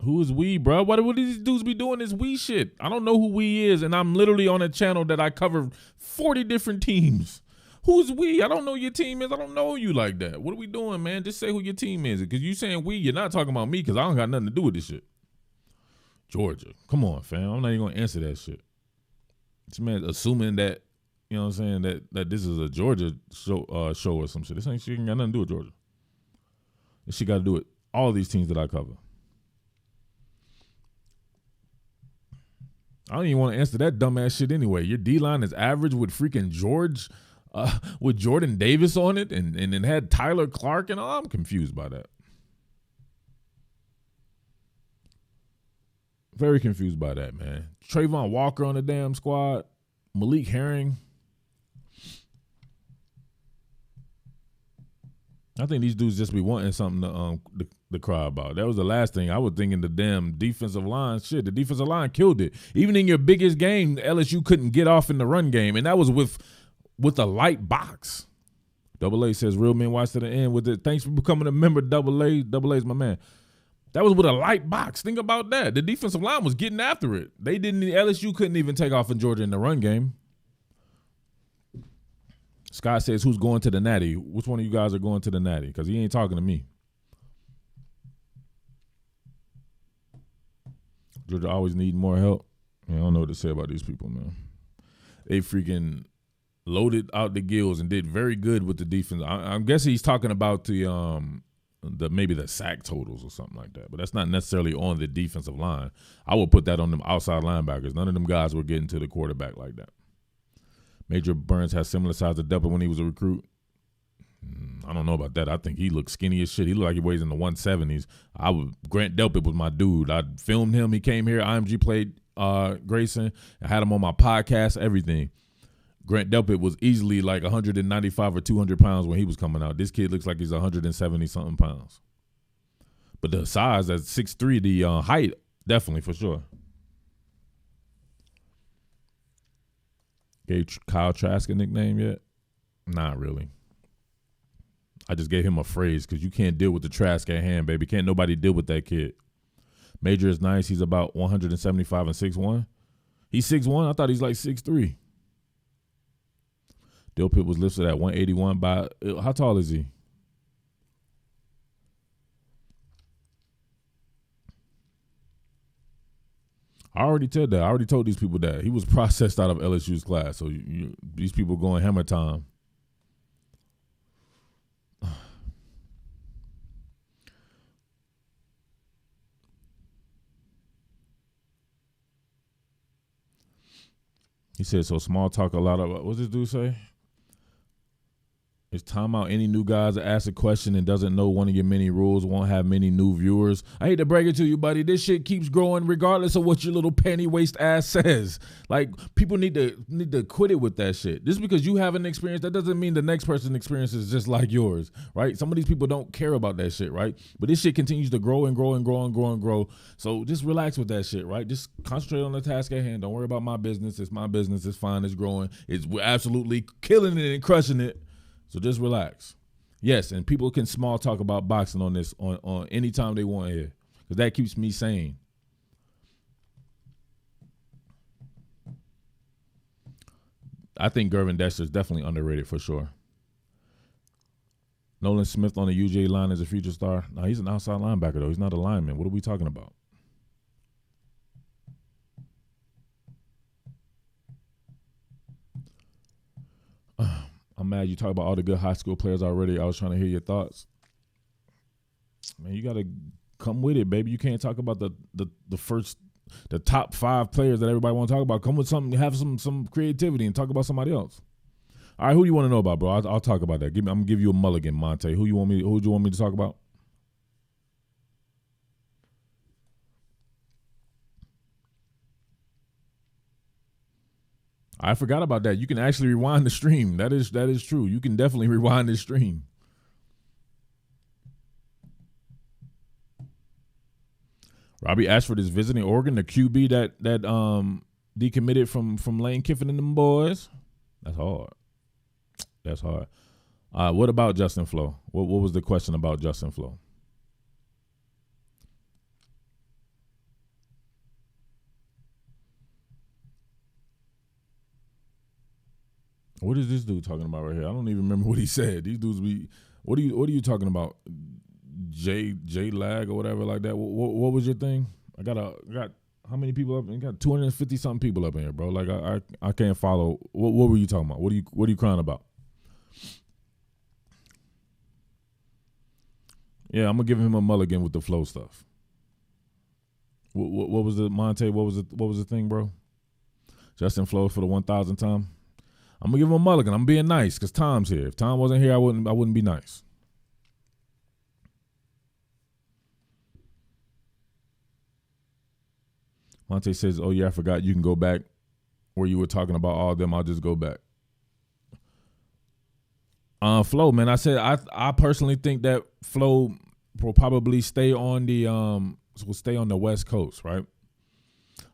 Who is we, bro? What do these dudes be doing this we shit? I don't know who we is, and I'm literally on a channel that I cover 40 different teams. Who's we? I don't know your team is. I don't know you like that. What are we doing, man? Just say who your team is. Because you saying we, you're not talking about me because I don't got nothing to do with this shit. Georgia. Come on, fam. I'm not even going to answer that shit. This man assuming that, you know what I'm saying, that this is a Georgia show or some shit. This ain't shit ain't got nothing to do with Georgia. This shit got to do with all these teams that I cover. I don't even want to answer that dumbass shit anyway. Your D-line is average with freaking with Jordan Davis on it and it had Tyler Clark and all. I'm confused by that. Very confused by that, man. Trayvon Walker on the damn squad. Malik Herring. I think these dudes just be wanting something to cry about. That was the last thing I was thinking. The damn defensive line, shit. The defensive line killed it. Even in your biggest game, LSU couldn't get off in the run game, and that was with a light box. Double A says, real men watch to the end with it. Thanks for becoming a member, Double A. Double A's my man. That was with a light box. Think about that. The defensive line was getting after it. LSU couldn't even take off in Georgia in the run game. Scott says, who's going to the Natty? Which one of you guys are going to the Natty? Because he ain't talking to me. Georgia always need more help. I don't know what to say about these people, man. They freaking loaded out the gills and did very good with the defense. I'm guessing he's talking about maybe the sack totals or something like that. But that's not necessarily on the defensive line. I would put that on them outside linebackers. None of them guys were getting to the quarterback like that. Major Burns has similar size to Delpit when he was a recruit. I don't know about that. I think he looked skinny as shit. He looked like he weighs in the 170s. Grant Delpit was my dude. I filmed him. He came here. IMG played Grayson. I had him on my podcast, everything. Grant Delpit was easily like 195 or 200 pounds when he was coming out. This kid looks like he's 170-something pounds. But the size, at 6'3", the height, definitely for sure. Gave Kyle Trask a nickname yet? Not really. I just gave him a phrase because you can't deal with the Trask at hand, baby. Can't nobody deal with that kid. Major is nice. He's about 175 and 6'1". He's 6'1". I thought he's like 6'3". Delpit was listed at 181 by – how tall is he? I already said that. I already told these people that. He was processed out of LSU's class. So these people going hammer time. He said, so small talk a lot of – what's this dude say? It's time out any new guys that ask a question and doesn't know one of your many rules, won't have many new viewers. I hate to break it to you, buddy. This shit keeps growing regardless of what your little panty waist ass says. Like, people need to quit it with that shit. Just because you have an experience, that doesn't mean the next person's experience is just like yours, right? Some of these people don't care about that shit, right? But this shit continues to grow and grow and grow and grow and grow. So just relax with that shit, right? Just concentrate on the task at hand. Don't worry about my business. It's my business. It's fine. It's growing. We're absolutely killing it and crushing it. So just relax. Yes, and people can small talk about boxing on this on any time they want here, because that keeps me sane. I think Gervin Dexter is definitely underrated for sure. Nolan Smith on the UGA line is a future star. No, he's an outside linebacker, though. He's not a lineman. What are we talking about? I'm mad you talk about all the good high school players already. I was trying to hear your thoughts. Man, you got to come with it, baby. You can't talk about the top 5 players that everybody want to talk about. Come with something, have some creativity and talk about somebody else. All right, who do you want to know about, bro? I'll talk about that. I'm gonna give you a mulligan, Monte. Who do you want me to talk about? I forgot about that. You can actually rewind the stream. That is true. You can definitely rewind the stream. Robbie Ashford is visiting Oregon, the QB that decommitted from Lane Kiffin and them boys. That's hard. That's hard. What about Justin Flo? What was the question about Justin Flo? What is this dude talking about right here? I don't even remember what he said. These dudes be. What are you talking about? J lag or whatever like that. What was your thing? I got how many people up? I got 250 something people up in here, bro. Like I can't follow. What were you talking about? What are you crying about? Yeah, I'm gonna give him a mulligan with the flow stuff. What was the Monte? What was the thing, bro? Justin Flo for the 1,000th time. I'm gonna give him a mulligan. I'm being nice because Tom's here. If Tom wasn't here, I wouldn't be nice. Monte says, "Oh yeah, I forgot. You can go back where you were talking about all of them. I'll just go back." Flo, man. I said I personally think that Flo will probably stay on the West Coast, right?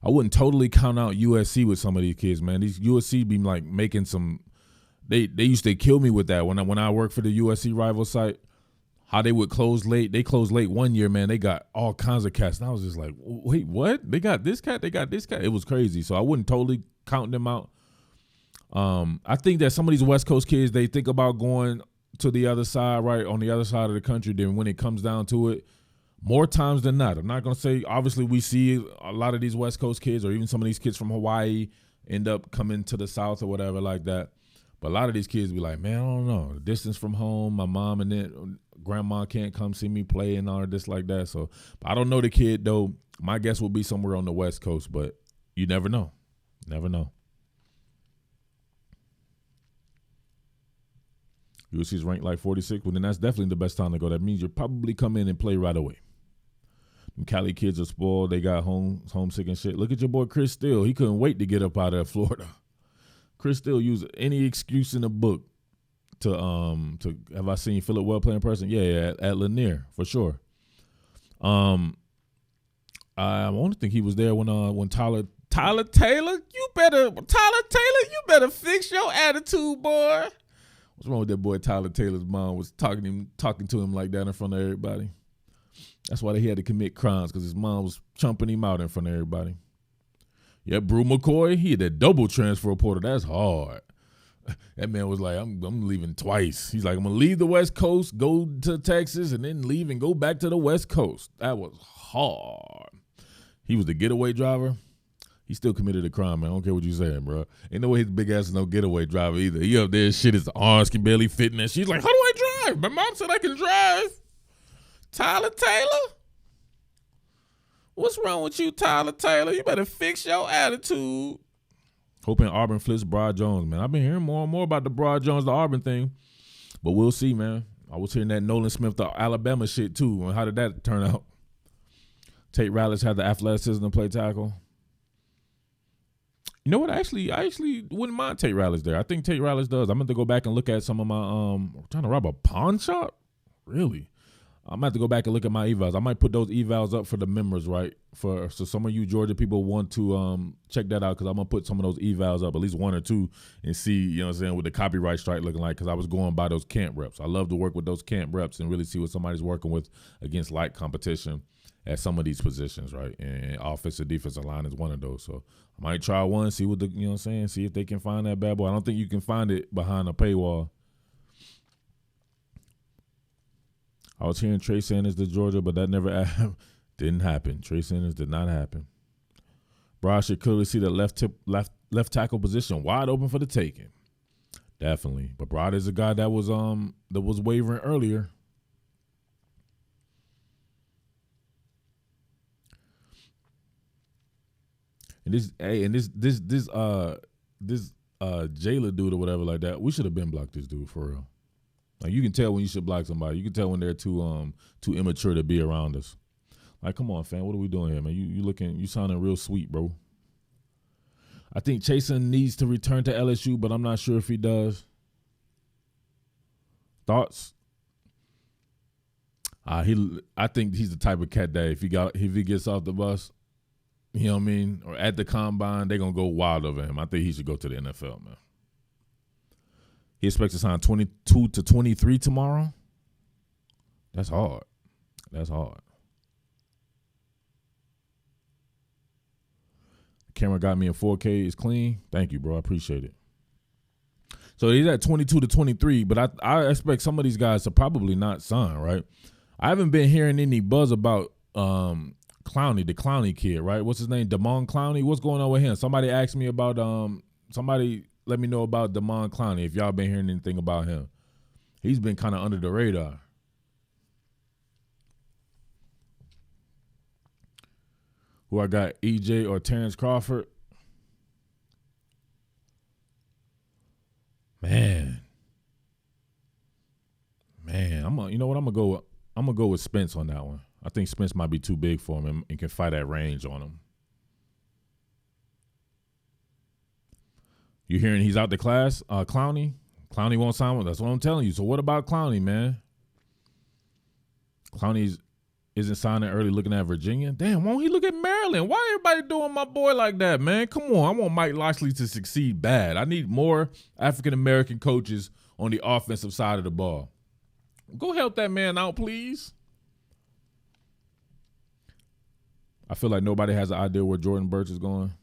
I wouldn't totally count out USC with some of these kids, man. These USC be like making some. They used to kill me with that when I worked for the USC rival site. How they would close late. They closed late one year, man. They got all kinds of cats. And I was just like, wait, what? They got this cat? They got this cat? It was crazy. So I wouldn't totally count them out. I think that some of these West Coast kids, they think about going to the other side, right, on the other side of the country. Then when it comes down to it, more times than not, I'm not going to say, obviously we see a lot of these West Coast kids or even some of these kids from Hawaii end up coming to the South or whatever like that. But a lot of these kids be like, man, I don't know. The distance from home, my mom and then grandma can't come see me play and all of this like that. So I don't know the kid, though. My guess will be somewhere on the West Coast, but you never know. Never know. USC's ranked like 46. Well, then that's definitely the best time to go. That means you'll probably come in and play right away. Them Cali kids are spoiled. They got homesick and shit. Look at your boy Chris Steele. He couldn't wait to get up out of Florida. Chris Steele used any excuse in the book to have I seen Philip Well play in person? Yeah, at Lanier for sure. I only think he was there when Tyler Taylor, you better fix your attitude, boy. What's wrong with that boy Tyler Taylor's mom was talking to him like that in front of everybody? That's why he had to commit crimes, because his mom was chumping him out in front of everybody. Yeah, Brew McCoy, he had that double transfer portal. That's hard. That man was like, I'm leaving twice. He's like, I'm going to leave the West Coast, go to Texas, and then leave and go back to the West Coast. That was hard. He was the getaway driver. He still committed a crime, man. I don't care what you're saying, bro. Ain't no way his big ass is no getaway driver either. He up there, shit, his arms can barely fit in there. She's like, how do I drive? My mom said I can drive. Tyler Taylor? What's wrong with you, Tyler Taylor? You better fix your attitude. Hoping Auburn flips Broad Jones, man. I've been hearing more and more about the Broad Jones, the Auburn thing. But we'll see, man. I was hearing that Nolan Smith, the Alabama shit, too. How did that turn out? Tate Rallis had the athleticism to play tackle. You know what? I actually wouldn't mind Tate Rallis there. I think Tate Rallis does. I'm going to go back and look at some of my trying to rob a pawn shop? Really? I'm going to have to go back and look at my evals. I might put those evals up for the members, right? So some of you Georgia people want to check that out, because I'm going to put some of those evals up, at least one or two, and see, you know what I'm saying, what the copyright strike looking like, because I was going by those camp reps. I love to work with those camp reps and really see what somebody's working with against light competition at some of these positions, right? And offensive, defensive line is one of those. So I might try one, see what you know what I'm saying, see if they can find that bad boy. I don't think you can find it behind a paywall. I was hearing Trey Sanders to Georgia, but that never didn't happen. Trey Sanders did not happen. Broad should clearly see the left tackle position wide open for the taking. Definitely. But Broad is a guy that was wavering earlier. And this Jaylen dude or whatever like that, we should have been blocked this dude for real. Like you can tell when you should block somebody. You can tell when they're too immature to be around us. Like, come on, fam, what are we doing here, man? You sounding real sweet, bro. I think Chasen needs to return to LSU, but I'm not sure if he does. Thoughts? I think he's the type of cat that if he gets off the bus, you know what I mean, or at the combine, they're gonna go wild over him. I think he should go to the NFL, man. He expects to sign 22 to 23 tomorrow. That's hard. That's hard. The camera got me in 4K. It's clean. Thank you, bro. I appreciate it. So he's at 22 to 23, but I expect some of these guys to probably not sign, right? I haven't been hearing any buzz about Clowney, the Clowney kid, right? What's his name? Damon Clowney. What's going on with him? Somebody asked me about somebody let me know about Damon Clowney if y'all been hearing anything about him. He's been kind of under the radar. Who I got, EJ or Terrence Crawford? Man, you know what? I'm gonna go with Spence on that one. I think Spence might be too big for him and can fight at range on him. You hearing he's out the class? Clowney? Clowney won't sign with us. That's what I'm telling you. So what about Clowney, man? Clowney isn't signing early looking at Virginia. Damn, won't he look at Maryland? Why everybody doing my boy like that, man? Come on. I want Mike Locksley to succeed bad. I need more African-American coaches on the offensive side of the ball. Go help that man out, please. I feel like nobody has an idea where Jordan Burch is going.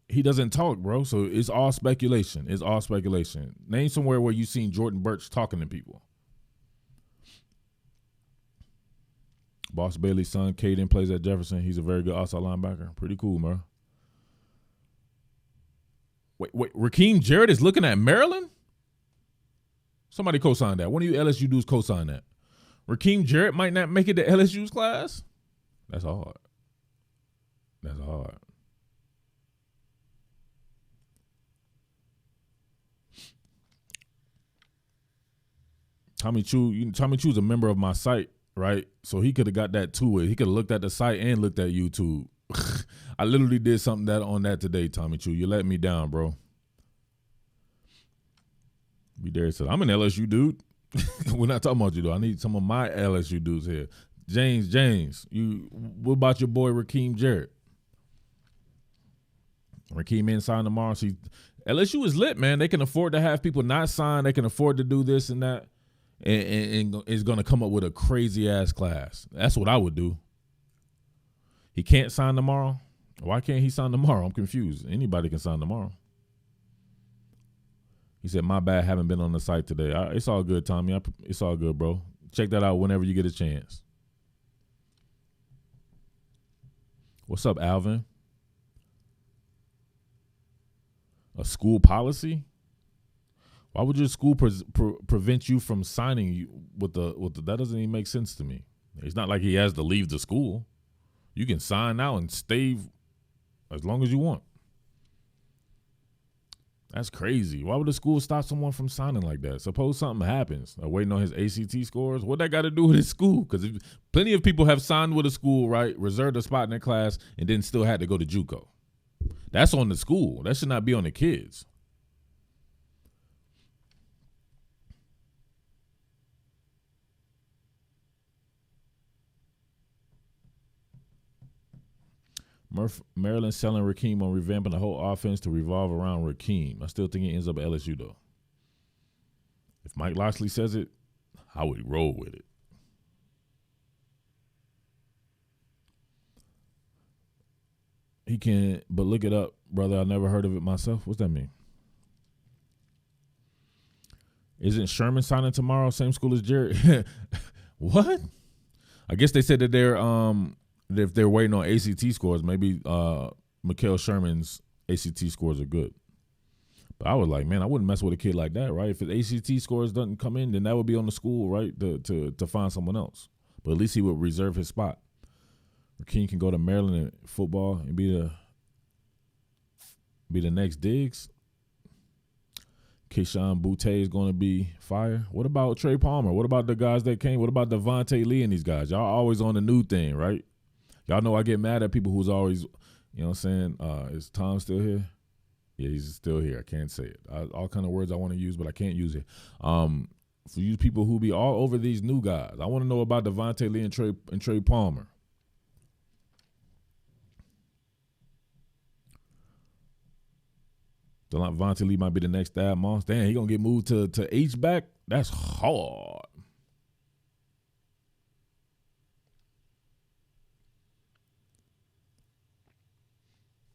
He doesn't talk, bro, so it's all speculation. It's all speculation. Name somewhere where you've seen Jordan Burch talking to people. Boss Bailey's son, Caden, plays at Jefferson. He's a very good outside linebacker. Pretty cool, man. Wait, Rakeem Jarrett is looking at Maryland? Somebody co-sign that. One of you LSU dudes co-sign that. Rakeem Jarrett might not make it to LSU's class? That's hard. That's hard. Tommy Chu's a member of my site, right? So he could have got that too. He could have looked at the site and looked at YouTube. I literally did something on that today, Tommy Chu. You let me down, bro. Be there said, I'm an LSU dude. We're not talking about you though. I need some of my LSU dudes here. James, what about your boy Rakeem Jarrett? Rakeem in sign tomorrow. See, LSU is lit, man. They can afford to have people not sign. They can afford to do this and that. And is going to come up with a crazy-ass class. That's what I would do. He can't sign tomorrow? Why can't he sign tomorrow? I'm confused. Anybody can sign tomorrow. He said, my bad, haven't been on the site today. It's all good, Tommy. It's all good, bro. Check that out whenever you get a chance. What's up, Alvin? A school policy? Why would your school prevent you from signing you with the? That doesn't even make sense to me. It's not like he has to leave the school. You can sign out and stay as long as you want. That's crazy. Why would the school stop someone from signing like that? Suppose something happens. Waiting on his ACT scores. What that got to do with his school? Because plenty of people have signed with a school, right? Reserved a spot in their class and then still had to go to JUCO. That's on the school. That should not be on the kids. Maryland selling Rakeem on revamping the whole offense to revolve around Rakeem. I still think he ends up at LSU, though. If Mike Locksley says it, I would roll with it. He can, but look it up, brother. I never heard of it myself. What's that mean? Isn't Sherman signing tomorrow? Same school as Jarrett? What? I guess they said that if they're waiting on ACT scores, maybe Mikael Sherman's ACT scores are good. But I was like, man, I wouldn't mess with a kid like that, right? If his ACT scores doesn't come in, then that would be on the school, right, to find someone else. But at least he would reserve his spot. Rakeem can go to Maryland in football and be the next Diggs. Keyshawn Boutte is going to be fire. What about Trey Palmer? What about the guys that came? What about Devontae Lee and these guys? Y'all always on the new thing, right? Y'all know I get mad at people who's always, you know what I'm saying? Is Tom still here? Yeah, he's still here. I can't say it. All kind of words I want to use, but I can't use it. For you people who be all over these new guys, I want to know about Devontae Lee and Trey Palmer. Devontae Lee might be the next Thad Moss. Damn, he gonna get moved to H-back? That's hard.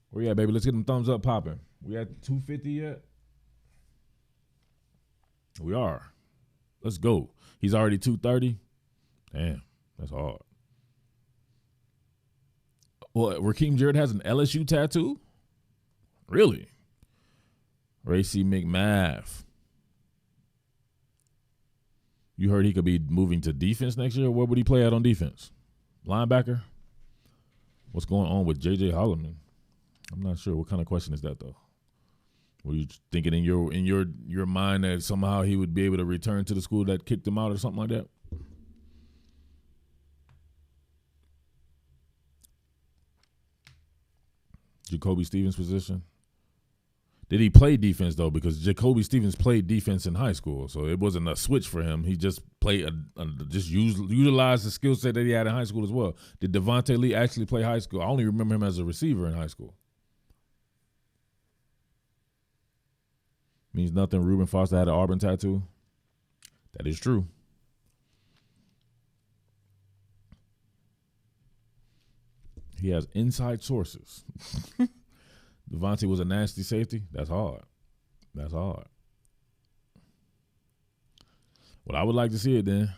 Where you at, baby? Let's get them thumbs up popping. We at 250 yet? We are. Let's go. He's already 230. Damn, that's hard. Well, Rakeem Jarrett has an LSU tattoo? Really? Racy McMath. You heard he could be moving to defense next year? Where would he play at on defense? Linebacker? What's going on with J.J. Holloman? I'm not sure. What kind of question is that, though? Were you thinking in your mind that somehow he would be able to return to the school that kicked him out or something like that? Jacoby Stevens' position? Did he play defense, though? Because Jacoby Stevens played defense in high school, so it wasn't a switch for him. He just played, utilized the skill set that he had in high school as well. Did Devontae Lee actually play high school? I only remember him as a receiver in high school. Means nothing. Reuben Foster had an Auburn tattoo. That is true. He has inside sources. Devontae was a nasty safety. That's hard. That's hard. Well, I would like to see it then,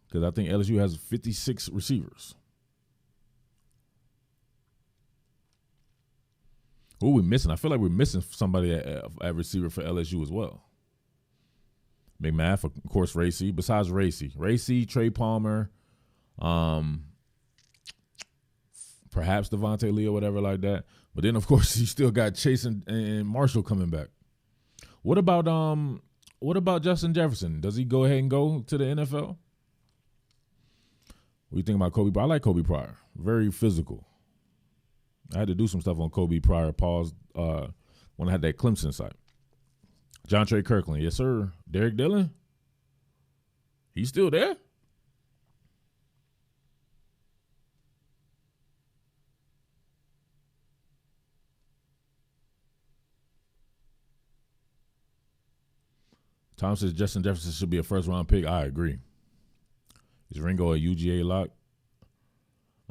because I think LSU has 56 receivers. Who are we missing? I feel like we're missing somebody at receiver for LSU as well. McMath, of course, Racy. Besides Racy, Trey Palmer, perhaps Devontae Lee or whatever like that. But then, of course, you still got Chase and Marshall coming back. What about Justin Jefferson? Does he go ahead and go to the NFL? What do you think about Kobe Pryor? I like Kobe Pryor. Very physical. I had to do some stuff on Kobe Pryor, pause, when I had that Clemson site. John Trey Kirkland, yes, sir. Derek Dillon, he's still there? Tom says Justin Jefferson should be a first-round pick. I agree. Is Ringo a UGA lock?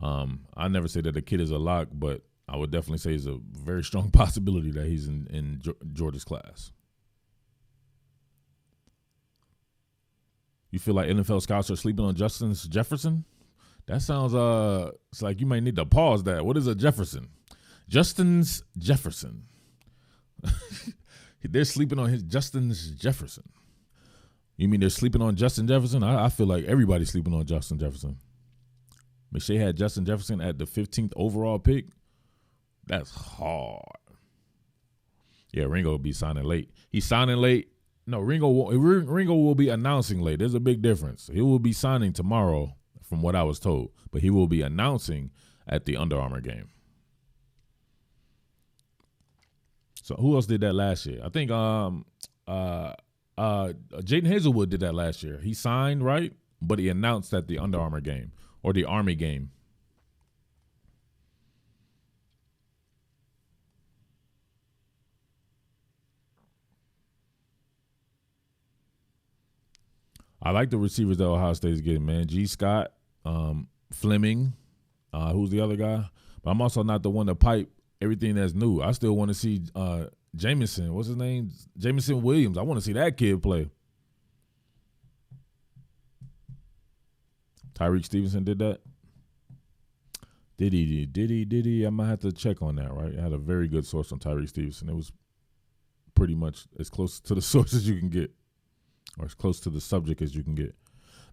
I never say that the kid is a lock, but I would definitely say it's a very strong possibility that he's in Georgia's class. You feel like NFL scouts are sleeping on Justin Jefferson? That sounds it's like you might need to pause that. What is a Jefferson? Justin's Jefferson. They're sleeping on Justin's Jefferson. You mean they're sleeping on Justin Jefferson? I feel like everybody's sleeping on Justin Jefferson. McShay had Justin Jefferson at the 15th overall pick. That's hard. Yeah, Ringo will be signing late. He's signing late. No, Ringo will be announcing late. There's a big difference. He will be signing tomorrow, from what I was told, but he will be announcing at the Under Armour game. So who else did that last year? I think Jaden Hazelwood did that last year. He signed, right? But he announced at the Under Armour game or the Army game. I like the receivers that Ohio State is getting, man. G. Scott, Fleming, who's the other guy? But I'm also not the one to pipe everything that's new. I still want to see Jamison. What's his name? Jamison Williams. I want to see that kid play. Tyreek Stevenson did that? Did he? I might have to check on that, right? I had a very good source on Tyreek Stevenson. It was pretty much as close to the source as you can get, or as close to the subject as you can get.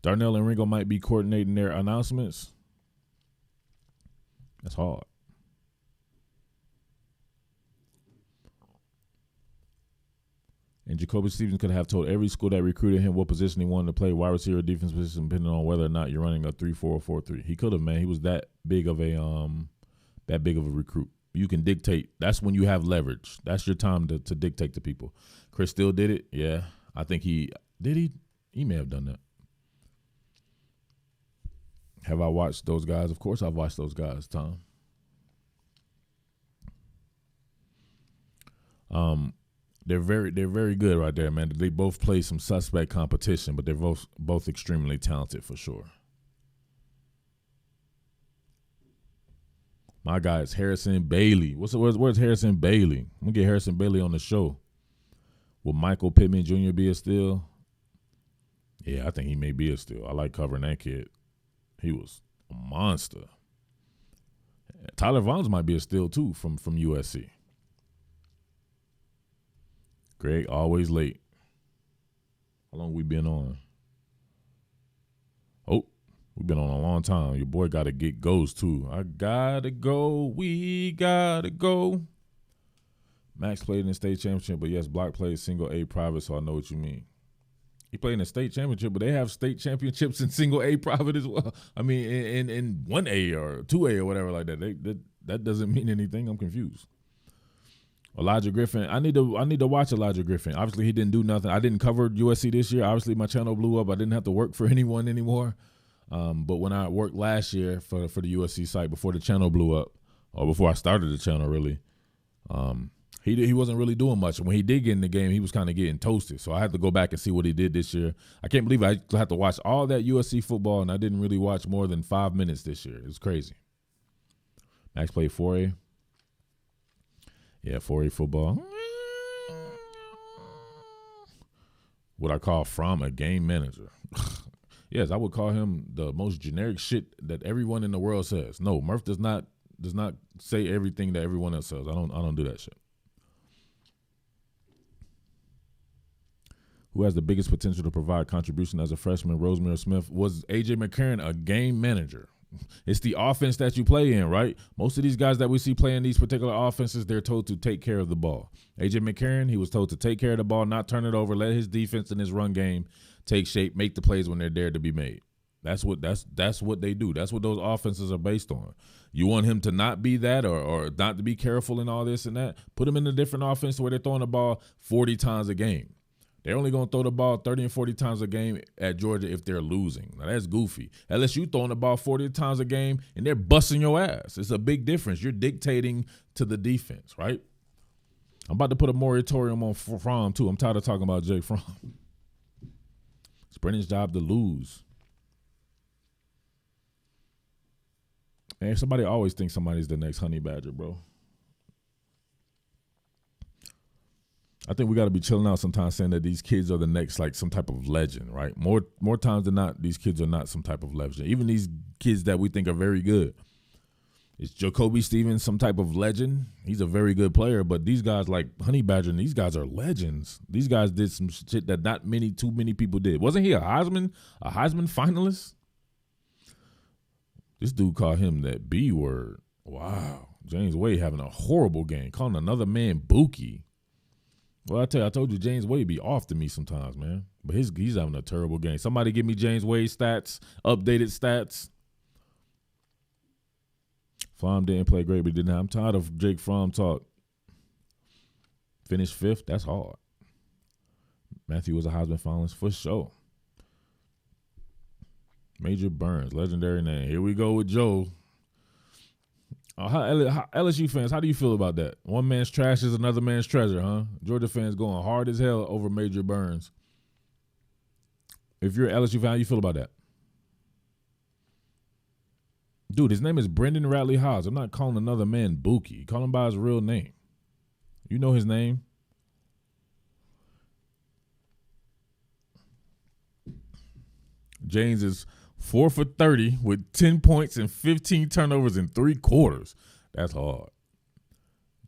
Darnell and Ringo might be coordinating their announcements. That's hard. And Jacoby Stevens could have told every school that recruited him what position he wanted to play, wide receiver, defense position, depending on whether or not you're running a 3-4 or 4-3. He could have, man. He was that big of a recruit. You can dictate. That's when you have leverage. That's your time to dictate to people. Chris still did it. Yeah, I think he did. He may have done that. Have I watched those guys? Of course, I've watched those guys, Tom. They're very good right there, man. They both play some suspect competition, but they're both extremely talented for sure. My guy is Harrison Bailey. Where's Harrison Bailey? I'm gonna get Harrison Bailey on the show. Will Michael Pittman Jr. be a steal? Yeah, I think he may be a steal. I like covering that kid. He was a monster. Tyler Vaughns might be a steal too from USC. Greg, always late. How long we been on? Oh, we've been on a long time. Your boy got to get goes too. I gotta go. We gotta go. Max played in the state championship, but yes, Block played single A private, so I know what you mean. He played in the state championship, but they have state championships in single A private as well. I mean, in 1A or 2A or whatever like that. That doesn't mean anything. I'm confused. Elijah Griffin. I need to watch Elijah Griffin. Obviously, he didn't do nothing. I didn't cover USC this year. Obviously, my channel blew up. I didn't have to work for anyone anymore. But when I worked last year for the USC site before the channel blew up, or before I started the channel really, he wasn't really doing much. When he did get in the game, he was kind of getting toasted. So I had to go back and see what he did this year. I can't believe I had to watch all that USC football, and I didn't really watch more than 5 minutes this year. It's crazy. Max played 4A. Yeah, 4A football. What I call from a game manager. Yes, I would call him the most generic shit that everyone in the world says. No, Murph does not say everything that everyone else says. I don't do that shit. Who has the biggest potential to provide contribution as a freshman? Rosemary Smith. Was A.J. McCarron a game manager? It's the offense that you play in, right? Most of these guys that we see playing these particular offenses, they're told to take care of the ball. A.J. McCarron, he was told to take care of the ball, not turn it over, let his defense and his run game take shape, make the plays when they're there to be made. That's what they do. That's what those offenses are based on. You want him to not be that or not to be careful and all this and that, put him in a different offense where they're throwing the ball 40 times a game. They're only going to throw the ball 30 and 40 times a game at Georgia if they're losing. Now, that's goofy. LSU throwing the ball 40 times a game, and they're busting your ass. It's a big difference. You're dictating to the defense, right? I'm about to put a moratorium on Fromm, too. I'm tired of talking about Jake Fromm. It's Brennan's job to lose. And somebody always thinks somebody's the next Honey Badger, bro. I think we got to be chilling out sometimes saying that these kids are the next, like, some type of legend, right? More times than not, these kids are not some type of legend. Even these kids that we think are very good. Is Jacoby Stevens some type of legend? He's a very good player, but these guys like Honey Badger, and these guys are legends. These guys did some shit that too many people did. Wasn't he a Heisman finalist? This dude called him that B word. Wow. James Wade having a horrible game, calling another man Buki. Well, I told you James Wade be off to me sometimes, man. But he's having a terrible game. Somebody give me James Wade stats, updated stats. Fromm didn't play great, but he didn't. I'm tired of Jake Fromm talk. Finished 5th, that's hard. Matthew was a Heisman finalist for sure. Major Burns, legendary name. Here we go with Joe. LSU fans, how do you feel about that? One man's trash is another man's treasure, huh? Georgia fans going hard as hell over Major Burns. If you're an LSU fan, how you feel about that? Dude, his name is Brendan Radley Haas. I'm not calling another man Buki. Call him by his real name. You know his name. James is 4 for 30 with 10 points and 15 turnovers in 3 quarters. That's hard.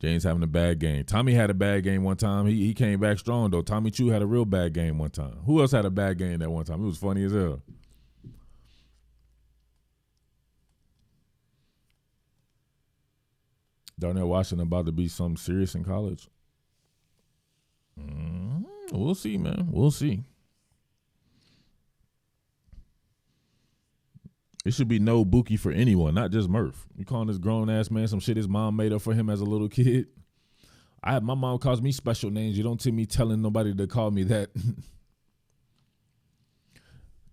James having a bad game. Tommy had a bad game one time. He came back strong, though. Tommy Chu had a real bad game one time. Who else had a bad game that one time? It was funny as hell. Darnell Washington about to be something serious in college. We'll see, man. We'll see. It should be no Buki for anyone, not just Murph. You calling this grown ass man some shit his mom made up for him as a little kid? My mom calls me special names. You don't see me telling nobody to call me that.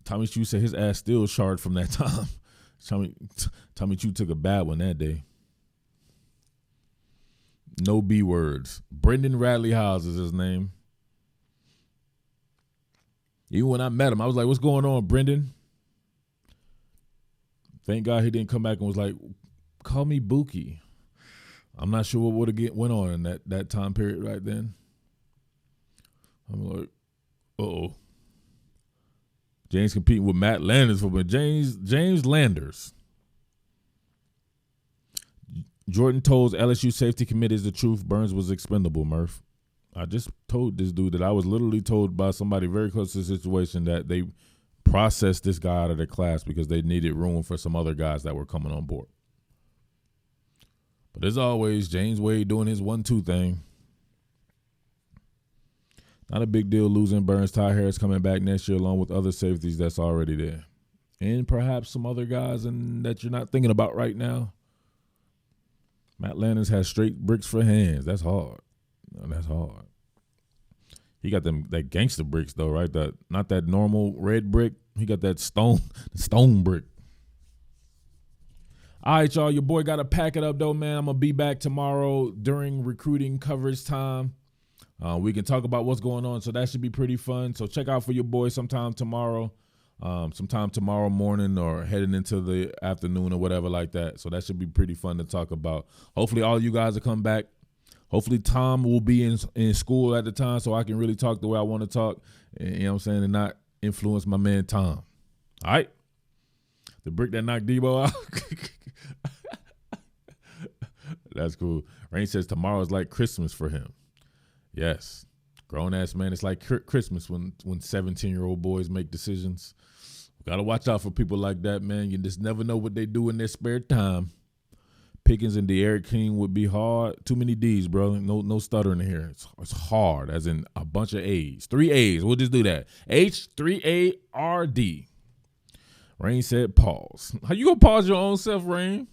Tommy Chu said his ass still charred from that time. Tommy Chu took a bad one that day. No B words. Brendan Radley Howes is his name. Even when I met him, I was like, "What's going on, Brendan?" Thank God he didn't come back and was like, "Call me Buki." I'm not sure what would have went on in that time period right then. I'm like, uh-oh. James competing with Matt Landers for James Landers. Jordan told LSU safety committee the truth. Burns was expendable, Murph. I just told this dude that I was literally told by somebody very close to the situation that they processed this guy out of the class because they needed room for some other guys that were coming on board. But as always, James Wade doing his 1-2 thing. Not a big deal losing Burns. Ty Harris coming back next year along with other safeties that's already there. And perhaps some other guys that you're not thinking about right now. Matt Landers has straight bricks for hands. That's hard. That's hard. He got that gangster bricks though, right? Not that normal red brick. He got that stone brick. All right, y'all. Your boy got to pack it up though, man. I'm gonna be back tomorrow during recruiting coverage time. We can talk about what's going on, so that should be pretty fun. So check out for your boy sometime tomorrow morning or heading into the afternoon or whatever like that. So that should be pretty fun to talk about. Hopefully all you guys will come back. Hopefully Tom will be in school at the time so I can really talk the way I want to talk, you know what I'm saying, and not influence my man Tom. All right? The brick that knocked Debo out. That's cool. Rain says tomorrow's like Christmas for him. Yes. Grown-ass man, it's like Christmas when 17-year-old boys make decisions. Got to watch out for people like that, man. You just never know what they do in their spare time. Pickens and De'Aaron King would be hard. Too many D's, bro. No stuttering here. It's hard, as in a bunch of A's. 3 A's. We'll just do that. H3ARD. Rain said pause. How you going to pause your own self, Rain?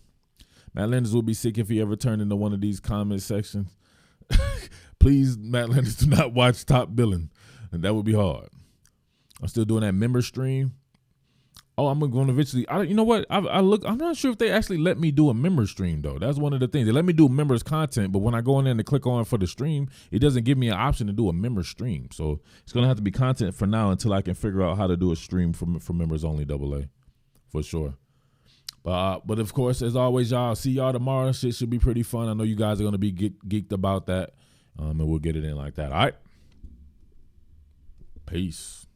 Matt Landers will be sick if he ever turned into one of these comment sections. Please, Matt Landers, do not watch Top Billin. And that would be hard. I'm still doing that member stream. Oh, I'm going to eventually. You know what? I'm not sure if they actually let me do a member stream, though. That's one of the things. They let me do members content, but when I go in there and click on for the stream, it doesn't give me an option to do a member stream. So it's going to have to be content for now until I can figure out how to do a stream for members only, AA, for sure. But of course, as always, y'all, see y'all tomorrow. Shit should be pretty fun. I know you guys are going to be geeked about that, and we'll get it in like that. All right? Peace.